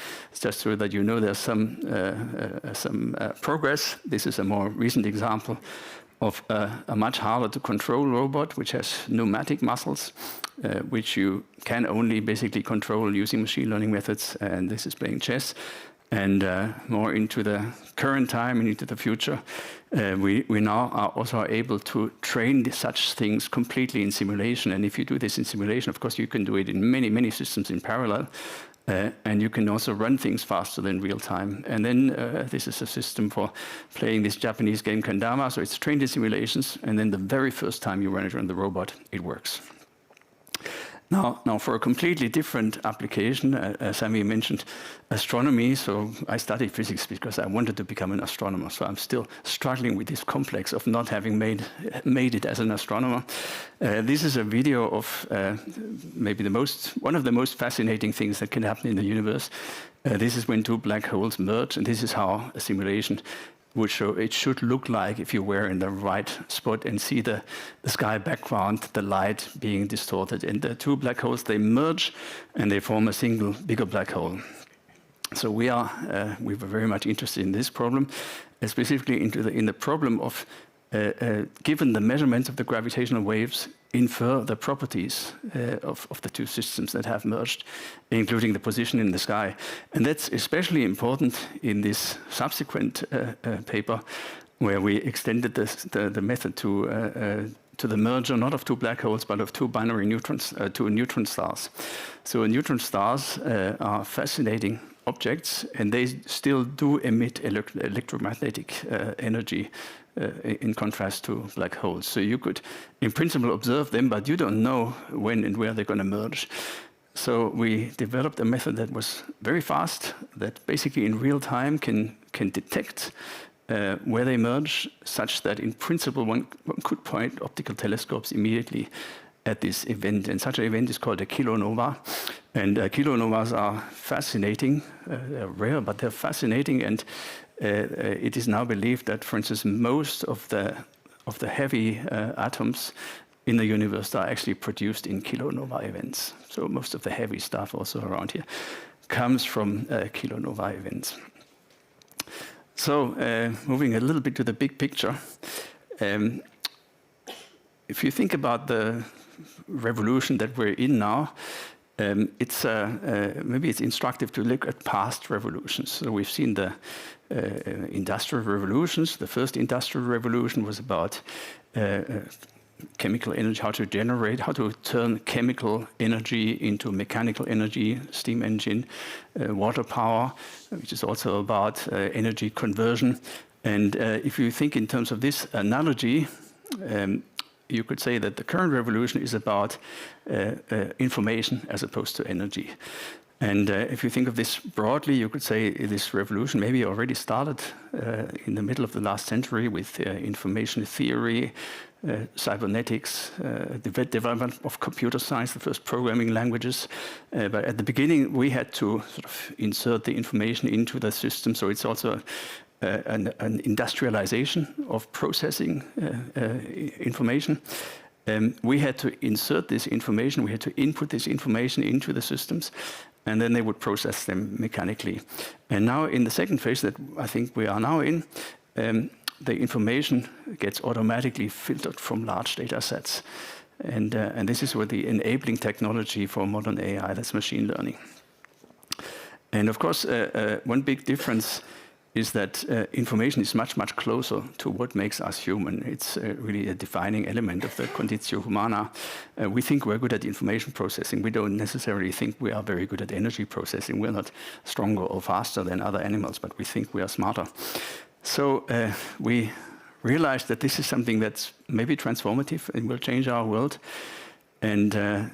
so that you know there's some progress. This is a more recent example of a much harder to control robot, which has pneumatic muscles, which you can only basically control using machine learning methods, and this is playing chess. And more into the current time and into the future, we now are also able to train such things completely in simulation. And if you do this in simulation, of course, you can do it in many, many systems in parallel. And you can also run things faster than real time. And then this is a system for playing this Japanese game Kendama. So it's trained in simulations. And then the very first time you run it on the robot, it works. Now for a completely different application, Sami mentioned astronomy. So I studied physics because I wanted to become an astronomer. So I'm still struggling with this complex of not having made it as an astronomer. This is a video of maybe one of the most fascinating things that can happen in the universe. This is when two black holes merge, and this is how a simulation would show it should look like if you were in the right spot and see the sky background, the light being distorted. And the two black holes, they merge and they form a single bigger black hole. So we were very much interested in this problem, specifically in the problem of, given the measurements of the gravitational waves, infer the properties of the two systems that have merged, including the position in the sky. And that's especially important in this subsequent paper, where we extended the method to the merger, not of two black holes, but of two binary neutrons, two neutron stars. So neutron stars are fascinating objects, and they still do emit electromagnetic energy in contrast to black holes. So you could, in principle, observe them, but you don't know when and where they're going to merge. So we developed a method that was very fast, that basically in real time can detect where they merge, such that in principle one could point optical telescopes immediately at this event. And such an event is called a kilonova. And kilonovas are fascinating. They're rare, but they're fascinating. And it is now believed that, for instance, most of the heavy atoms in the universe are actually produced in kilonova events. So most of the heavy stuff also around here comes from kilonova events. So moving a little bit to the big picture, if you think about the revolution that we're in now, maybe it's instructive to look at past revolutions. So we've seen the industrial revolutions. The first industrial revolution was about chemical energy, how to turn chemical energy into mechanical energy, steam engine, water power, which is also about energy conversion. And if you think in terms of this analogy, you could say that the current revolution is about information as opposed to energy. And if you think of this broadly, you could say this revolution maybe already started in the middle of the last century with information theory, cybernetics, the development of computer science, the first programming languages. But at the beginning, we had to sort of insert the information into the system. So it's also an industrialization of processing information. We had to insert this information, we had to input this information into the systems, and then they would process them mechanically. And now in the second phase that I think we are now in, the information gets automatically filtered from large data sets. And this is where the enabling technology for modern AI, that's machine learning. And of course, one big difference is that information is much, much closer to what makes us human. It's really a defining element of the conditio humana. We think we're good at information processing. We don't necessarily think we are very good at energy processing. We're not stronger or faster than other animals, but we think we are smarter. So we realized that this is something that's maybe transformative and will change our world. And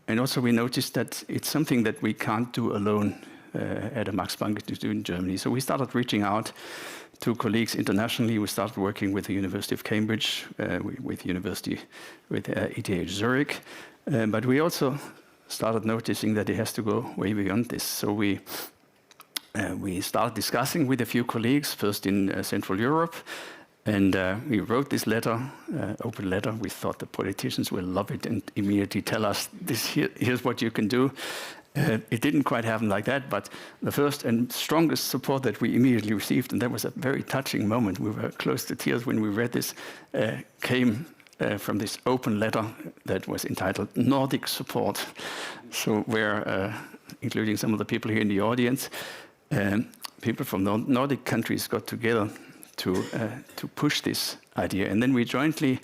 also we noticed that it's something that we can't do alone at a Max Planck Institute in Germany. So we started reaching out to colleagues internationally. We started working with the University of Cambridge, with ETH Zurich. But we also started noticing that it has to go way beyond this. So we started discussing with a few colleagues, first in Central Europe, and we wrote this letter, open letter. We thought the politicians will love it and immediately tell us, here's what you can do. It didn't quite happen like that, but the first and strongest support that we immediately received, and that was a very touching moment, we were close to tears when we read this, came from this open letter that was entitled Nordic Support. So where, including some of the people here in the audience, people from Nordic countries got together to push this idea. And then we jointly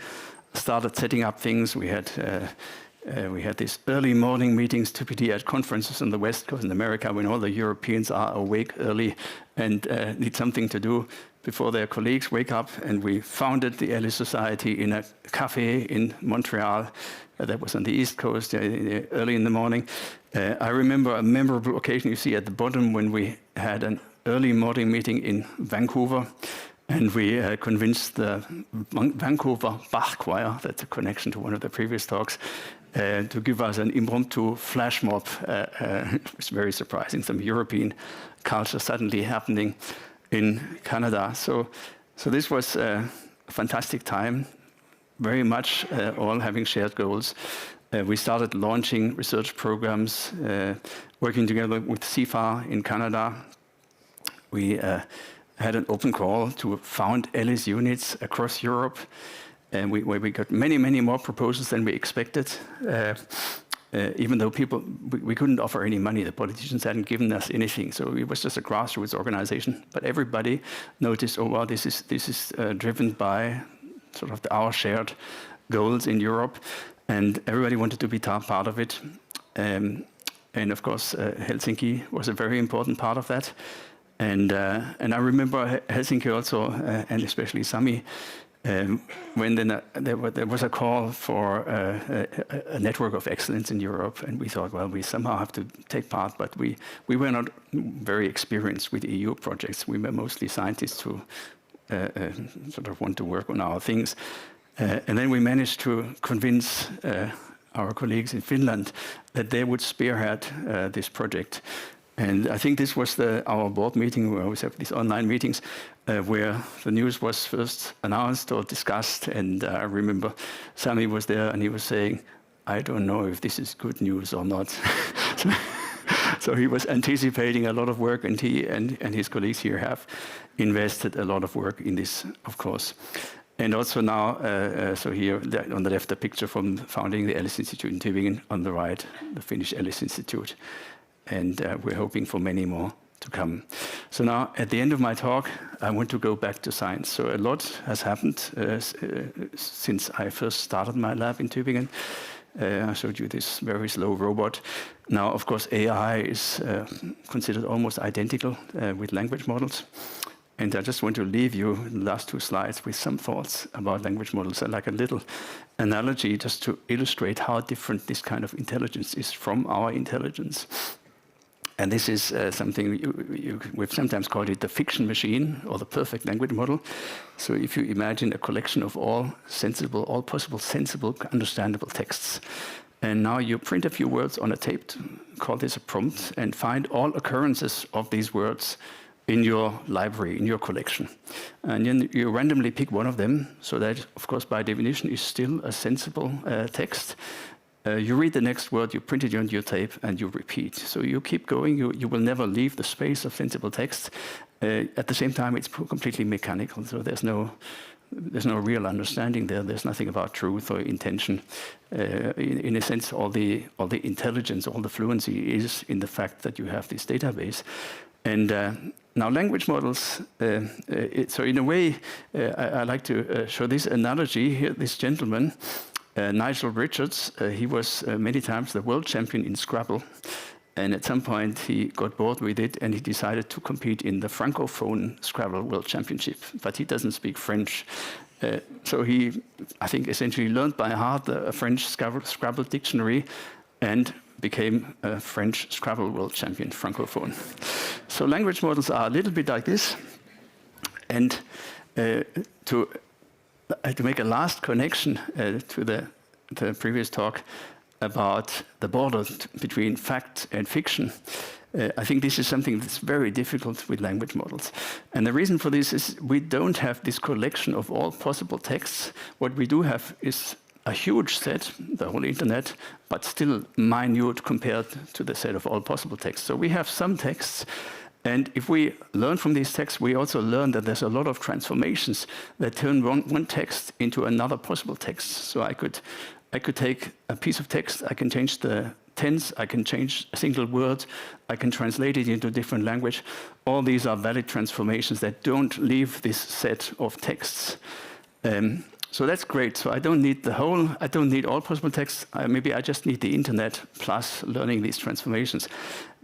started setting up things. We had these early morning meetings, typically at conferences on the West Coast in America, when all the Europeans are awake early and need something to do before their colleagues wake up. And we founded the ELLIS Society in a cafe in Montreal that was on the East Coast early in the morning. I remember a memorable occasion you see at the bottom when we had an early morning meeting in Vancouver. And we convinced the Vancouver Bach Choir, that's a connection to one of the previous talks, to give us an impromptu flash mob. It was very surprising, some European culture suddenly happening in Canada. So this was a fantastic time, very much all having shared goals. We started launching research programs, working together with CIFAR in Canada. We had an open call to found ELLIS units across Europe, and we got many, many more proposals than we expected. Even though we couldn't offer any money, the politicians hadn't given us anything, so it was just a grassroots organization. But everybody noticed, oh wow, this is driven by sort of our shared goals in Europe, and everybody wanted to be part of it. And of course, Helsinki was a very important part of that. And I remember Helsinki also, and especially Sami, when there was a call for a network of excellence in Europe, and we thought, well, we somehow have to take part, but we were not very experienced with EU projects. We were mostly scientists who sort of want to work on our things. And then we managed to convince our colleagues in Finland that they would spearhead this project. And I think this was our board meeting. We always have these online meetings where the news was first announced or discussed. And I remember Sami was there and he was saying, I don't know if this is good news or not. So he was anticipating a lot of work, and he and his colleagues here have invested a lot of work in this, of course. And also now, so here on the left, a picture from founding the ELLIS Institute in Tübingen, on the right, the Finnish ELLIS Institute. And we're hoping for many more to come. So now, at the end of my talk, I want to go back to science. So a lot has happened since I first started my lab in Tübingen. I showed you this very slow robot. Now, of course, AI is considered almost identical with language models. And I just want to leave you in the last two slides with some thoughts about language models, and like a little analogy just to illustrate how different this kind of intelligence is from our intelligence. And this is something we've sometimes called it the fiction machine or the perfect language model. So if you imagine a collection of all possible sensible, understandable texts, and now you print a few words on a tape, call this a prompt, and find all occurrences of these words in your library, in your collection. And then you randomly pick one of them, so that, of course, by definition, is still a sensible text. You read the next word, you print it on your tape, and you repeat. So you keep going, you will never leave the space of sensible text. At the same time, it's completely mechanical, so there's no real understanding there. There's nothing about truth or intention. In a sense, all the intelligence, all the fluency is in the fact that you have this database. And now language models, so in a way, I like to show this analogy here. This gentleman, Nigel Richards, he was many times the world champion in Scrabble. And at some point, he got bored with it, and he decided to compete in the Francophone Scrabble World Championship. But he doesn't speak French. So he, I think, essentially learned by heart a French Scrabble dictionary and became a French Scrabble World Champion, Francophone. So language models are a little bit like this. And to make a last connection to the previous talk, about the border between fact and fiction. I think this is something that's very difficult with language models. And the reason for this is we don't have this collection of all possible texts. What we do have is a huge set, the whole internet, but still minute compared to the set of all possible texts. So we have some texts, and if we learn from these texts, we also learn that there's a lot of transformations that turn one text into another possible text. So I could take a piece of text, I can change the tense, I can change a single word, I can translate it into a different language. All these are valid transformations that don't leave this set of texts. So that's great. So I don't need I don't need all possible texts. Maybe I just need the internet plus learning these transformations.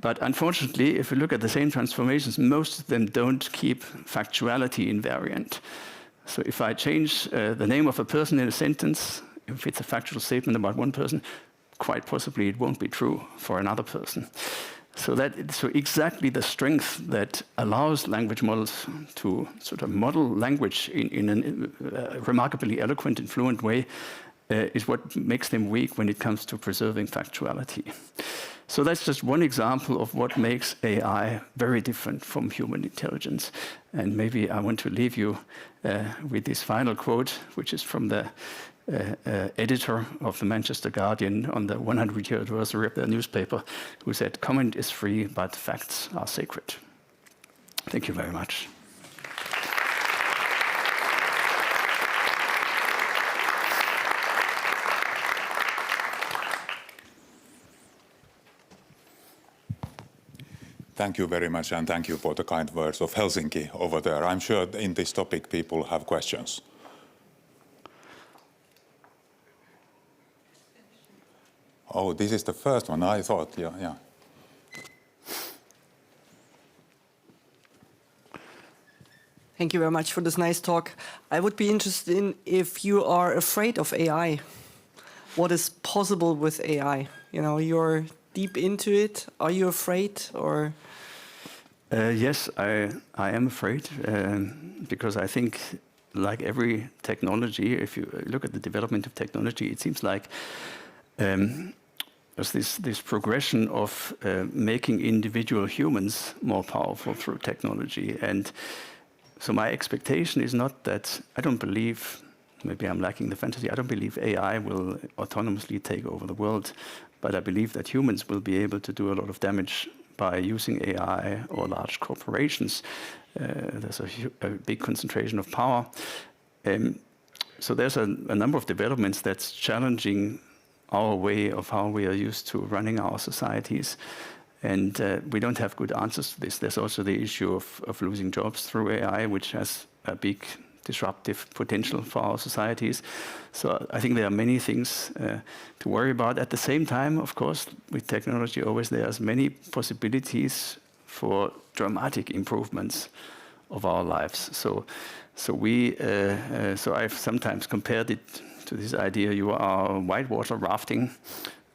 But unfortunately, if you look at the same transformations, most of them don't keep factuality invariant. So if I change the name of a person in a sentence, if it's a factual statement about one person, quite possibly it won't be true for another person. So exactly the strength that allows language models to sort of model language in a remarkably eloquent and fluent way is what makes them weak when it comes to preserving factuality. So that's just one example of what makes AI very different from human intelligence. And maybe I want to leave you with this final quote, which is from the editor of the Manchester Guardian on the 100-year anniversary of their newspaper, who said, "Comment is free, but facts are sacred." Thank you very much. Thank you very much, and thank you for the kind words of Helsinki over there. I'm sure in this topic people have questions. Oh, this is the first one. I thought, yeah. Thank you very much for this nice talk. I would be interested in if you are afraid of AI. What is possible with AI? You know, you're deep into it. Are you afraid, or? Yes, I am afraid, because I think, like every technology, if you look at the development of technology, it seems like there's this progression of making individual humans more powerful through technology. And so my expectation is not that, I don't believe, maybe I'm lacking the fantasy, I don't believe AI will autonomously take over the world, but I believe that humans will be able to do a lot of damage by using AI or large corporations. There's a big concentration of power. So there's a number of developments that's challenging our way of how we are used to running our societies. And we don't have good answers to this. There's also the issue of losing jobs through AI, which has a big disruptive potential for our societies. So I think there are many things to worry about. At the same time, of course, with technology always there's many possibilities for dramatic improvements of our lives. So I've sometimes compared it to this idea: you are whitewater rafting,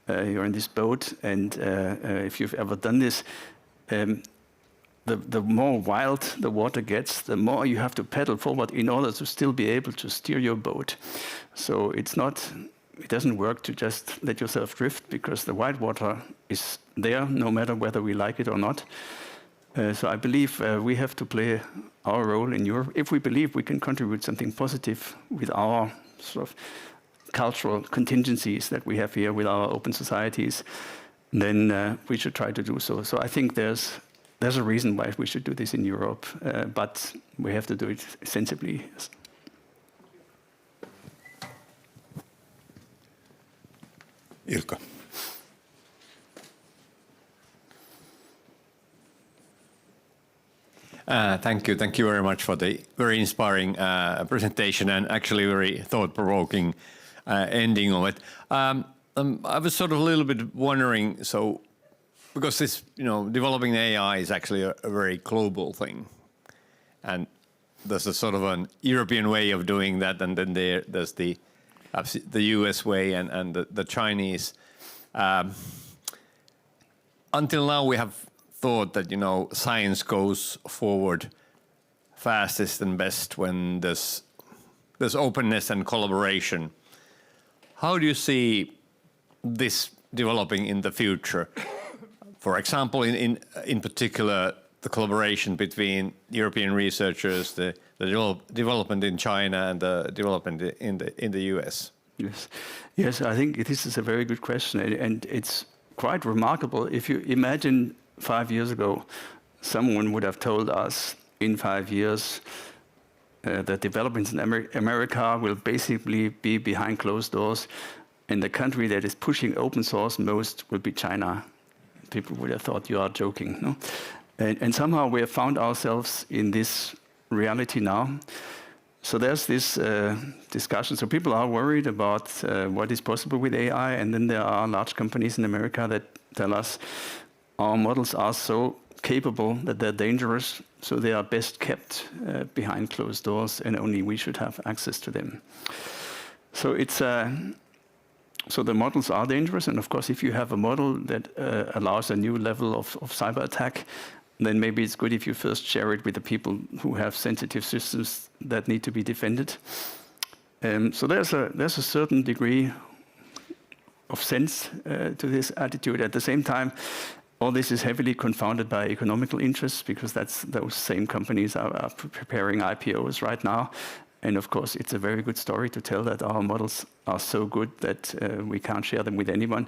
you're in this boat, and if you've ever done this, the more wild the water gets, the more you have to pedal forward in order to still be able to steer your boat. So it doesn't work to just let yourself drift, because the white water is there no matter whether we like it or not. So I believe we have to play our role in Europe. If we believe we can contribute something positive with our sort of cultural contingencies that we have here with our open societies, then we should try to do so. So I think there's a reason why we should do this in Europe, but we have to do it sensibly. Ilkka. Thank you. Thank you very much for the very inspiring presentation and actually very thought-provoking ending of it. I was sort of a little bit wondering, so because this, developing AI is actually a very global thing, and there's a sort of an European way of doing that, and then there's the US way and the Chinese. Until now, we have thought that science goes forward fastest and best when there's openness and collaboration. How do you see this developing in the future? For example, in particular, the collaboration between European researchers, the development in China and the development in the US. Yes, I think this is a very good question, and it's quite remarkable. If you imagine 5 years ago, someone would have told us in 5 years that developments in America will basically be behind closed doors, and the country that is pushing open source most will be China. People would have thought you are joking, no? And somehow we have found ourselves in this reality now. So there's this discussion. So people are worried about what is possible with AI, and then there are large companies in America that tell us our models are so capable that they're dangerous, so they are best kept behind closed doors, and only we should have access to them. So it's so the models are dangerous, and of course, if you have a model that allows a new level of cyber attack, then maybe it's good if you first share it with the people who have sensitive systems that need to be defended. So there's a certain degree of sense to this attitude. At the same time, all this is heavily confounded by economical interests, because those same companies are preparing IPOs right now. And of course, it's a very good story to tell that our models are so good that we can't share them with anyone.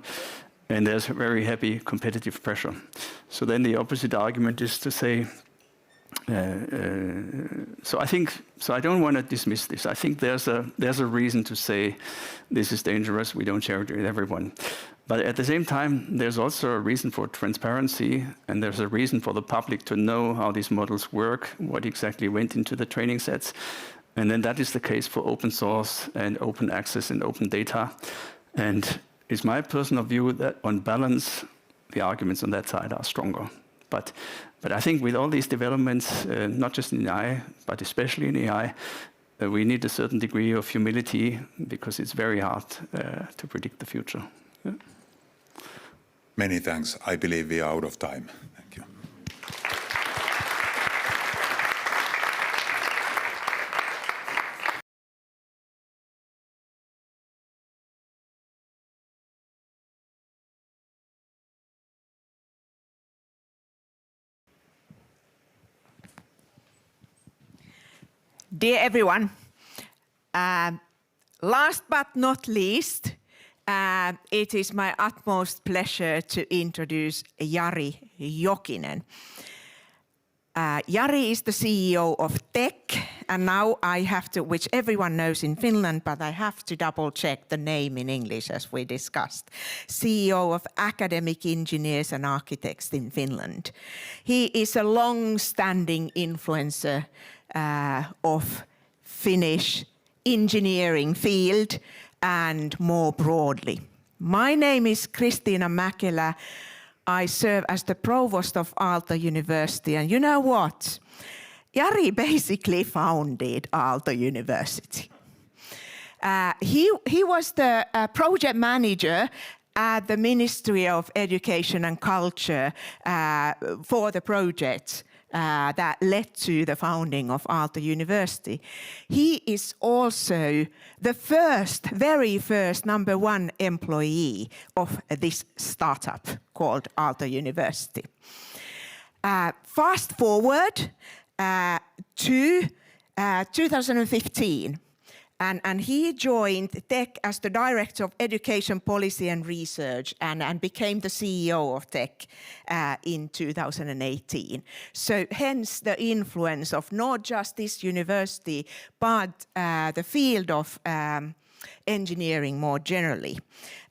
And there's very heavy competitive pressure. So then the opposite argument is to say, so I don't want to dismiss this. I think there's a reason to say this is dangerous, we don't share it with everyone. But at the same time, there's also a reason for transparency, and there's a reason for the public to know how these models work, what exactly went into the training sets. And then that is the case for open source and open access and open data. And it's my personal view that on balance, the arguments on that side are stronger. But I think with all these developments, not just in AI, but especially in AI, we need a certain degree of humility, because it's very hard to predict the future. Yeah. Many thanks. I believe we are out of time. Thank you. Dear everyone, last but not least, it is my utmost pleasure to introduce Jari Jokinen. Jari is the CEO of Tech, and now I have to, which everyone knows in Finland, but I have to double check the name in English as we discussed. CEO of Academic Engineers and Architects in Finland. He is a long-standing influencer of Finnish engineering field and more broadly. My name is Kristiina Mäkelä. I serve as the provost of Aalto University, and you know what? Jari basically founded Aalto University. He was the project manager at the Ministry of Education and Culture for the project that led to the founding of Aalto University. He is also the very first #1 employee of this startup called Aalto University. Fast forward to 2015. And he joined TEC as the Director of Education Policy and Research and became the CEO of TEC in 2018. So hence the influence of not just this university, but the field of engineering more generally.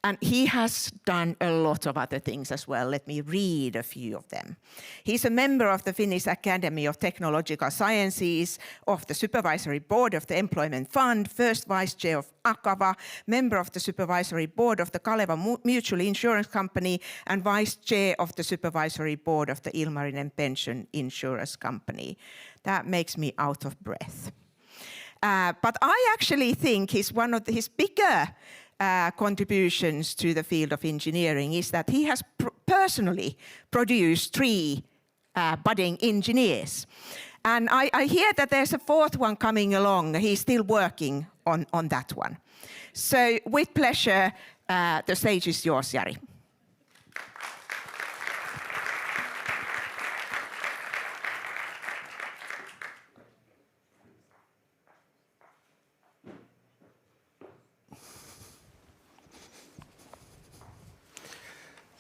And he has done a lot of other things as well. Let me read a few of them. He's a member of the Finnish Academy of Technological Sciences, of the Supervisory Board of the Employment Fund, first Vice Chair of Akava, member of the Supervisory Board of the Kaleva Mutual Insurance Company, and Vice Chair of the Supervisory Board of the Ilmarinen Pension Insurance Company. That makes me out of breath. But I actually think one of his bigger contributions to the field of engineering is that he has personally produced 3 budding engineers. And I hear that there's a 4th one coming along. He's still working on that one. So with pleasure, the stage is yours, Jari.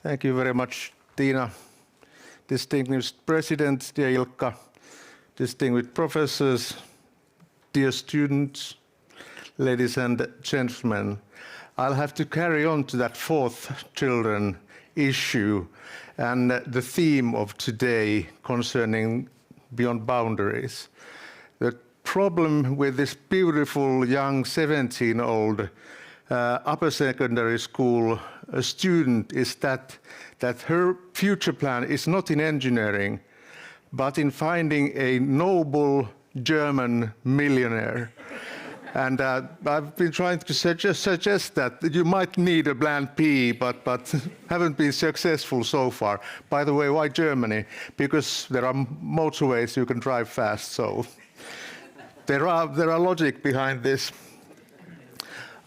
Thank you very much, Tiina. Distinguished President, dear Ilkka, distinguished professors, dear students, ladies and gentlemen. I'll have to carry on to that 4th children issue and the theme of today concerning beyond boundaries. The problem with this beautiful young 17-year-old upper secondary school student is that her future plan is not in engineering, but in finding a noble German millionaire. And I've been trying to suggest that you might need a plan B, but haven't been successful so far. By the way, why Germany? Because there are motorways you can drive fast, so there are logic behind this.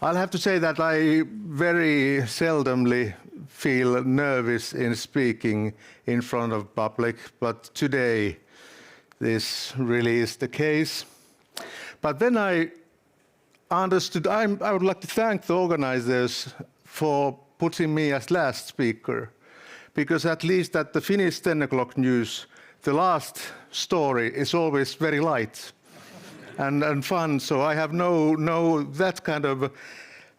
I'll have to say that I very seldomly feel nervous in speaking in front of public, but today this really is the case. But then I understood, I would like to thank the organizers for putting me as last speaker, because at least at the Finnish 10 o'clock news, the last story is always very light and fun, so I have no that kind of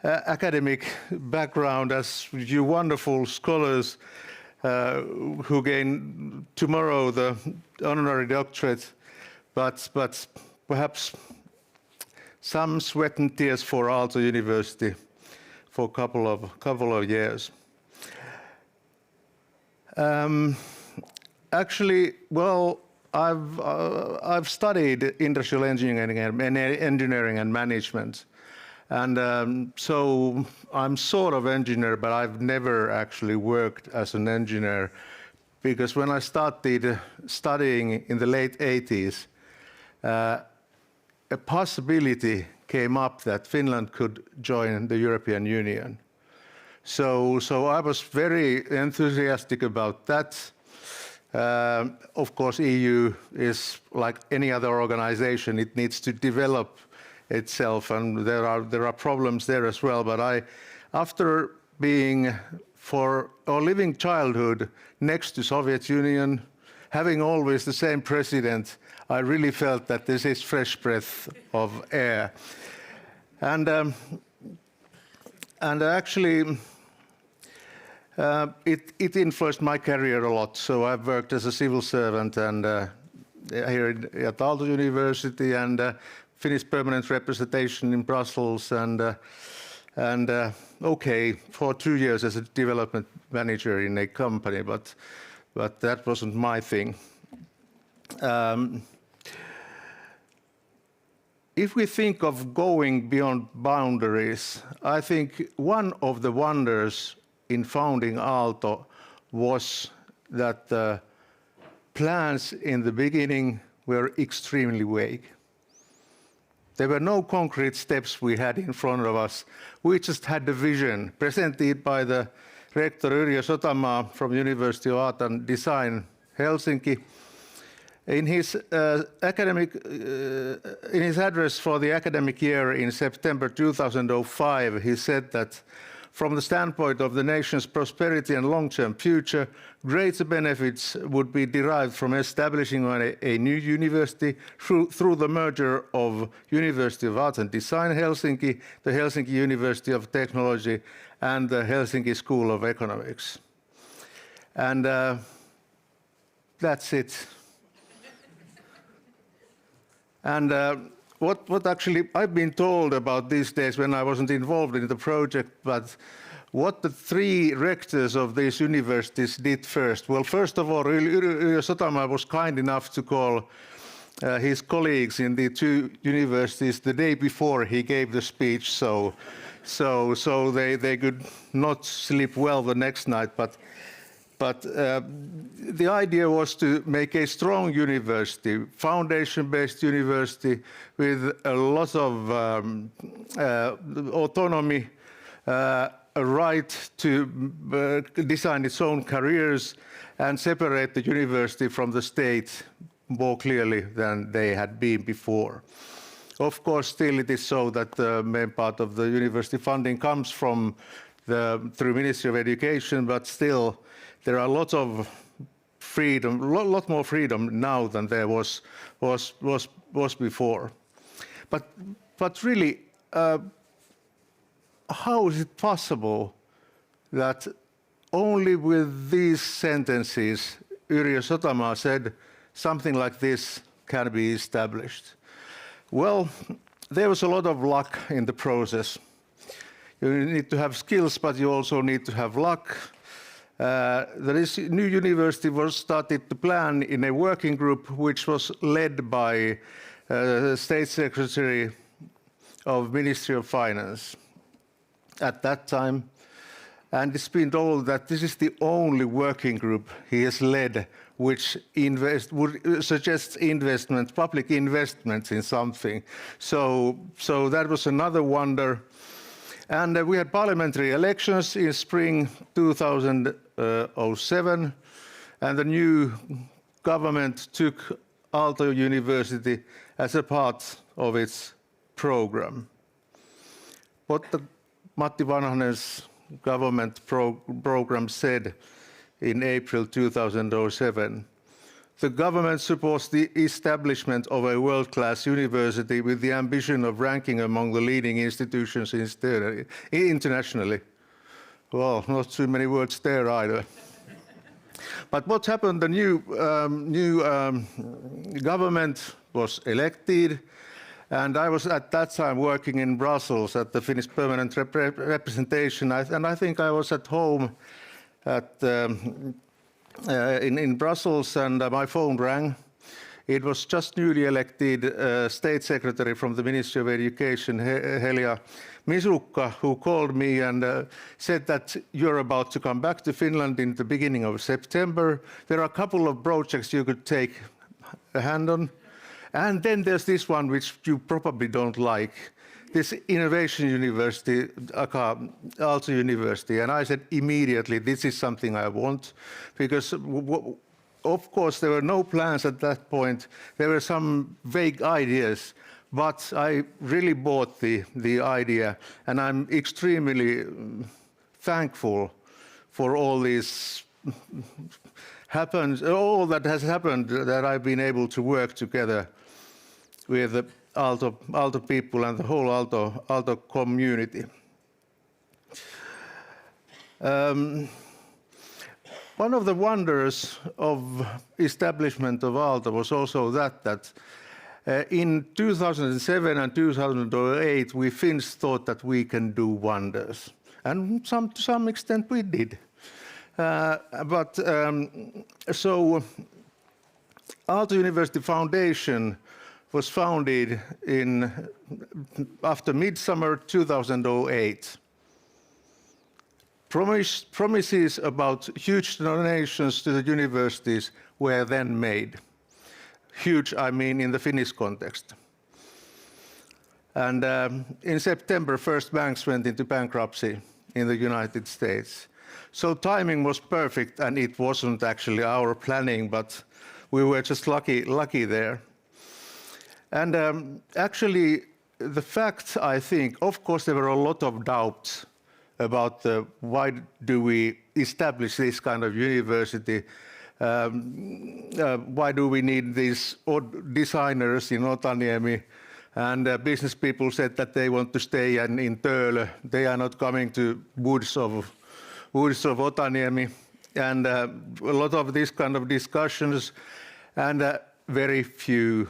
academic background as you wonderful scholars who gain tomorrow the honorary doctorate, but perhaps some sweat and tears for Aalto University for a couple of years. Actually, well, I've studied industrial engineering and management, and so I'm sort of engineer, but I've never actually worked as an engineer, because when I started studying in the late 80s, a possibility came up that Finland could join the European Union. So I was very enthusiastic about that. Of course, EU is like any other organization; it needs to develop itself, and there are problems there as well. But after being living childhood next to Soviet Union, having always the same president, I really felt that this is fresh breath of air, and actually. It influenced my career a lot. So I've worked as a civil servant and here at Aalto University and Finnish permanent representation in Brussels and for 2 years as a development manager in a company, but that wasn't my thing. If we think of going beyond boundaries, I think one of the wonders in founding Aalto was that the plans in the beginning were extremely vague. There were no concrete steps we had in front of us. We just had the vision presented by the rector Yrjö Sotamaa from University of Art and Design, Helsinki. In his address for the academic year in September 2005, he said that from the standpoint of the nation's prosperity and long-term future, greater benefits would be derived from establishing a new university through the merger of University of Art and Design Helsinki, the Helsinki University of Technology, and the Helsinki School of Economics. And that's it. And what actually I've been told about these days when I wasn't involved in the project, but what the three rectors of these universities did first. Well, first of all, Yrjö Sotamaa was kind enough to call his colleagues in the two universities the day before he gave the speech, so they could not sleep well the next night. But the idea was to make a strong university, foundation-based university with a lot of autonomy, a right to design its own careers and separate the university from the state more clearly than they had been before. Of course, still it is so that the main part of the university funding comes from through Ministry of Education, but still there are a lot of freedom, a lot more freedom now than there was before. But really, how is it possible that only with these sentences, Yrjö Sotamaa said something like this can be established? Well, there was a lot of luck in the process. You need to have skills, but you also need to have luck. The new university was started to plan in a working group which was led by State Secretary of Ministry of Finance at that time. And it's been told that this is the only working group he has led which would suggest investment, public investments in something. So that was another wonder. And we had parliamentary elections in spring 2007, and the new government took Aalto University as a part of its program. What the Matti Vanhanen's government program said in April 2007. The government supports the establishment of a world-class university with the ambition of ranking among the leading institutions internationally. Well, not too many words there either. But what happened, the new government was elected, and I was at that time working in Brussels at the Finnish Permanent Representation, and I think I was at home in Brussels, and my phone rang. It was just newly elected State Secretary from the Ministry of Education, Helia Misukka, who called me and said that you're about to come back to Finland in the beginning of September. There are a couple of projects you could take a hand on. And then there's this one which you probably don't like, this Innovation University, Aalto University. And I said immediately, this is something I want, because of course there were no plans at that point. There were some vague ideas, but I really bought the idea, and I'm extremely thankful for all this all that has happened, that I've been able to work together with the Aalto people and the whole Aalto community. One of the wonders of establishment of Aalto was also that in 2007 and 2008, we Finns thought that we can do wonders. And to some extent we did. So Aalto University Foundation was founded after midsummer 2008. Promises about huge donations to the universities were then made. Huge, I mean, in the Finnish context. And in September, first banks went into bankruptcy in the United States. So timing was perfect, and it wasn't actually our planning, but we were just lucky there. And actually, the fact, I think, of course, there were a lot of doubts about why do we establish this kind of university? Why do we need these designers in Otaniemi? And business people said that they want to stay in Töölö. They are not coming to woods of Otaniemi. And a lot of this kind of discussions and very few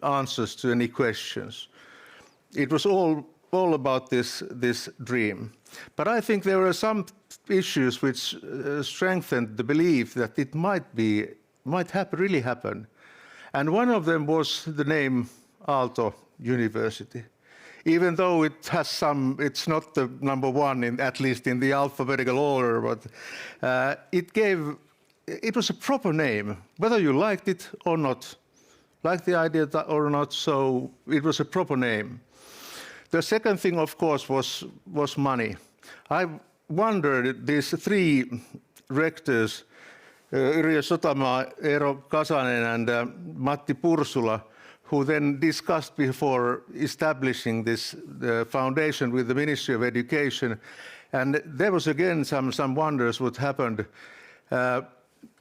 answers to any questions. It was all about this dream. But I think there were some issues which strengthened the belief that it might really happen. And one of them was the name Aalto University. Even though it has it's not the number one, at least in the alphabetical order, but it was a proper name, whether you liked it or not, liked the idea or not, so it was a proper name. The second thing, of course, was money. I wondered, these three rectors, Yrjö Sotamaa, Eero Kasanen, and Matti Pursula, who then discussed before establishing this foundation with the Ministry of Education. And there was again some wonders what happened,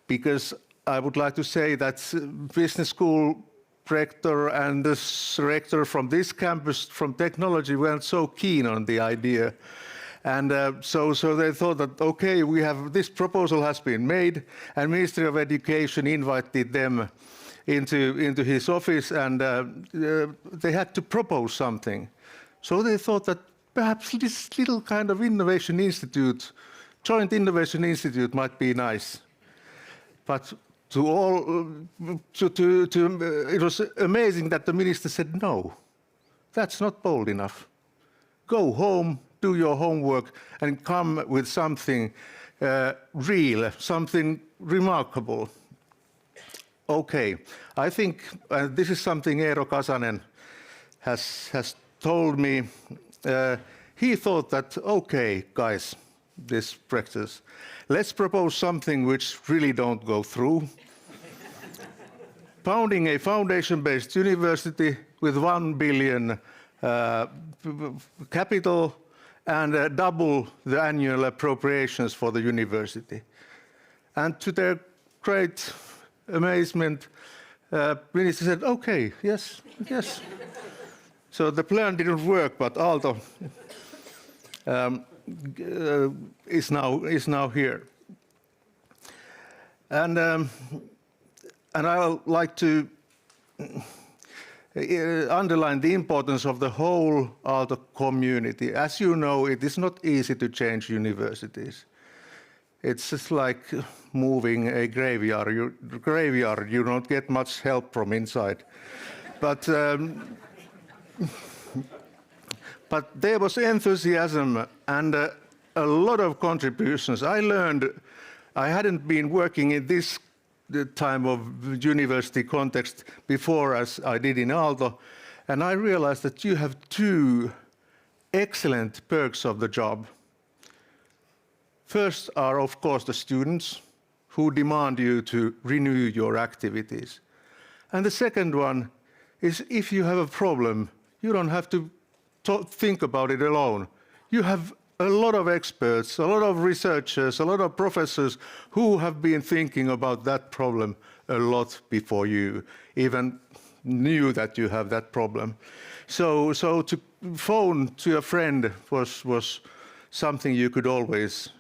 because I would like to say that business school rector and this rector from this campus from technology weren't so keen on the idea. And so they thought that, okay, this proposal has been made, and Ministry of Education invited them into his office, and they had to propose something. So they thought that perhaps this little kind of innovation institute, joint innovation institute, might be nice. But it was amazing that the minister said, no, that's not bold enough. Go home, do your homework, and come with something real, something remarkable. Okay, I think this is something Eero Kasanen has told me. He thought that, okay, guys, this practice, let's propose something which really don't go through. Founding a foundation-based university with 1 billion capital and double the annual appropriations for the university. And to their great amazement, minister said, okay, yes. So the plan didn't work, but Aalto is now here. And I would like to underline the importance of the whole Aalto community. As you know, it is not easy to change universities. It's just like moving a graveyard. You don't get much help from inside. But there was enthusiasm and a lot of contributions. I learned, I hadn't been working in this time of university context before as I did in Aalto, and I realized that you have two excellent perks of the job. First are, of course, the students who demand you to renew your activities. And the second one is if you have a problem, you don't have to think about it alone. You have a lot of experts, a lot of researchers, a lot of professors who have been thinking about that problem a lot before you even knew that you have that problem. So to phone to a friend was something you could always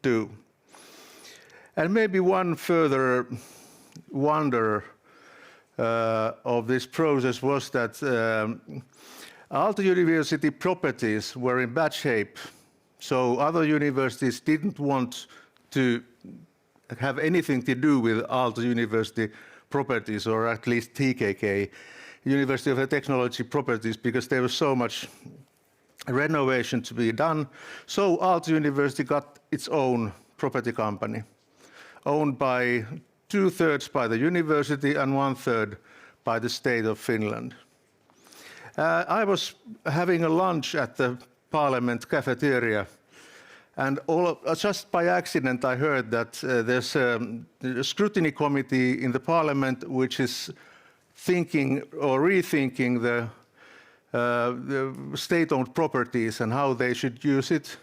do. And maybe one further wonder of this process was that Aalto University properties were in bad shape, so other universities didn't want to have anything to do with Aalto University properties, or at least TKK, University of Technology properties, because there was so much renovation to be done. So Aalto University got its own property company, owned by 2/3 by the university and 1/3 by the state of Finland. I was having a lunch at the parliament cafeteria, and just by accident I heard that there's a scrutiny committee in the parliament which is thinking or rethinking the state-owned properties and how they should use it.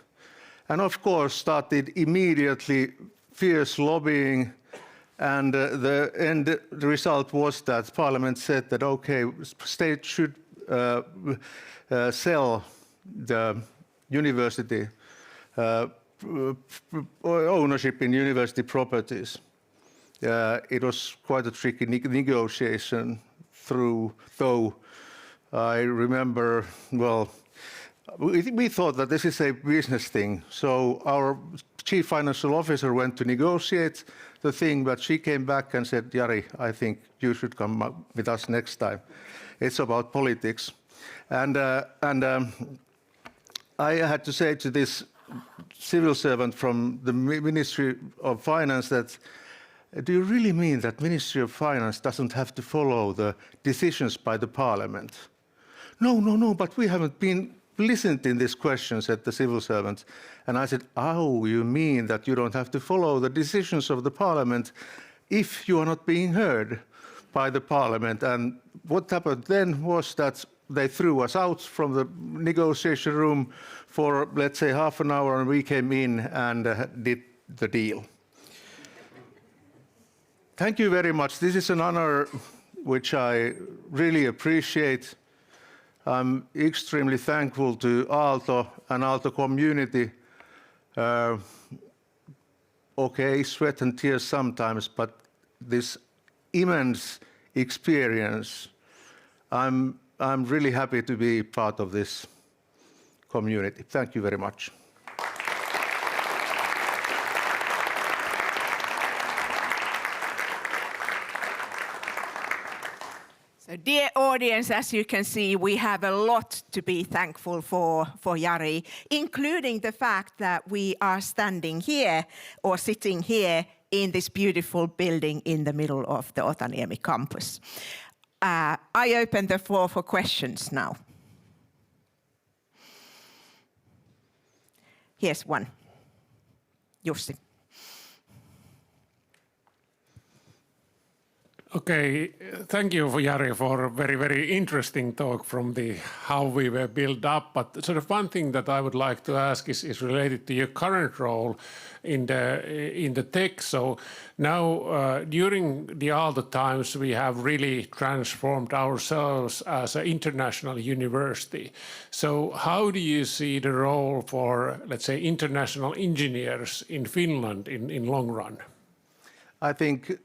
And of course started immediately fierce lobbying, and the end result was that Parliament said that okay, state should sell the university ownership in university properties. It was quite a tricky negotiation though I remember, well, we thought that this is a business thing. So our chief financial officer went to negotiate the thing, but she came back and said, Jari, I think you should come with us next time. It's about politics. And I had to say to this civil servant from the Ministry of Finance that, do you really mean that Ministry of Finance doesn't have to follow the decisions by the Parliament? No, but we haven't been listened in these questions, said the civil servant. And I said, oh, you mean that you don't have to follow the decisions of the Parliament if you are not being heard by the Parliament? And what happened then was that they threw us out from the negotiation room for, let's say, half an hour, and we came in and did the deal. Thank you very much. This is an honor which I really appreciate. I'm extremely thankful to Aalto and Aalto community. Okay, sweat and tears sometimes, but this immense experience, I'm really happy to be part of this community. Thank you very much. So, dear audience, as you can see, we have a lot to be thankful for Jari, including the fact that we are standing here or sitting here in this beautiful building in the middle of the Otaniemi campus. I open the floor for questions now. Here's one. Jussi. Okay, thank you, Jari, for a very, very interesting talk from the how we were built up. But sort of one thing that I would like to ask is related to your current role in the tech. So now, during the Aalto times, we have really transformed ourselves as an international university. So how do you see the role for, let's say, international engineers in Finland in long run? I think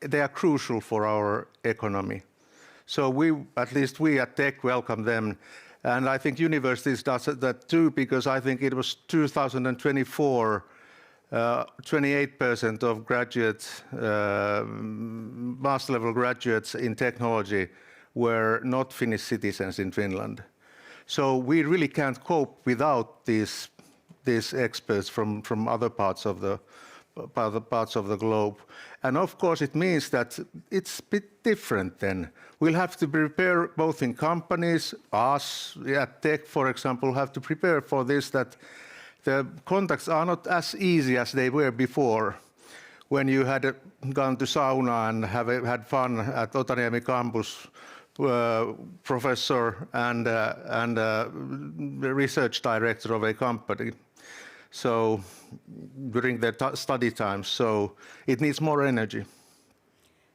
they are crucial for our economy. So at least we at Tech welcome them. And I think universities does that too, because I think it was 2024, 28% of graduates, master level graduates in technology were not Finnish citizens in Finland. So we really can't cope without these experts from other parts of the globe. And of course it means that it's a bit different then. We'll have to prepare both in companies, us at Tech, for example, have to prepare for this, that the contacts are not as easy as they were before, when you had gone to sauna and had fun at Otaniemi campus, professor and the research director of a company. So during their study time, so it needs more energy.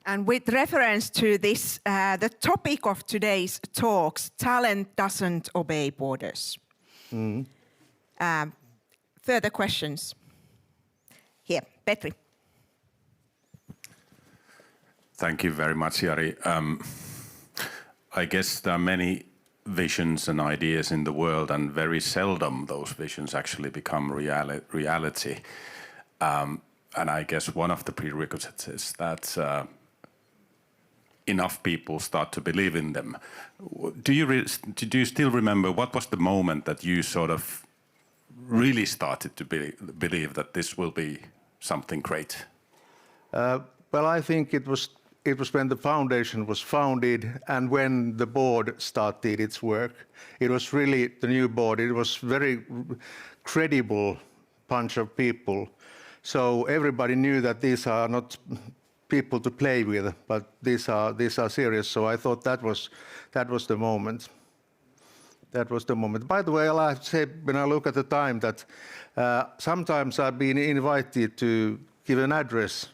And with reference to this, the topic of today's talks, talent doesn't obey borders. Mm-hmm. Further questions? Here, Petri. Thank you very much, Jari. I guess there are many visions and ideas in the world, and very seldom those visions actually become reality. And I guess one of the prerequisites is that enough people start to believe in them. Do you still remember what was the moment that you sort of really started to believe that this will be something great? Well, I think it was when the foundation was founded and when the board started its work. It was really the new board. It was very credible bunch of people. So everybody knew that these are not people to play with, but these are serious. So I thought that was the moment. That was the moment. By the way, I'll have to say, when I look at the time, that sometimes I've been invited to give an address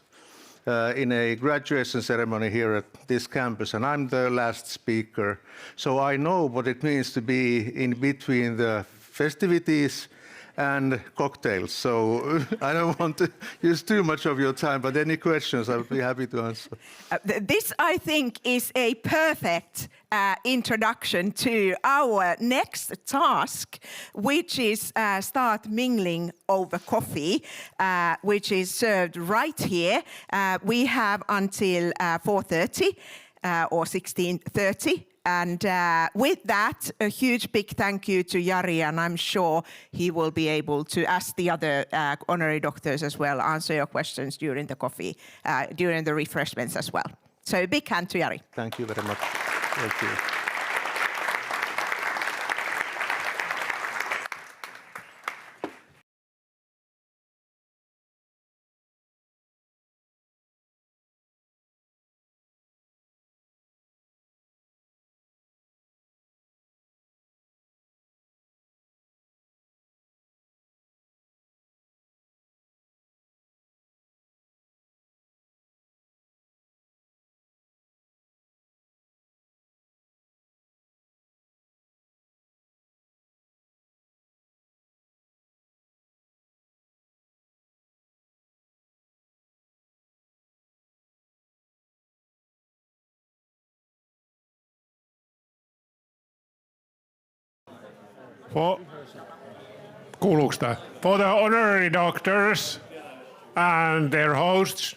in a graduation ceremony here at this campus, and I'm the last speaker. So I know what it means to be in between the festivities and cocktails. So I don't want to use too much of your time, but any questions, I'll be happy to answer. This, I think, is a perfect introduction to our next task, which is start mingling over coffee, which is served right here. We have until 4:30 or 16:30. And with that, a huge big thank you to Jari, and I'm sure he will be able to ask the other honorary doctors as well, answer your questions during the coffee, during the refreshments as well. So a big hand to Jari. Thank you very much. Thank you. Kuuluuko tämä? For the honorary doctors and their hosts,